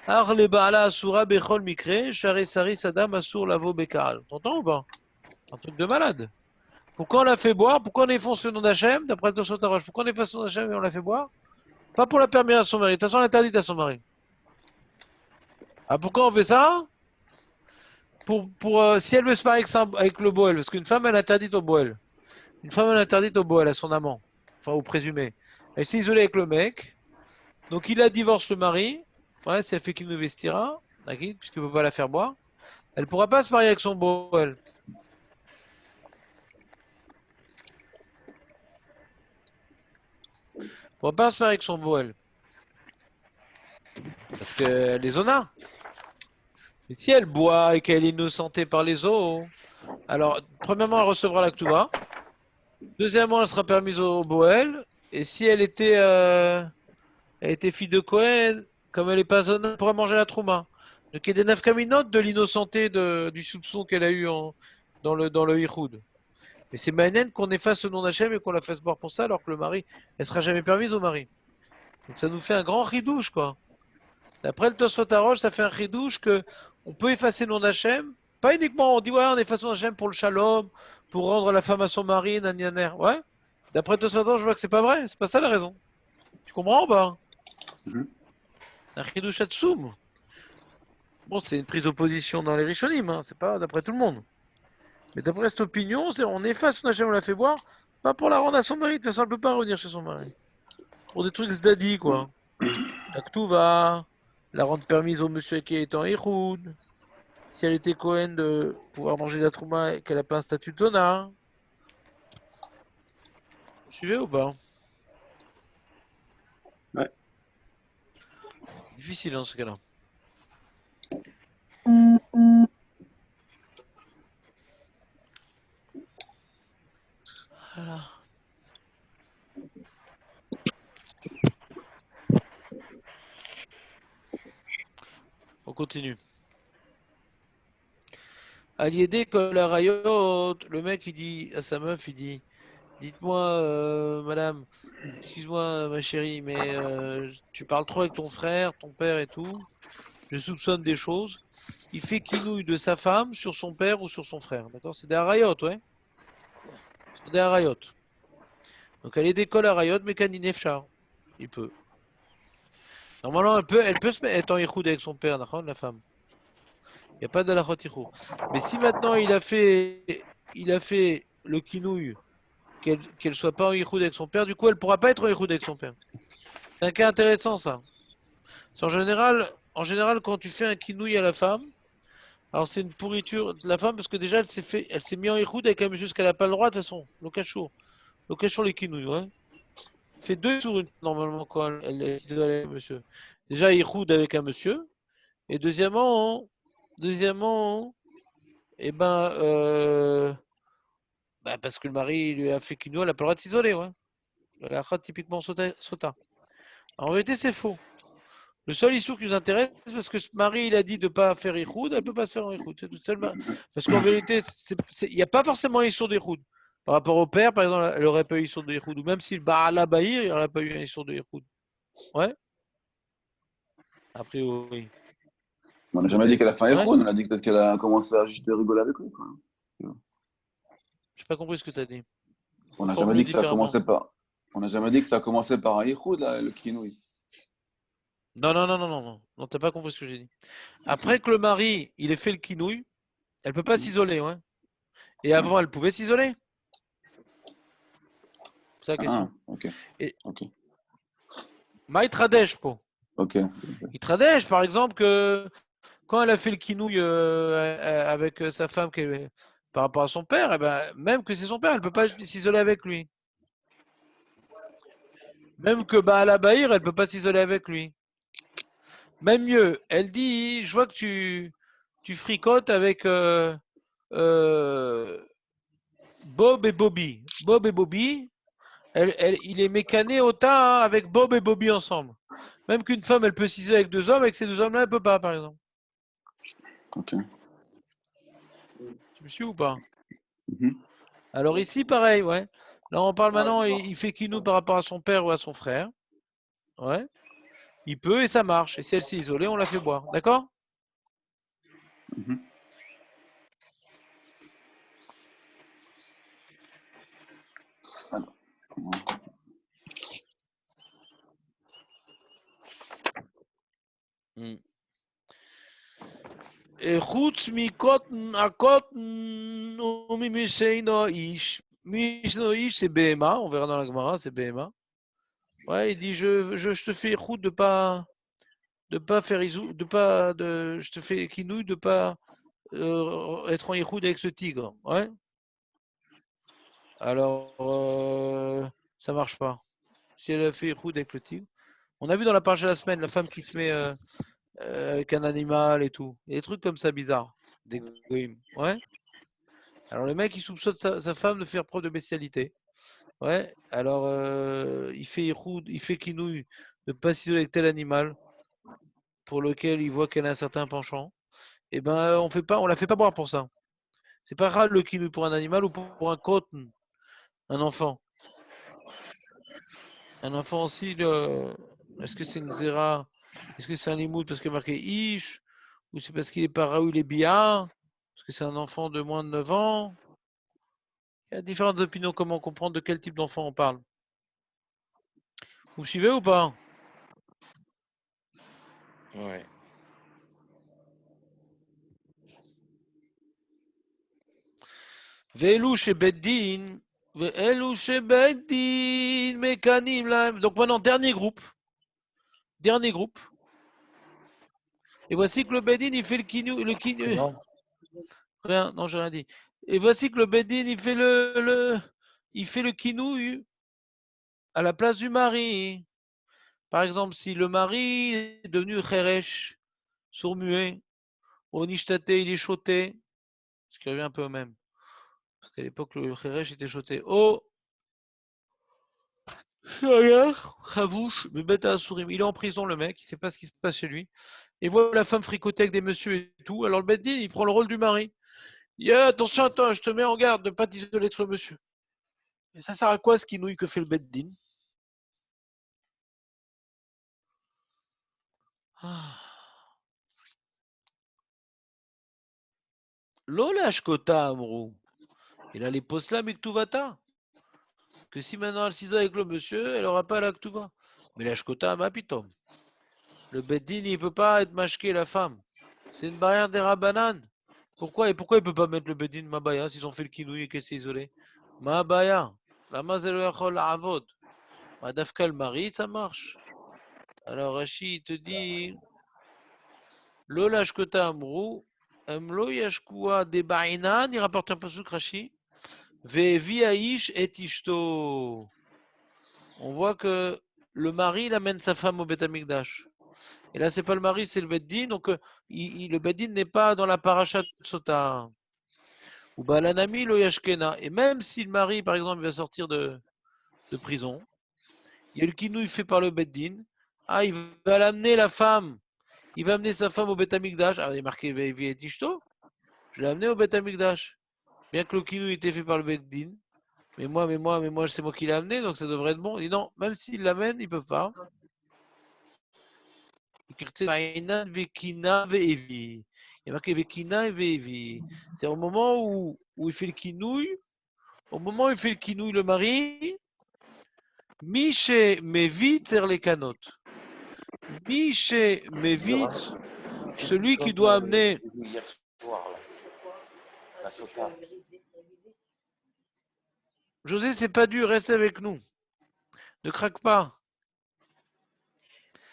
Ach le baala asura bechol mikre. Share saris adam asur lavo bekal. T'entends ou pas? Un truc de malade. Pourquoi on l'a fait boire? Pourquoi on efface le nom d'Hachem? D'après le Tosfot Harosh, pourquoi on efface le nom d'Hachem et on l'a fait boire? Pas pour la permettre à son mari. De toute façon, on l'interdit à son mari. Ah, pourquoi on fait ça? Si elle veut se marier avec le Boel, parce qu'une femme, elle est interdite au Boel. Une femme, elle est interdite au Boel, à son amant. Enfin, au présumé. Elle s'est isolée avec le mec. Donc, il a divorcé le mari. Ouais, si elle fait qu'il nous vestira. Puisqu'il ne peut pas la faire boire. Elle ne pourra pas se marier avec son Boel. Elle ne pourra pas se marier avec son Boel. Parce qu'elle est zona. Et si elle boit et qu'elle est innocentée par les eaux, alors, premièrement, elle recevra la ktuva. Deuxièmement, elle sera permise au Boel. Et si elle était fille de Cohen, comme elle n'est pas zona, elle pourrait manger la trouma. Donc, il y a des nafkaminotes de l'innocenté du soupçon qu'elle a eu dans le Yichud. Mais c'est Manen qu'on efface le nom d'Hachem et qu'on la fasse boire pour ça, alors que le mari, elle sera jamais permise au mari. Donc, ça nous fait un grand ridouche, quoi. D'après le Tosfot Harosh, ça fait un ridouche que on peut effacer le nom d'Hachem. Pas uniquement, on dit ouais, on efface le nom d'Hachem pour le shalom, pour rendre la femme à son mari, nanyaner. Ouais. D'après le Tosfot Harosh, je vois que c'est pas vrai. C'est pas ça la raison. Tu comprends ou pas? Un ridouche atsoum. Bon, c'est une prise d'opposition dans les Rishonim, hein, c'est pas d'après tout le monde. Mais d'après cette opinion, on efface son Hachem, on la fait boire, pas pour la rendre à son mari, de toute façon, elle peut pas revenir chez son mari. Pour des trucs zdadi, quoi. La Ktuva, la rendre permise au monsieur qui est en Ihoud, si elle était Cohen de pouvoir manger la Trouma et qu'elle n'a pas un statut de Zona. Vous suivez ou pas? Ouais. Difficile dans ce cas-là. Voilà. On continue. Aliédé la Rayot, le mec il dit à sa meuf, il dit, dites-moi, madame, excuse-moi ma chérie, mais tu parles trop avec ton frère, ton père et tout. Je soupçonne des choses. Il fait quinouille de sa femme sur son père ou sur son frère. D'accord? C'est des Harayot, ouais. C'est des Harayot. Donc elle est d'école Harayot, mais Kaninefchar. Il peut. Normalement, elle peut se mettre en Yichoud avec son père, la femme. Il n'y a pas d'alachot Yichoud. Mais si maintenant il a fait le quinouille, qu'elle soit pas en Yichoud avec son père, du coup elle pourra pas être en Yichoud avec son père. C'est un cas intéressant ça. En général, quand tu fais un quinouille à la femme, alors c'est une pourriture de la femme parce que déjà elle s'est mise en Yichoud avec un monsieur qu'elle n'a pas le droit de toute façon. Lokachour les quinouilles, ouais. Fait 2 sur une normalement quand elle est isolée avec un monsieur. Déjà Yichoud avec un monsieur. Et deuxièmement, eh ben, parce que le mari lui a fait quinoa, elle n'a pas le droit de s'isoler, ouais. Elle a typiquement sota. En vérité, c'est faux. Le seul issue qui nous intéresse, c'est parce que ce mari, il a dit de ne pas faire Ihoud, elle ne peut pas se faire en Ihoud. C'est tout seul. Parce qu'en vérité, il n'y a pas forcément issue d'Ihoud. Par rapport au père, par exemple, elle n'aurait pas eu issue d'Ihoud. Ou même si le Baala Bahir, il n'aurait pas eu un issue d'Ihoud. Ouais. A priori. On n'a jamais dit qu'elle a fait un Ihoud, on a dit peut-être qu'elle a commencé à juste rigoler avec lui. Quoi. Je n'ai pas compris ce que tu as dit. On n'a jamais dit que ça commençait par. On n'a jamais dit que ça commençait par un Ihoud, le kinouï. Non, t'as pas compris ce que j'ai dit. Après que le mari, il ait fait le kinouï, elle peut pas s'isoler, ouais. Et avant, elle pouvait s'isoler. C'est la question. Ok. Et... Ma Tradesh, po. Ok. Il Tradesh, par exemple, que quand elle a fait le kinouï avec sa femme par rapport à son père, eh ben, même que c'est son père, elle peut pas s'isoler avec lui. Même que Baala Bahir, elle peut pas s'isoler avec lui. Même mieux, elle dit, je vois que tu fricotes avec Bob et Bobby. Bob et Bobby, il est mécané au tas avec Bob et Bobby ensemble. Même qu'une femme, elle peut s'isoler avec 2 hommes, avec ces 2 hommes-là, elle ne peut pas, par exemple. Ok. Tu me suis ou pas? Alors ici, pareil, ouais. Là, on parle maintenant, il fait kinou par rapport à son père ou à son frère. Ouais. Il peut et ça marche. Et si elle s'est isolée, on la fait boire. D'accord? חוץ מקוטן, הקוטן הוא ממי שאינו איש. מי שאינו איש, c'est BMA, on verra dans la Gemara, c'est BMA. Ouais, il dit je te fais route de pas faire isou, je te fais quinouille de pas être en iroud avec ce tigre. Ouais. Alors ça marche pas. Si elle a fait iroud avec le tigre. On a vu dans la page de la semaine la femme qui se met avec un animal et tout. Il y a des trucs comme ça bizarres. Des goïms. Ouais. Alors le mec il soupçonne sa femme de faire preuve de bestialité. Ouais. Alors il fait iroud, il fait quinouille de pas s'isoler avec tel animal pour lequel il voit qu'elle a un certain penchant. Et ben on la fait pas boire pour ça. C'est pas grave le quinouille pour un animal ou pour un cotton, un enfant. Un enfant aussi, est-ce que c'est une zéra? Est-ce que c'est un limoud parce qu'il est marqué ish? Ou c'est parce qu'il est pas Raoul et Bia? Parce que c'est un enfant de moins de 9 ans? Il y a différentes opinions, comment comprendre de quel type d'enfant on parle. Vous suivez ou pas? Ouais. Ve'elu shebeddin, ve'elu shebeddin, mekanim lahem. Donc maintenant, dernier groupe. Dernier groupe. Et voici que le Beddin, il fait le kinou. Rien, non, j'ai rien dit. Et voici que le Beddin, il fait le kinou à la place du mari. Par exemple, si le mari est devenu Kheresh, sourd-muet, au Nishtate, il est choté, ce qui revient un peu au même. Parce qu'à l'époque, le Kheresh était choté. Oh, Khavouch, Bebeta Sourim, il est en prison, le mec, il ne sait pas ce qui se passe chez lui. Et voit la femme fricoter avec des messieurs et tout. Alors le Beddin, il prend le rôle du mari. Il dit attention, attends, je te mets en garde de ne pas t'isoler de ce monsieur. Et ça sert à quoi ce kinouille que fait le Beddin? Lola Shkota Amrou. Il a les posla Miktuvata. Que si maintenant elle s'isole avec le monsieur, elle n'aura pas la Ktuva. Mais la Shkota Mapitom. Le Beddin, il ne peut pas être mashké la femme. C'est une barrière des Rabanan. Pourquoi? Et pourquoi il ne peut pas mettre le Beddin Mabaya s'ils ont fait le kinouille et qu'elle s'est isolée? Mabaya. La mazel yachol avod. Madafka le mari, ça marche. Alors Rashi te dit Lola Shkota Amrou. Emlo Yashkua de Bainan, il rapporte un pasuk Rashi. Vevi Aish et Ishto. On voit que le mari il amène sa femme au Beth Amikdash. Et là, c'est pas le mari, c'est le Beddin. Donc, le Beddin n'est pas dans la paracha de Sota. Ou Balanami lo Yashkena. Et même si le mari, par exemple, va sortir de prison, il y a le kinouille fait par le Beddin. Ah, il va l'amener la femme. Il va amener sa femme au Beth Amikdash. Ah, il est marqué Vevi et Ishto. Je l'ai amené au Beth Amikdash. Bien que le kinouille était fait par le Beddin. Mais moi, c'est moi qui l'ai amené, donc ça devrait être bon. Il dit non, même s'ils l'amènent, ils ne peuvent pas. Il y a marqué Vekina et Vevi. C'est au moment où il fait le kinouille, le mari, Miche Mevit ser les canotes. Miche Mevit, celui qui doit amener. José, c'est pas dur, reste avec nous. Ne craque pas.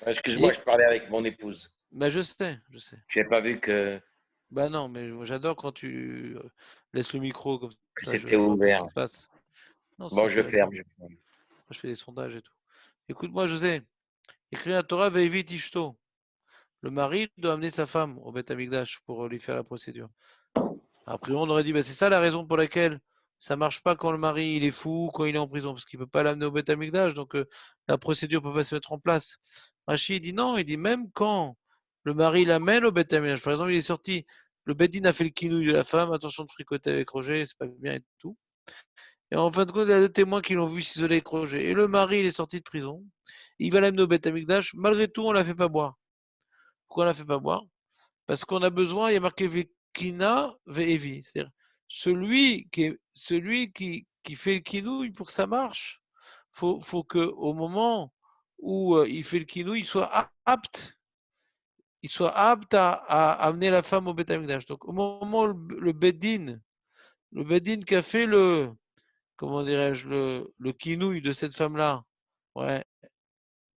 Excuse-moi, je parlais avec mon épouse. Ben, je sais. Je n'ai pas vu que. Ben non, mais j'adore quand tu laisses le micro comme que ça. C'était ouvert. Non, bon, je ferme. Je fais des sondages et tout. Écoute-moi, José. Écrit à Torah Veivit Ishto. Le mari doit amener sa femme au Beth Amikdash pour lui faire la procédure. Après, on aurait dit, c'est ça la raison pour laquelle ça ne marche pas quand le mari il est fou, quand il est en prison, parce qu'il ne peut pas l'amener au Beth Amikdash, donc la procédure ne peut pas se mettre en place. Rachid dit non, il dit même quand le mari l'amène au Beth Amikdash, par exemple, il est sorti, le Beddin a fait le kinouille de la femme, attention de fricoter avec Roger, c'est pas bien et tout. Et en fin de compte, il y a deux témoins qui l'ont vu s'isoler avec Roger. Et le mari, il est sorti de prison, il va l'amener au Beth Amikdash, malgré tout, on ne la fait pas boire. Pourquoi on ne la fait pas boire? Parce qu'on a besoin, il y a marqué Vekina Ve'evi. C'est-à-dire, celui qui fait le kinouille pour que ça marche, faut qu'au moment où il fait le kinouille, il soit apte à amener la femme au Beth Amikdash. Donc, au moment où le Beddin qui a fait comment dirais-je, le kinouille de cette femme-là, ouais,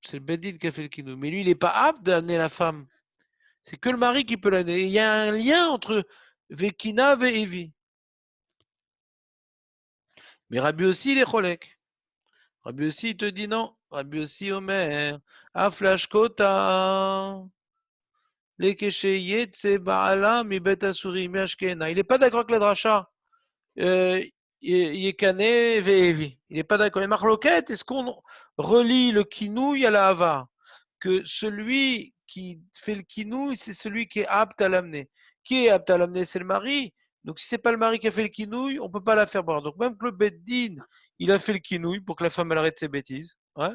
c'est le Beddin qui a fait le kinouille. Mais lui, il n'est pas apte d'amener la femme. C'est que le mari qui peut l'amener. Il y a un lien entre Vekina et Evi. Mais Rabbi aussi, il est cholek. Rabbi aussi, il te dit non. Rabbi aussi, Omer. Aflash Kota. Les Kesheyetse Baala mi Bet Asuri mi Ashkena. Il n'est pas d'accord avec la dracha. Yekane Ve'evi. Il n'est pas d'accord. Et Marloquette, est-ce qu'on relie le kinouille à la hava? Que celui qui fait le kinouille, c'est celui qui est apte à l'amener. Qui est apte à l'amener? C'est le mari. Donc si ce n'est pas le mari qui a fait le kinouille, on ne peut pas la faire boire. Donc même que le Beddin, il a fait le kinouille pour que la femme elle arrête ses bêtises. Ouais.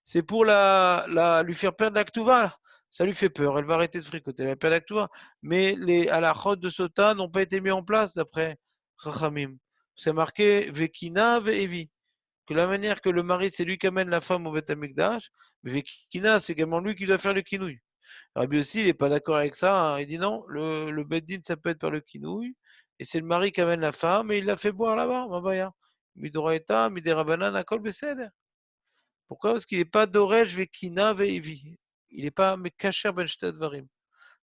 C'est pour lui faire perdre l'actuva. Ça lui fait peur. Elle va arrêter de fricoter. Elle va perdre l'actuva. Mais les halachot de Sota n'ont pas été mis en place d'après Chachamim. C'est marqué Vekina Ve'evi. Que la manière que le mari, c'est lui qui amène la femme au Beth Amikdash, mais Vekina, c'est également lui qui doit faire le kinouille. Rabbi aussi, il n'est pas d'accord avec ça. Hein. Il dit non, le Beddin, ça peut être par le kinouille, et c'est le mari qui amène la femme et il la fait boire là-bas, Mabaya. Midoraita, Miderabanan, Akol Beseder. Pourquoi? Parce qu'il n'est pas Dorej Vekina Veivi. Il n'est pas Mekacher Ben Shtet Varim.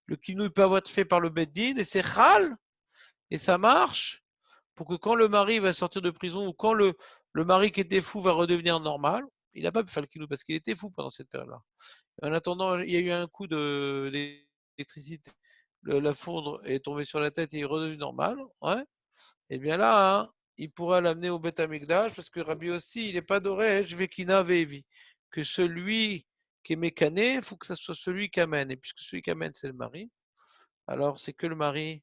Le kinou peut avoir été fait par le Beddin et c'est Chal, et ça marche pour que quand le mari va sortir de prison ou quand le mari qui était fou va redevenir normal, il n'a pas pu faire le kinou parce qu'il était fou pendant cette période-là. En attendant, il y a eu un coup d'électricité. La foudre est tombée sur la tête et il est redevenu normal. Ouais. Et bien là, hein, il pourra l'amener au Beth Amikdash parce que Rabbi aussi, il n'est pas doré, Vekina Vevi. Que celui qui est mécané, il faut que ce soit celui qui amène. Et puisque celui qui amène, c'est le mari, alors c'est que le mari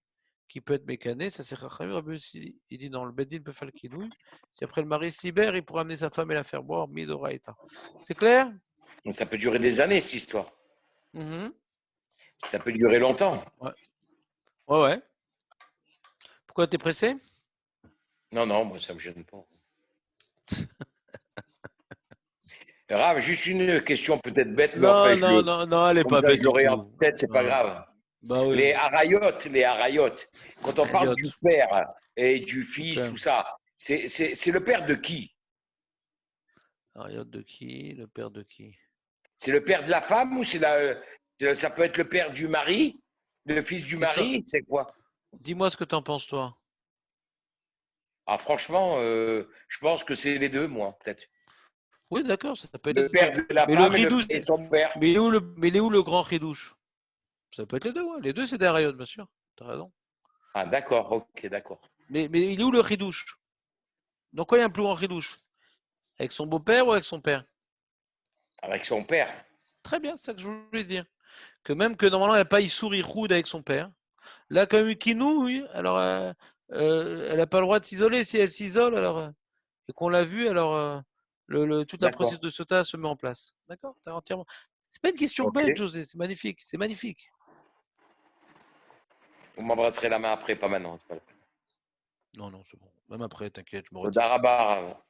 qui peut être mécané. Ça, c'est Chachamim. Rabbi aussi, il dit non, le Beddin peut faire le kinouï. Si après le mari se libère, il pourra amener sa femme et la faire boire, Midoraïta. C'est clair? Ça peut durer des années, cette histoire. Ça peut durer longtemps. Ouais. Ouais. Pourquoi t'es pressé? Non, moi, ça ne me gêne pas. Rav, juste une question peut-être bête, mais enfin, non, elle n'est pas bête. Je l'aurai en tête, c'est pas grave. Bah oui. Les harayot, quand on parle du père et du fils, tout ça, c'est le père de qui? Harayot de qui? Le père de qui? C'est le père de la femme ou ça peut être le père du mari, le fils du mari, c'est quoi? Dis-moi ce que tu en penses, toi. Ah, franchement, je pense que c'est les deux, moi, peut-être. Oui, d'accord, ça peut être le père de la femme et son père. Mais il est où le grand ridouche? Ça peut être les deux, ouais. Les deux, c'est des harayot, bien sûr. Tu as raison. Ah, d'accord, ok, d'accord. Mais il est où le ridouche? Donc, quoi, il y a un plus grand ridouche? Avec son beau-père ou avec son père? Avec son père. Très bien, c'est ça que je voulais dire. Que même que normalement, elle n'a pas Issour Ichoud avec son père. Là, comme une kinou, oui, alors elle n'a pas le droit de s'isoler. Si elle s'isole, alors et qu'on l'a vu, alors toute la procédure de sota se met en place. D'accord? Entièrement. C'est pas une question bête, José. C'est magnifique. C'est magnifique. Vous m'embrasserez la main après, pas maintenant. C'est pas la peine. Non, c'est bon. Même après, t'inquiète, je me retire. Darabar.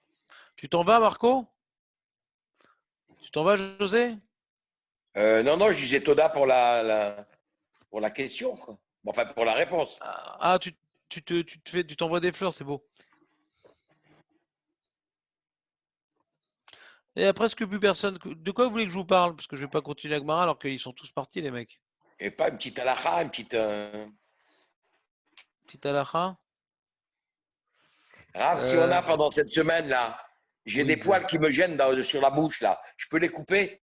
Tu t'en vas, Marco? Tu t'en vas, José? Non, je disais Toda pour la question, quoi. Bon, enfin, pour la réponse. Ah, tu t'envoies des fleurs, c'est beau. Et après, presque plus personne. De quoi vous voulez que je vous parle? Parce que je ne vais pas continuer avec Mara alors qu'ils sont tous partis, les mecs. Et pas une petite halakha, une petite. Petite halakha? Rav, si on a pendant cette semaine-là, j'ai des poils qui me gênent sur la bouche, là. Je peux les couper?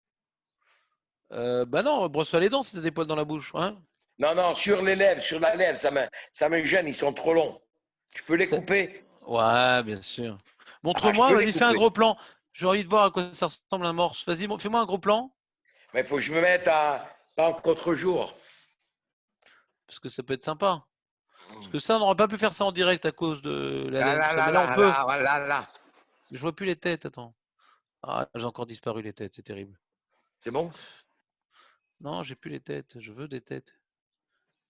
Bah non, brosse-toi les dents si tu as des poils dans la bouche. Hein? Non, sur les lèvres, sur la lèvre, ça me gêne, ils sont trop longs. Je peux les couper? Ouais, bien sûr. Montre-moi, vas-y, fais un gros plan. J'ai envie de voir à quoi ça ressemble un morse. Vas-y, fais-moi un gros plan. Mais il faut que je me mette en contre-jour. Parce que ça peut être sympa. Parce que ça, on n'aurait pas pu faire ça en direct à cause de la laine. Mais là, on peut. Mais je vois plus les têtes, attends. Ah, j'ai encore disparu les têtes, c'est terrible. C'est bon? Non, j'ai plus les têtes. Je veux des têtes.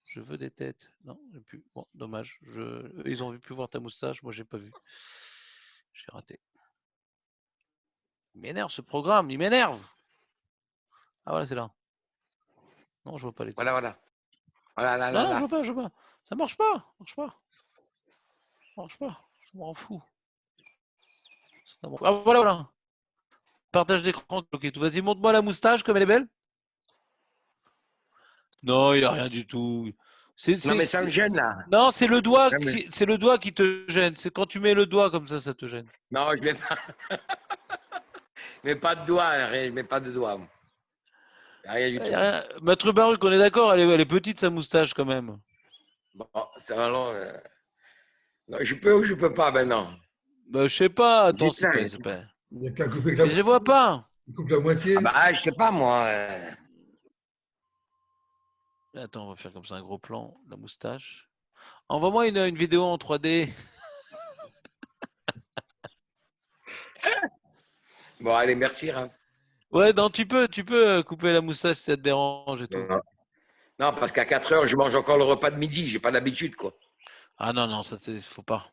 Je veux des têtes. Non, j'ai plus. Bon, dommage. Ils ont pu voir ta moustache, moi j'ai pas vu. J'ai raté. Il m'énerve ce programme, il m'énerve. Ah voilà, c'est là. Non, je vois pas les têtes. Voilà. Non, je vois pas. Ça marche pas. Ça marche pas. Je m'en fous. Ah voilà. Partage d'écran. Ok, tout. Vas-y, montre-moi la moustache comme elle est belle. Non, il n'y a rien du tout. Non, mais ça me gêne là. Non, c'est le doigt, c'est le doigt qui te gêne. C'est quand tu mets le doigt comme ça te gêne. Non, je ne mets pas. Je mets pas de doigt, je mets pas de doigt. Rien du tout. Maître Baruch, on est d'accord, elle est petite sa moustache quand même. Bon, ça va alors. Non, je peux ou je peux pas maintenant? Bah, je sais pas. Attends, c'est pas. Il n'y a qu'à couper la moitié. Je vois pas. Il coupe la moitié. Ah bah, je sais pas moi. Attends, on va faire comme ça un gros plan, la moustache. Envoie-moi une vidéo en 3D. Bon, allez, merci. Hein. Ouais, non, tu peux couper la moustache si ça te dérange et tout. Non, parce qu'à 4 heures, je mange encore le repas de midi. J'ai pas l'habitude, quoi. Ah non, ça, faut pas.